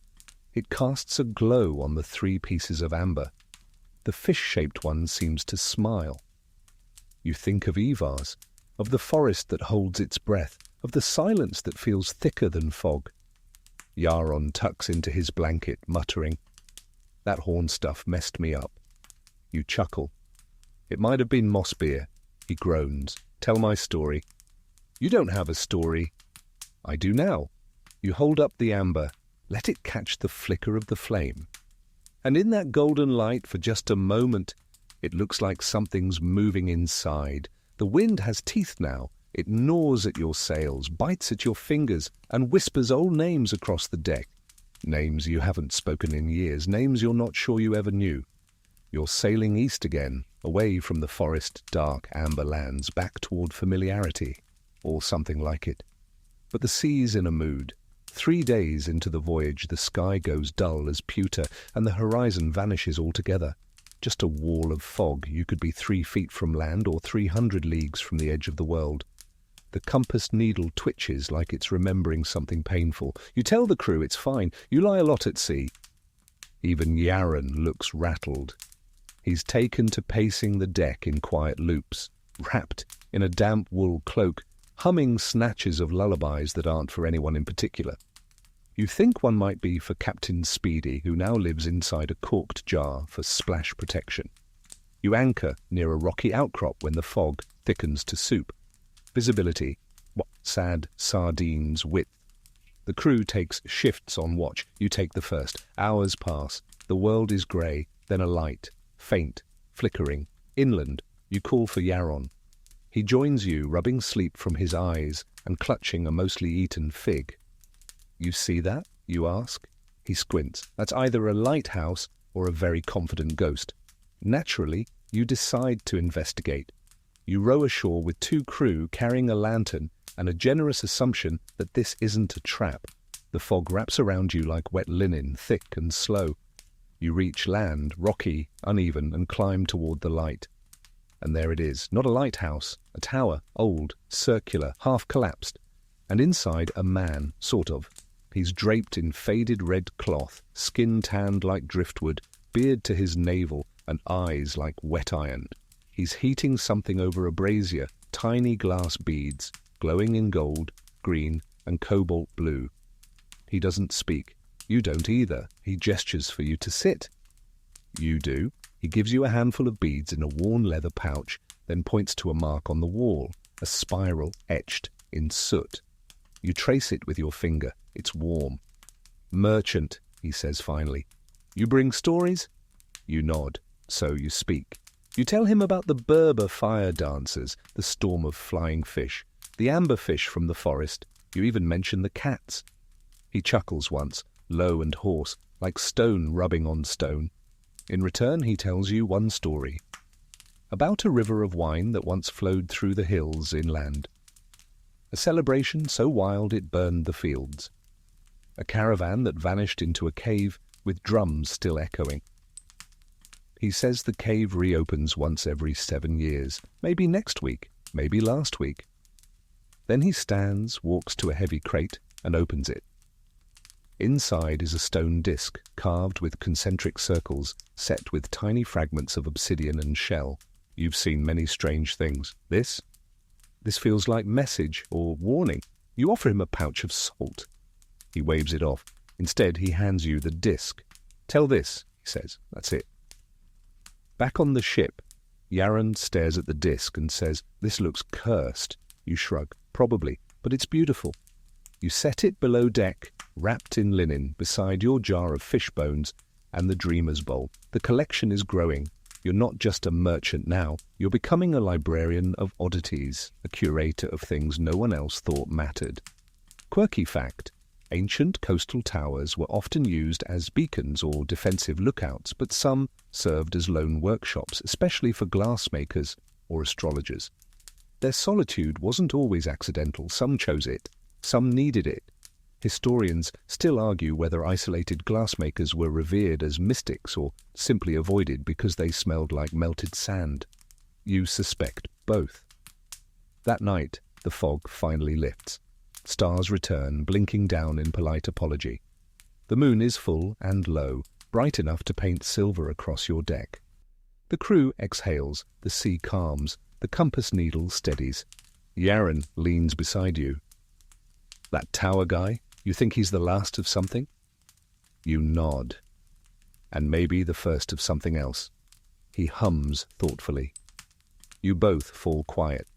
It casts a glow on the 3 pieces of amber. The fish-shaped one seems to smile. You think of Ivars, of the forest that holds its breath, of the silence that feels thicker than fog. Yaron tucks into his blanket, muttering, "That horn stuff messed me up." You chuckle. "It might have been moss beer." He groans. "Tell my story." "You don't have a story." "I do now." You hold up the amber. Let it catch the flicker of the flame. And in that golden light, for just a moment, it looks like something's moving inside. The wind has teeth now. It gnaws at your sails, bites at your fingers, and whispers old names across the deck. Names you haven't spoken in years, names you're not sure you ever knew. You're sailing east again, away from the forest, dark amber lands, back toward familiarity, or something like it. But the sea's in a mood. 3 days into the voyage, the sky goes dull as pewter, and the horizon vanishes altogether. Just a wall of fog. You could be 3 feet from land or 300 leagues from the edge of the world. The compass needle twitches like it's remembering something painful. You tell the crew it's fine. You lie a lot at sea. Even Yaron looks rattled. He's taken to pacing the deck in quiet loops, wrapped in a damp wool cloak, humming snatches of lullabies that aren't for anyone in particular. You think one might be for Captain Speedy, who now lives inside a corked jar for splash protection. You anchor near a rocky outcrop when the fog thickens to soup. Visibility, sad sardines width. The crew takes shifts on watch. You take the first. Hours pass. The world is grey, then a light, faint, flickering. Inland, you call for Yaron. He joins you, rubbing sleep from his eyes and clutching a mostly eaten fig. You see that? You ask. He squints. That's either a lighthouse or a very confident ghost. Naturally, you decide to investigate. You row ashore with 2 crew carrying a lantern and a generous assumption that this isn't a trap. The fog wraps around you like wet linen, thick and slow. You reach land, rocky, uneven, and climb toward the light. And there it is, not a lighthouse, a tower, old, circular, half collapsed, and inside a man, sort of. He's draped in faded red cloth, skin tanned like driftwood, beard to his navel, and eyes like wet iron. He's heating something over a brazier, tiny glass beads, glowing in gold, green, and cobalt blue. He doesn't speak. You don't either. He gestures for you to sit. You do. He gives you a handful of beads in a worn leather pouch, then points to a mark on the wall, a spiral etched in soot. You trace it with your finger. It's warm. Merchant, he says finally. You bring stories? You nod. So you speak. You tell him about the Berber fire dancers, the storm of flying fish, the amberfish from the forest. You even mention the cats. He chuckles once, low and hoarse, like stone rubbing on stone. In return, he tells you one story. About a river of wine that once flowed through the hills inland. A celebration so wild it burned the fields. A caravan that vanished into a cave with drums still echoing. He says the cave reopens once every 7 years, maybe next week, maybe last week. Then he stands, walks to a heavy crate, and opens it. Inside is a stone disc, carved with concentric circles, set with tiny fragments of obsidian and shell. You've seen many strange things. This feels like message or warning. You offer him a pouch of salt. He waves it off. Instead, he hands you the disc. Tell this, he says. That's it. Back on the ship, Yaron stares at the disc and says, this looks cursed. You shrug. Probably, but it's beautiful. You set it below deck, wrapped in linen, beside your jar of fish bones and the dreamer's bowl. The collection is growing. You're not just a merchant now. You're becoming a librarian of oddities, a curator of things no one else thought mattered. Quirky fact, ancient coastal towers were often used as beacons or defensive lookouts, but some served as lone workshops, especially for glassmakers or astrologers. Their solitude wasn't always accidental. Some chose it. Some needed it. Historians still argue whether isolated glassmakers were revered as mystics or simply avoided because they smelled like melted sand. You suspect both. That night, the fog finally lifts. Stars return, blinking down in polite apology. The moon is full and low, bright enough to paint silver across your deck. The crew exhales, the sea calms, the compass needle steadies. Yaron leans beside you. That tower guy, you think he's the last of something? You nod. And maybe the first of something else. He hums thoughtfully. You both fall quiet.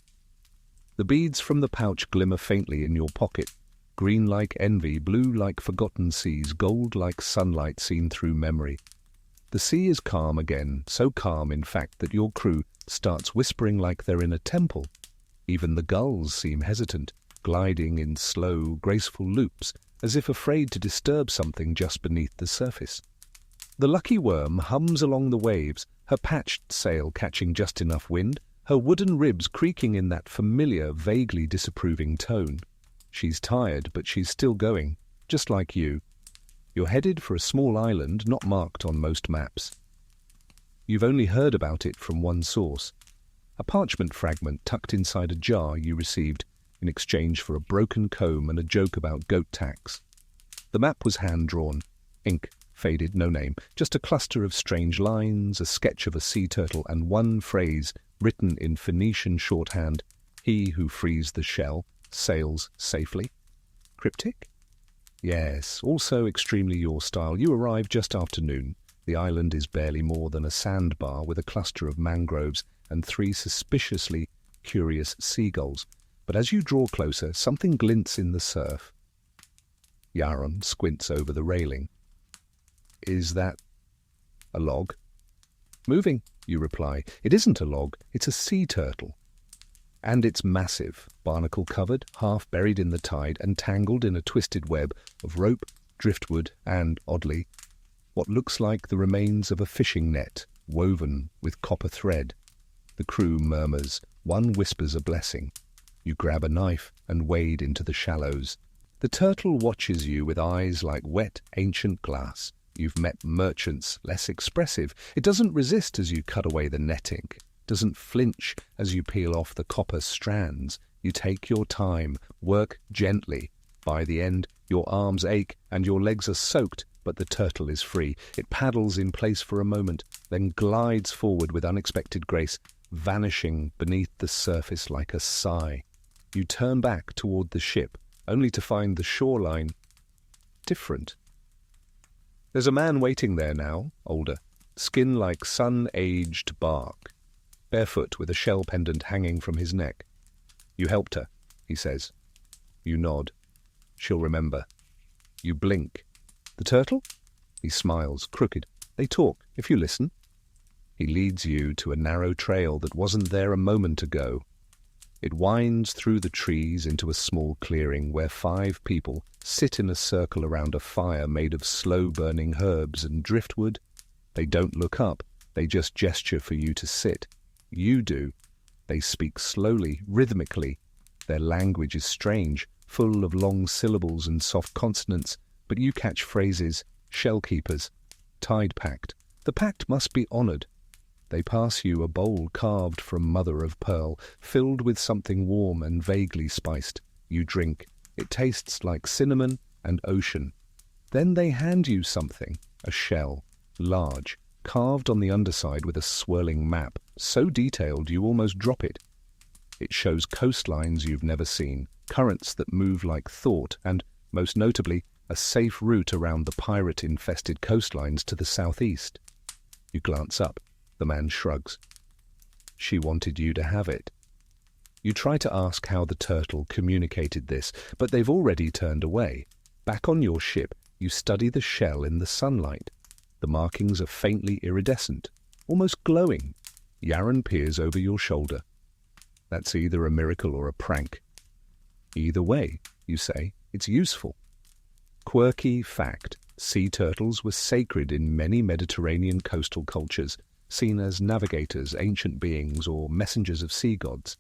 The beads from the pouch glimmer faintly in your pocket, green like envy, blue like forgotten seas, gold like sunlight seen through memory. The sea is calm again, so calm in fact that your crew starts whispering like they're in a temple. Even the gulls seem hesitant, gliding in slow, graceful loops, as if afraid to disturb something just beneath the surface. The lucky worm hums along the waves, her patched sail catching just enough wind, her wooden ribs creaking in that familiar, vaguely disapproving tone. She's tired, but she's still going, just like you. You're headed for a small island not marked on most maps. You've only heard about it from one source, a parchment fragment tucked inside a jar you received in exchange for a broken comb and a joke about goat tax. The map was hand-drawn, ink faded, no name, just a cluster of strange lines, a sketch of a sea turtle, and one phrase written in Phoenician shorthand, "He who frees the shell sails safely." Cryptic? Yes, also extremely your style. You arrive just after noon. The island is barely more than a sandbar with a cluster of mangroves and 3 suspiciously curious seagulls. But as you draw closer, something glints in the surf. Yaron squints over the railing. Is that a log? Moving, you reply. It isn't a log, it's a sea turtle. And it's massive, barnacle-covered, half buried in the tide and tangled in a twisted web of rope, driftwood, and, oddly, what looks like the remains of a fishing net woven with copper thread. The crew murmurs. One whispers a blessing. You grab a knife and wade into the shallows. The turtle watches you with eyes like wet, ancient glass. You've met merchants less expressive. It doesn't resist as you cut away the netting, doesn't flinch as you peel off the copper strands. You take your time, work gently. By the end, your arms ache and your legs are soaked, but the turtle is free. It paddles in place for a moment, then glides forward with unexpected grace, vanishing beneath the surface like a sigh. You turn back toward the ship, only to find the shoreline different. There's a man waiting there now, older, skin like sun-aged bark, barefoot with a shell pendant hanging from his neck. You helped her, he says. You nod. She'll remember. You blink. The turtle? He smiles, crooked. They talk, if you listen. He leads you to a narrow trail that wasn't there a moment ago. It winds through the trees into a small clearing where 5 people sit in a circle around a fire made of slow-burning herbs and driftwood. They don't look up, they just gesture for you to sit. You do. They speak slowly, rhythmically. Their language is strange, full of long syllables and soft consonants, but you catch phrases, shell-keepers, tide-pact. The pact must be honoured. They pass you a bowl carved from mother-of-pearl, filled with something warm and vaguely spiced. You drink. It tastes like cinnamon and ocean. Then they hand you something, a shell, large, carved on the underside with a swirling map, so detailed you almost drop it. It shows coastlines you've never seen, currents that move like thought, and, most notably, a safe route around the pirate-infested coastlines to the southeast. You glance up. The man shrugs. She wanted you to have it. You try to ask how the turtle communicated this, but they've already turned away. Back on your ship, you study the shell in the sunlight. The markings are faintly iridescent, almost glowing. Yaron peers over your shoulder. That's either a miracle or a prank. Either way, you say, it's useful. Quirky fact. Sea turtles were sacred in many Mediterranean coastal cultures, seen as navigators, ancient beings, or messengers of sea gods.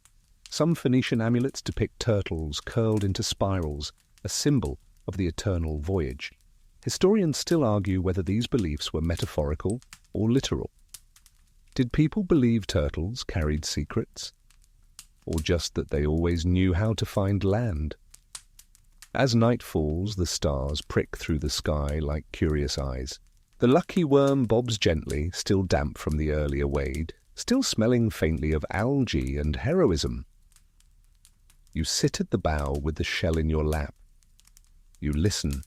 Some Phoenician amulets depict turtles curled into spirals, a symbol of the eternal voyage. Historians still argue whether these beliefs were metaphorical or literal. Did people believe turtles carried secrets? Or just that they always knew how to find land? As night falls, the stars prick through the sky like curious eyes. The lucky worm bobs gently, still damp from the earlier wade, still smelling faintly of algae and heroism. You sit at the bow with the shell in your lap. You listen,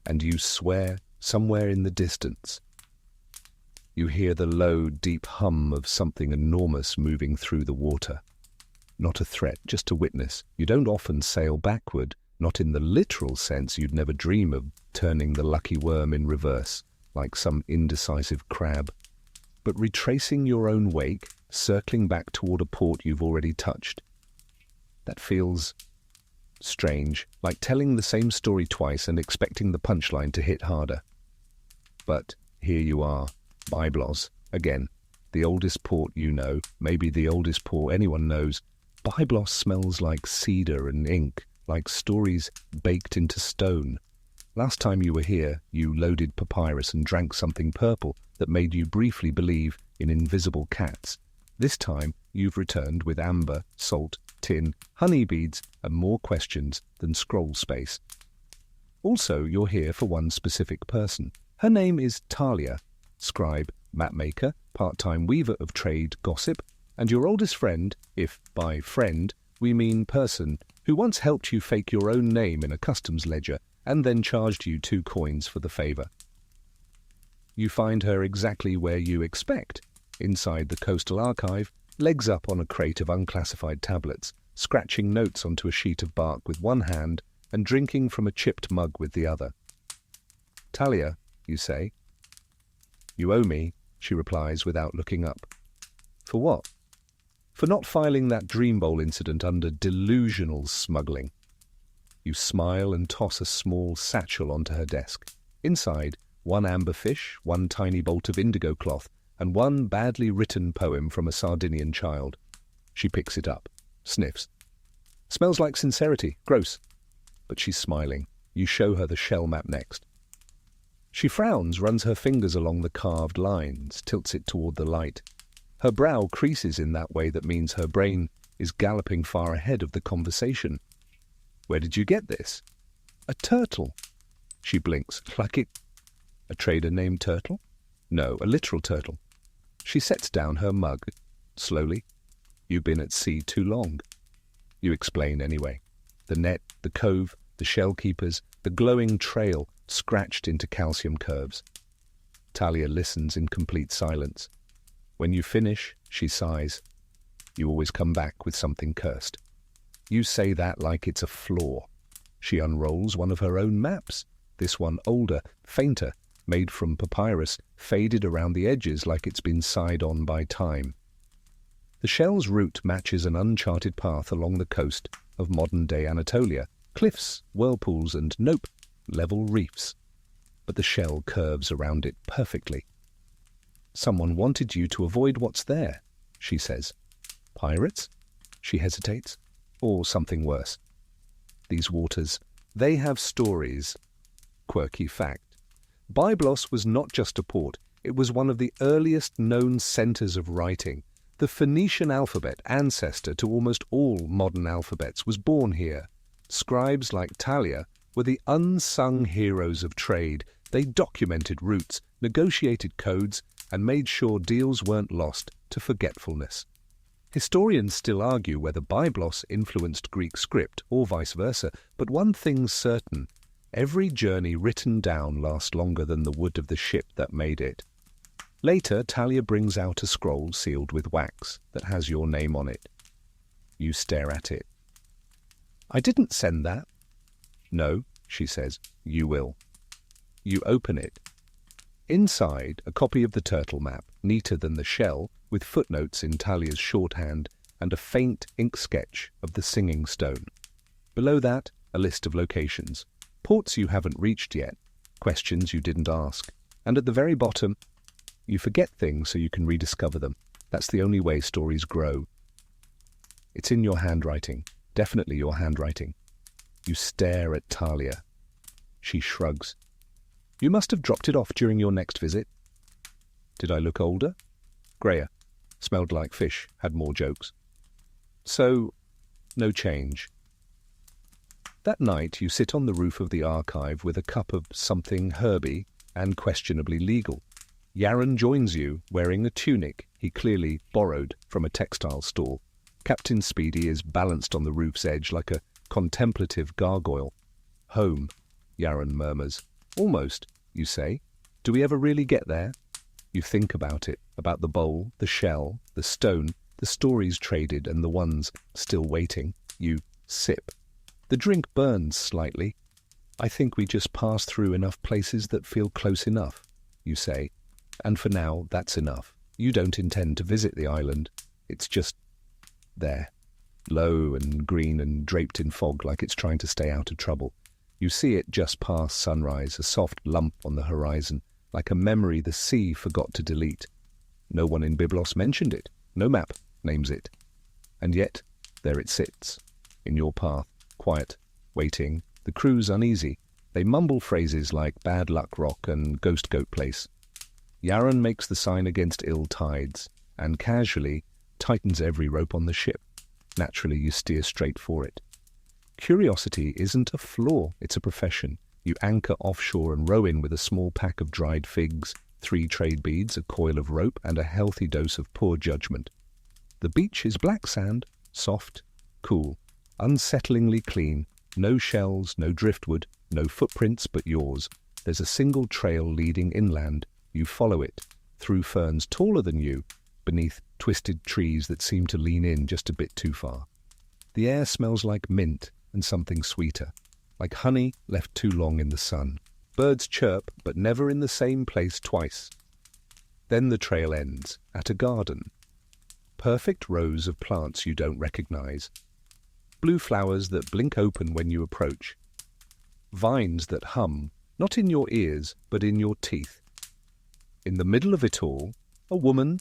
and you swear somewhere in the distance. You hear the low, deep hum of something enormous moving through the water. Not a threat, just a witness. You don't often sail backward, not in the literal sense. You'd never dream of turning the lucky worm in reverse, like some indecisive crab, but retracing your own wake, circling back toward a port you've already touched. That feels strange, like telling the same story twice and expecting the punchline to hit harder. But here you are, Byblos, again, the oldest port you know, maybe the oldest port anyone knows. Byblos smells like cedar and ink, like stories baked into stone. Last time you were here, you loaded papyrus and drank something purple that made you briefly believe in invisible cats. This time, you've returned with amber, salt, tin, honey beads, and more questions than scroll space. Also, you're here for one specific person. Her name is Talia, scribe, mapmaker, part-time weaver of trade gossip, and your oldest friend, if by friend we mean person, who once helped you fake your own name in a customs ledger and then charged you 2 coins for the favor. You find her exactly where you expect, inside the coastal archive, legs up on a crate of unclassified tablets, scratching notes onto a sheet of bark with one hand and drinking from a chipped mug with the other. "Talia," you say. "You owe me," she replies without looking up. "For what?" "For not filing that Dream Bowl incident under delusional smuggling." You smile and toss a small satchel onto her desk. Inside, 1 amber fish, 1 tiny bolt of indigo cloth, and 1 badly written poem from a Sardinian child. She picks it up, sniffs. "Smells like sincerity. Gross." But she's smiling. You show her the shell map next. She frowns, runs her fingers along the carved lines, tilts it toward the light. Her brow creases in that way that means her brain is galloping far ahead of the conversation. "Where did you get this?" "A turtle." She blinks. "Like it?" "A trader named Turtle?" "No, a literal turtle." She sets down her mug, slowly. "You've been at sea too long." You explain anyway. The net, the cove, the shell keepers, the glowing trail scratched into calcium curves. Talia listens in complete silence. When you finish, she sighs. "You always come back with something cursed." You say that like it's a flaw. She unrolls one of her own maps, this one older, fainter, made from papyrus, faded around the edges like it's been sighed on by time. The shell's route matches an uncharted path along the coast of modern-day Anatolia, cliffs, whirlpools, and nope, level reefs. But the shell curves around it perfectly. "Someone wanted you to avoid what's there," she says. "Pirates?" She hesitates. "Or something worse." These waters, they have stories. Quirky fact. Byblos was not just a port, it was one of the earliest known centers of writing. The Phoenician alphabet, ancestor to almost all modern alphabets, was born here. Scribes like Talia were the unsung heroes of trade. They documented routes, negotiated codes, and made sure deals weren't lost to forgetfulness. Historians still argue whether Byblos influenced Greek script or vice versa, but one thing's certain: every journey written down lasts longer than the wood of the ship that made it. Later, Talia brings out a scroll sealed with wax that has your name on it. You stare at it. "I didn't send that." "No," she says, "you will." You open it. Inside, a copy of the turtle map, neater than the shell, with footnotes in Talia's shorthand and a faint ink sketch of the Singing Stone. Below that, a list of locations. Ports you haven't reached yet, questions you didn't ask. And at the very bottom, you forget things so you can rediscover them. That's the only way stories grow. It's in your handwriting, definitely your handwriting. You stare at Talia. She shrugs. "You must have dropped it off during your next visit." "Did I look older?" "Greyer. Smelled like fish, had more jokes." "So, no change." That night you sit on the roof of the archive with a cup of something herby and questionably legal. Yaron joins you, wearing a tunic he clearly borrowed from a textile store. Captain Speedy is balanced on the roof's edge like a contemplative gargoyle. "Home," Yaron murmurs. "Almost," you say. "Do we ever really get there?" You think about it, about the bowl, the shell, the stone, the stories traded and the ones still waiting. You sip. The drink burns slightly. "I think we just passed through enough places that feel close enough," you say. "And for now, that's enough. You don't intend to visit the island. It's just there, low and green and draped in fog like it's trying to stay out of trouble. You see it just past sunrise, a soft lump on the horizon, like a memory the sea forgot to delete. No one in Byblos mentioned it. No map names it. And yet, there it sits, in your path, quiet, waiting. The crew's uneasy. They mumble phrases like Bad Luck Rock and Ghost Goat Place. Yaron makes the sign against ill tides, and casually tightens every rope on the ship. Naturally, you steer straight for it. Curiosity isn't a flaw, it's a profession. You anchor offshore and row in with a small pack of dried figs, 3 trade beads, a coil of rope, and a healthy dose of poor judgment. The beach is black sand, soft, cool, unsettlingly clean, no shells, no driftwood, No footprints but yours. There's a single trail leading inland. You follow it, through ferns taller than you, beneath twisted trees that seem to lean in just a bit too far. The air smells like mint and something sweeter, like honey left too long in the sun. Birds chirp, but never in the same place twice. Then the trail ends, at a garden. Perfect rows of plants you don't recognize. Blue flowers that blink open when you approach. Vines that hum, not in your ears, but in your teeth. In the middle of it all, a woman.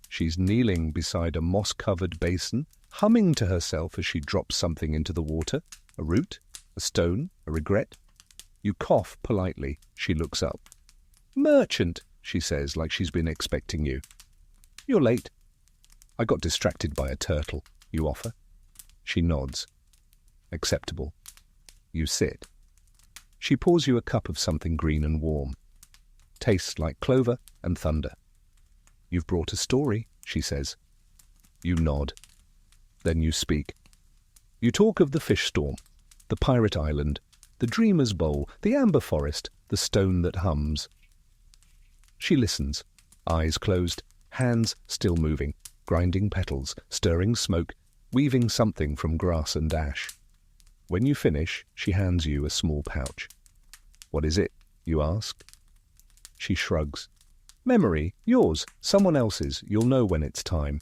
She's kneeling beside a moss-covered basin, humming to herself as she drops something into the water. A root, a stone, a regret. You cough politely. She looks up. "Merchant," she says, like she's been expecting you. "You're late." "I got distracted by a turtle," you offer. She nods. Acceptable. You sit. She pours you a cup of something green and warm. Tastes like clover and thunder. "You've brought a story," she says. You nod. Then you speak. You talk of the fish storm, the pirate island, the dreamer's bowl, the amber forest, the stone that hums. She listens, eyes closed, hands still moving, grinding petals, stirring smoke, weaving something from grass and ash. When you finish, she hands you a small pouch. "What is it?" you ask. She shrugs. "Memory, yours, someone else's, you'll know when it's time."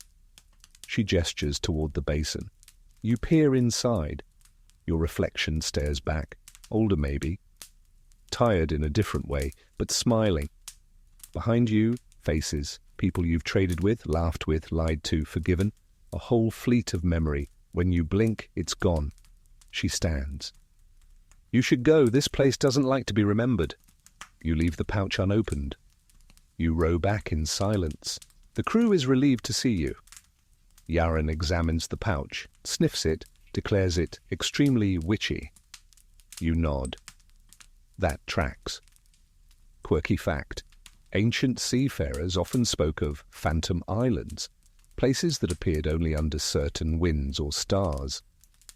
She gestures toward the basin. You peer inside. Your reflection stares back, older maybe, tired in a different way, but smiling. Behind you, faces, people you've traded with, laughed with, lied to, forgiven, a whole fleet of memory. When you blink, it's gone. She stands. "You should go, this place doesn't like to be remembered." You leave the pouch unopened. You row back in silence. The crew is relieved to see you. Yaren examines the pouch, sniffs it, declares it extremely witchy. You nod. That tracks. Quirky fact. Ancient seafarers often spoke of phantom islands, places that appeared only under certain winds or stars.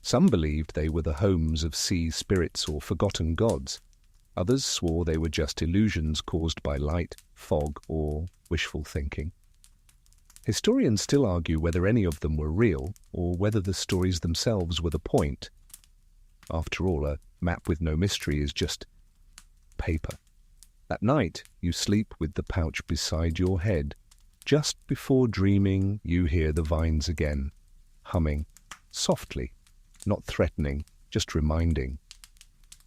Some believed they were the homes of sea spirits or forgotten gods. Others swore they were just illusions caused by light, fog, or wishful thinking. Historians still argue whether any of them were real, or whether the stories themselves were the point. After all, a map with no mystery is just paper. That night, you sleep with the pouch beside your head. Just before dreaming, you hear the vines again, humming, softly, not threatening, just reminding.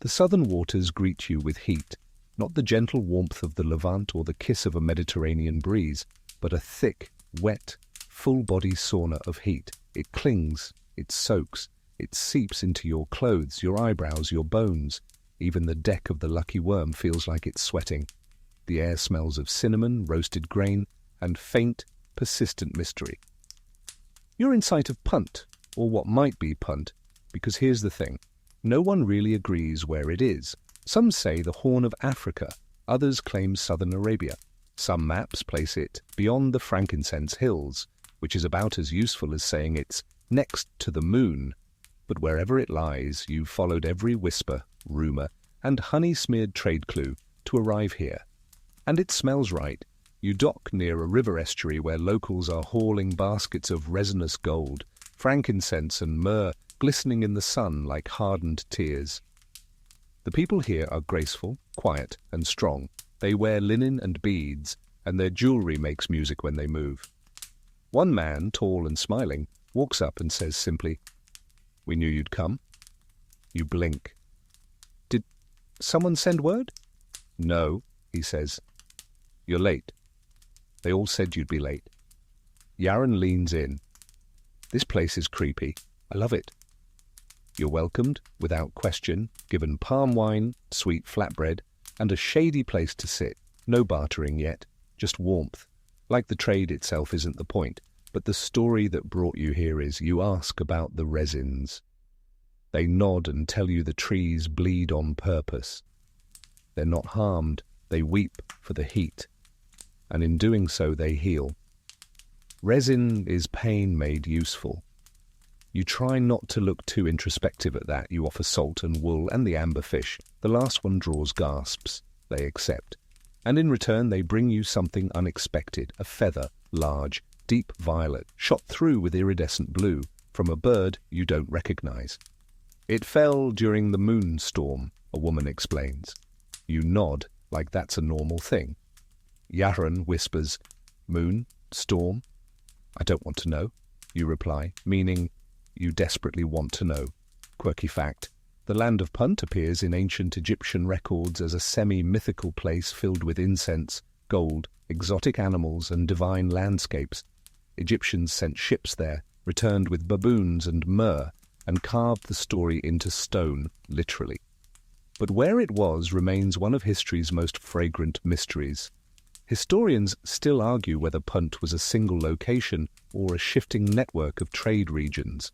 The southern waters greet you with heat, not the gentle warmth of the Levant or the kiss of a Mediterranean breeze, but a thick, wet, full-body sauna of heat. It clings, it soaks, it seeps into your clothes, your eyebrows, your bones. Even the deck of the Lucky Worm feels like it's sweating. The air smells of cinnamon, roasted grain, and faint, persistent mystery. You're in sight of Punt, or what might be Punt, because here's the thing. No one really agrees where it is. Some say the Horn of Africa, others claim southern Arabia. Some maps place it beyond the frankincense hills, which is about as useful as saying it's next to the moon. But wherever it lies, you've followed every whisper, rumour, and honey-smeared trade clue to arrive here. And it smells right. You dock near a river estuary where locals are hauling baskets of resinous gold, frankincense and myrrh glistening in the sun like hardened tears. The people here are graceful, quiet, and strong. They wear linen and beads, and their jewelry makes music when they move. One man, tall and smiling, walks up and says simply, "We knew you'd come." You blink. "Did someone send word?" "No," he says. "You're late." "They all said you'd be late." Yaren leans in. "This place is creepy. I love it." You're welcomed, without question, given palm wine, sweet flatbread, and a shady place to sit. No bartering yet, just warmth. Like the trade itself isn't the point, but the story that brought you here is. You ask about the resins. They nod and tell you the trees bleed on purpose. They're not harmed, they weep for the heat, and in doing so they heal. Resin is pain made useful. You try not to look too introspective at that. You offer salt and wool and the amberfish. The last one draws gasps. They accept. And in return they bring you something unexpected, a feather, large, deep violet, shot through with iridescent blue, from a bird you don't recognize. It fell during the moon storm, a woman explains. You nod like that's a normal thing. Yaron whispers, "Moon? Storm? I don't want to know," you reply, meaning you desperately want to know. Quirky fact, the land of Punt appears in ancient Egyptian records as a semi-mythical place filled with incense, gold, exotic animals and divine landscapes. Egyptians sent ships there, returned with baboons and myrrh, and carved the story into stone, literally. But where it was remains one of history's most fragrant mysteries. Historians still argue whether Punt was a single location or a shifting network of trade regions.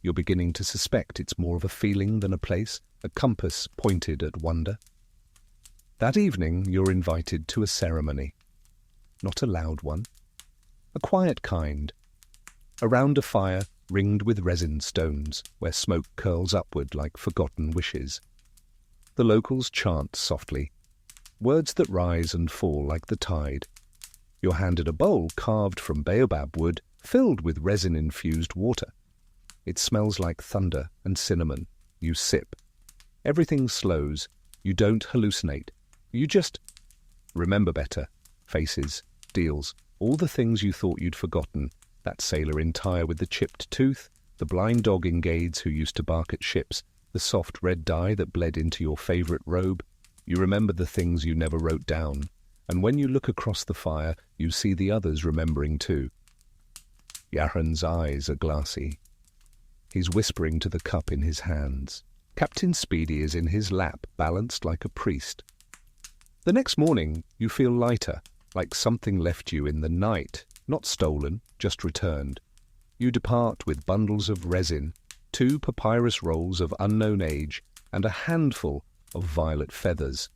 You're beginning to suspect it's more of a feeling than a place, a compass pointed at wonder. That evening you're invited to a ceremony. Not a loud one. A quiet kind. Around a fire ringed with resin stones, where smoke curls upward like forgotten wishes. The locals chant softly, words that rise and fall like the tide. You're handed a bowl carved from baobab wood, filled with resin-infused water. It smells like thunder and cinnamon. You sip. Everything slows. You don't hallucinate. You just remember better. Faces, deals, all the things you thought you'd forgotten. That sailor in Tyre with the chipped tooth, the blind dog in Gades who used to bark at ships, the soft red dye that bled into your favourite robe. You remember the things you never wrote down. And when you look across the fire, you see the others remembering too. Yaron's eyes are glassy. He's whispering to the cup in his hands. Captain Speedy is in his lap, balanced like a priest. The next morning, you feel lighter, like something left you in the night, not stolen, just returned. You depart with bundles of resin, 2 papyrus rolls of unknown age, and a handful of violet feathers.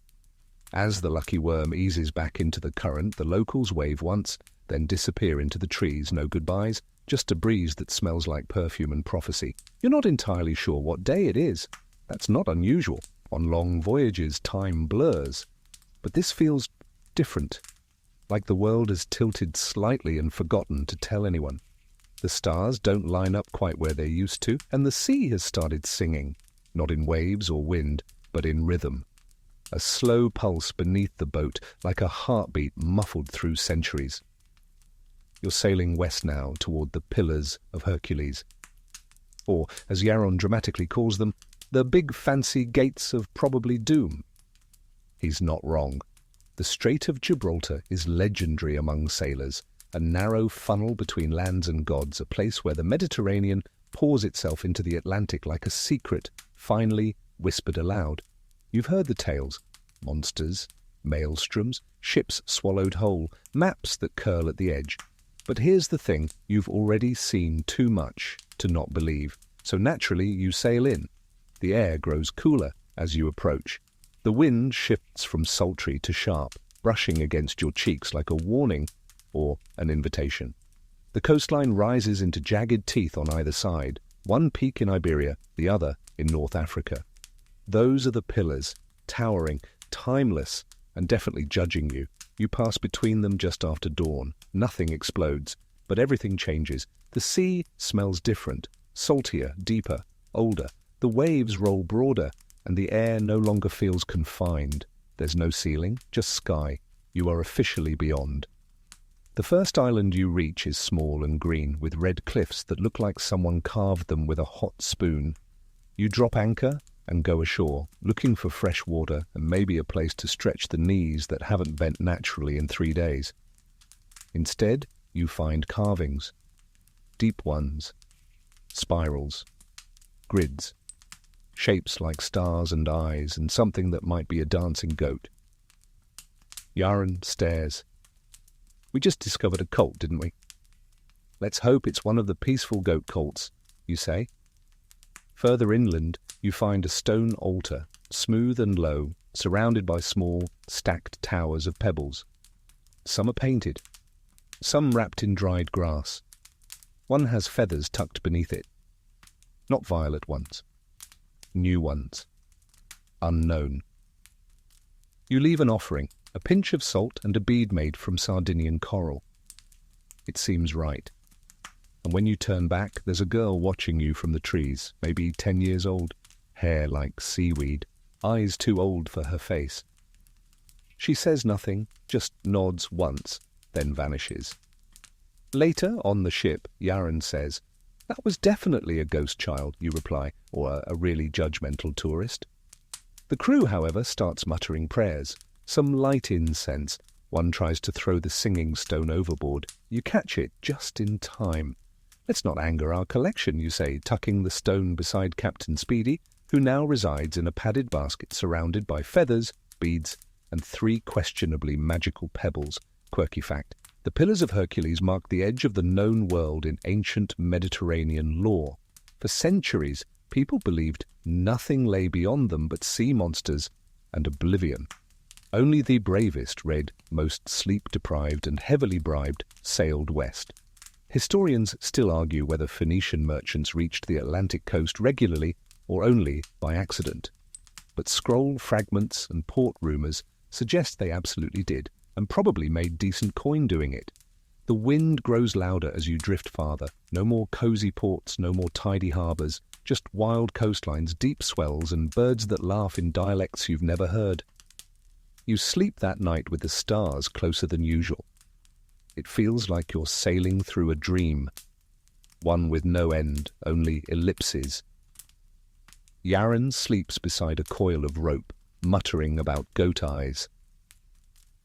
As the lucky worm eases back into the current, the locals wave once, then disappear into the trees. No goodbyes, just a breeze that smells like perfume and prophecy. You're not entirely sure what day it is. That's not unusual. On long voyages, time blurs. But this feels different, like the world has tilted slightly and forgotten to tell anyone. The stars don't line up quite where they used to, and the sea has started singing, not in waves or wind, but in rhythm. A slow pulse beneath the boat, like a heartbeat muffled through centuries. You're sailing west now toward the Pillars of Hercules. Or, as Yaron dramatically calls them, the big fancy gates of probably doom. He's not wrong. The Strait of Gibraltar is legendary among sailors, a narrow funnel between lands and gods, a place where the Mediterranean pours itself into the Atlantic like a secret, finally whispered aloud. You've heard the tales. Monsters, maelstroms, ships swallowed whole, maps that curl at the edge. But here's the thing, you've already seen too much to not believe, so naturally you sail in. The air grows cooler as you approach. The wind shifts from sultry to sharp, brushing against your cheeks like a warning or an invitation. The coastline rises into jagged teeth on either side, one peak in Iberia, the other in North Africa. Those are the pillars, towering, timeless, and definitely judging you. You pass between them just after dawn. Nothing explodes, but everything changes. The sea smells different, saltier, deeper, older. The waves roll broader, and the air no longer feels confined. There's no ceiling, just sky. You are officially beyond. The first island you reach is small and green, with red cliffs that look like someone carved them with a hot spoon. You drop anchor and go ashore, looking for fresh water and maybe a place to stretch the knees that haven't bent naturally in 3 days. Instead, you find carvings. Deep ones. Spirals. Grids. Shapes like stars and eyes, and something that might be a dancing goat. Yaron stares. We just discovered a cult, didn't we? Let's hope it's one of the peaceful goat cults, you say. Further inland, you find a stone altar, smooth and low, surrounded by small, stacked towers of pebbles. Some are painted, some wrapped in dried grass. One has feathers tucked beneath it. Not violet ones. New ones. Unknown. You leave an offering, a pinch of salt and a bead made from Sardinian coral. It seems right. And when you turn back, there's a girl watching you from the trees, maybe 10 years old, hair like seaweed, eyes too old for her face. She says nothing, just nods once, then vanishes. Later, on the ship, Yaron says, "That was definitely a ghost child," you reply, or a really judgmental tourist. The crew, however, starts muttering prayers. Some light incense. One tries to throw the singing stone overboard. You catch it just in time. "Let's not anger our collection," you say, tucking the stone beside Captain Speedy, who now resides in a padded basket surrounded by feathers, beads, and 3 questionably magical pebbles. Quirky fact: the Pillars of Hercules mark the edge of the known world in ancient Mediterranean lore. For centuries, people believed nothing lay beyond them but sea monsters and oblivion. Only the bravest, read, most sleep-deprived and heavily bribed, sailed west. Historians still argue whether Phoenician merchants reached the Atlantic coast regularly or only by accident. But scroll fragments and port rumours suggest they absolutely did, and probably made decent coin doing it. The wind grows louder as you drift farther. No more cosy ports, no more tidy harbours, just wild coastlines, deep swells, and birds that laugh in dialects you've never heard. You sleep that night with the stars closer than usual. It feels like you're sailing through a dream, one with no end, only ellipses. Yaron sleeps beside a coil of rope, muttering about goat eyes.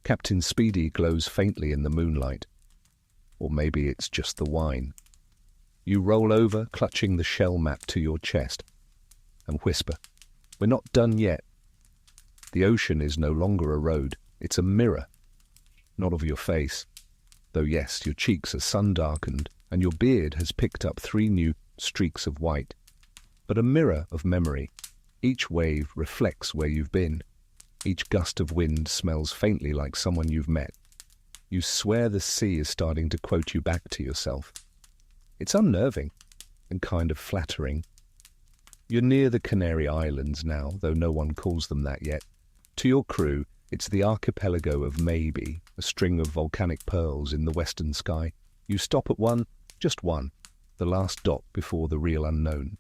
Captain Speedy glows faintly in the moonlight. Or maybe it's just the wine. You roll over, clutching the shell map to your chest, and whisper, "We're not done yet." The ocean is no longer a road, it's a mirror. Not of your face, though yes, your cheeks are sun-darkened, and your beard has picked up 3 new streaks of white. But a mirror of memory. Each wave reflects where you've been. Each gust of wind smells faintly like someone you've met. You swear the sea is starting to quote you back to yourself. It's unnerving and kind of flattering. You're near the Canary Islands now, though no one calls them that yet. To your crew, it's the archipelago of Maybe, a string of volcanic pearls in the western sky. You stop at one, just one, the last dot before the real unknown.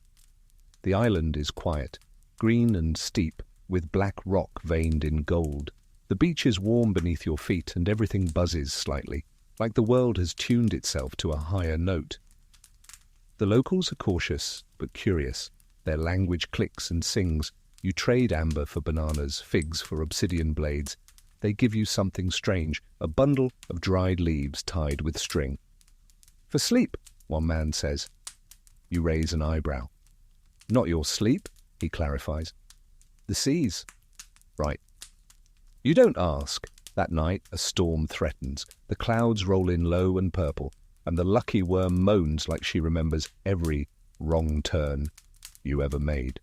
The island is quiet, green and steep, with black rock veined in gold. The beach is warm beneath your feet and everything buzzes slightly, like the world has tuned itself to a higher note. The locals are cautious but curious. Their language clicks and sings. You trade amber for bananas, figs for obsidian blades. They give you something strange, a bundle of dried leaves tied with string. "For sleep," one man says. You raise an eyebrow. "Not your sleep," he clarifies. "The seas." "Right." You don't ask. That night, a storm threatens. The clouds roll in low and purple, and the lucky worm moans like she remembers every wrong turn you ever made.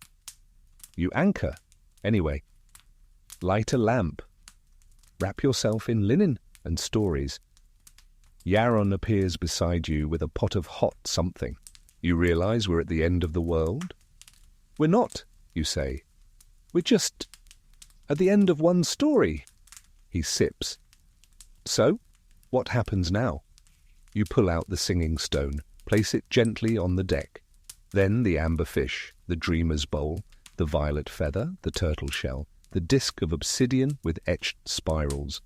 You anchor, anyway. Light a lamp. Wrap yourself in linen and stories. Yaron appears beside you with a pot of hot something. You realize we're at the end of the world? "We're not," you say. "We're just at the end of one story." He sips. "So, what happens now?" You pull out the singing stone, place it gently on the deck. Then the amber fish, the dreamer's bowl, the violet feather, the turtle shell, the disc of obsidian with etched spirals.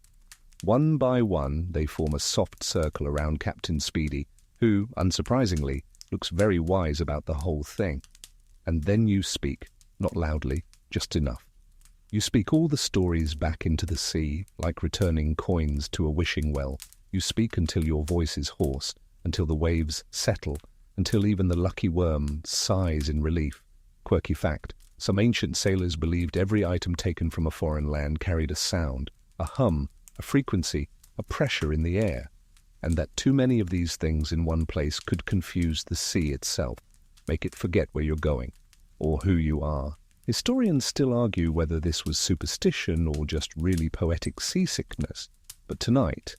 One by one, they form a soft circle around Captain Speedy, who, unsurprisingly, looks very wise about the whole thing. And then you speak, not loudly, just enough. You speak all the stories back into the sea, like returning coins to a wishing well. You speak until your voice is hoarse, until the waves settle, until even the lucky worm sighs in relief. Quirky fact: some ancient sailors believed every item taken from a foreign land carried a sound, a hum, a frequency, a pressure in the air, and that too many of these things in one place could confuse the sea itself, make it forget where you're going, or who you are. Historians still argue whether this was superstition or just really poetic seasickness, but tonight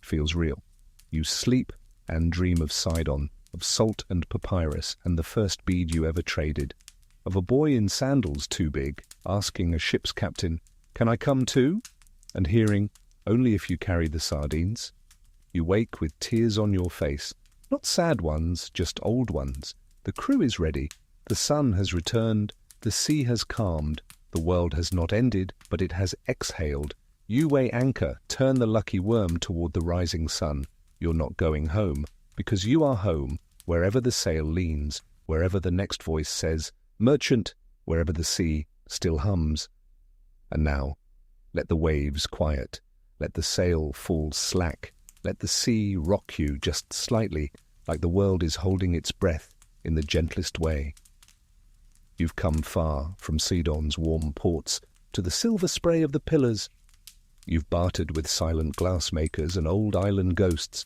feels real. You sleep and dream of Sidon, of salt and papyrus and the first bead you ever traded, of a boy in sandals too big asking a ship's captain, "Can I come too?" and hearing, "Only if you carry the sardines." You wake with tears on your face, not sad ones, just old ones. The crew is ready, the sun has returned, the sea has calmed, the world has not ended, but it has exhaled. You weigh anchor, turn the lucky worm toward the rising sun. You're not going home, because you are home, wherever the sail leans, wherever the next voice says, "Merchant," wherever the sea still hums. And now, let the waves quiet, let the sail fall slack, let the sea rock you just slightly, like the world is holding its breath in the gentlest way. You've come far from Sidon's warm ports to the silver spray of the pillars. You've bartered with silent glassmakers and old island ghosts.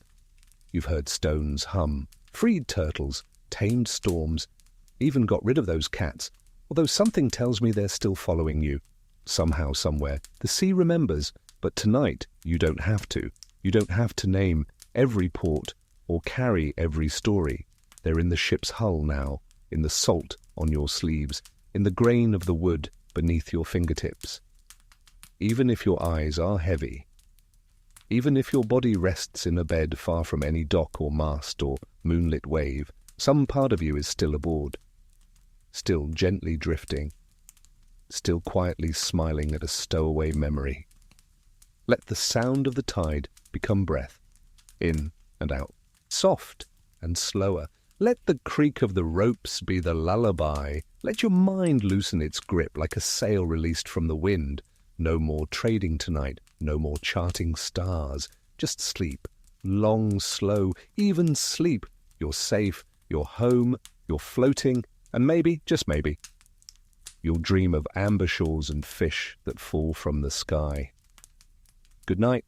You've heard stones hum, freed turtles, tamed storms, even got rid of those cats, although something tells me they're still following you. Somehow, somewhere, the sea remembers, but tonight you don't have to. You don't have to name every port or carry every story. They're in the ship's hull now, in the salt on your sleeves, in the grain of the wood beneath your fingertips. Even if your eyes are heavy, even if your body rests in a bed far from any dock or mast or moonlit wave, some part of you is still aboard, still gently drifting, still quietly smiling at a stowaway memory. Let the sound of the tide become breath, in and out, soft and slower. Let the creak of the ropes be the lullaby. Let your mind loosen its grip like a sail released from the wind. No more trading tonight, no more charting stars. Just sleep, long, slow, even sleep. You're safe, you're home, you're floating, and maybe, just maybe, you'll dream of amber shores and fish that fall from the sky. Good night.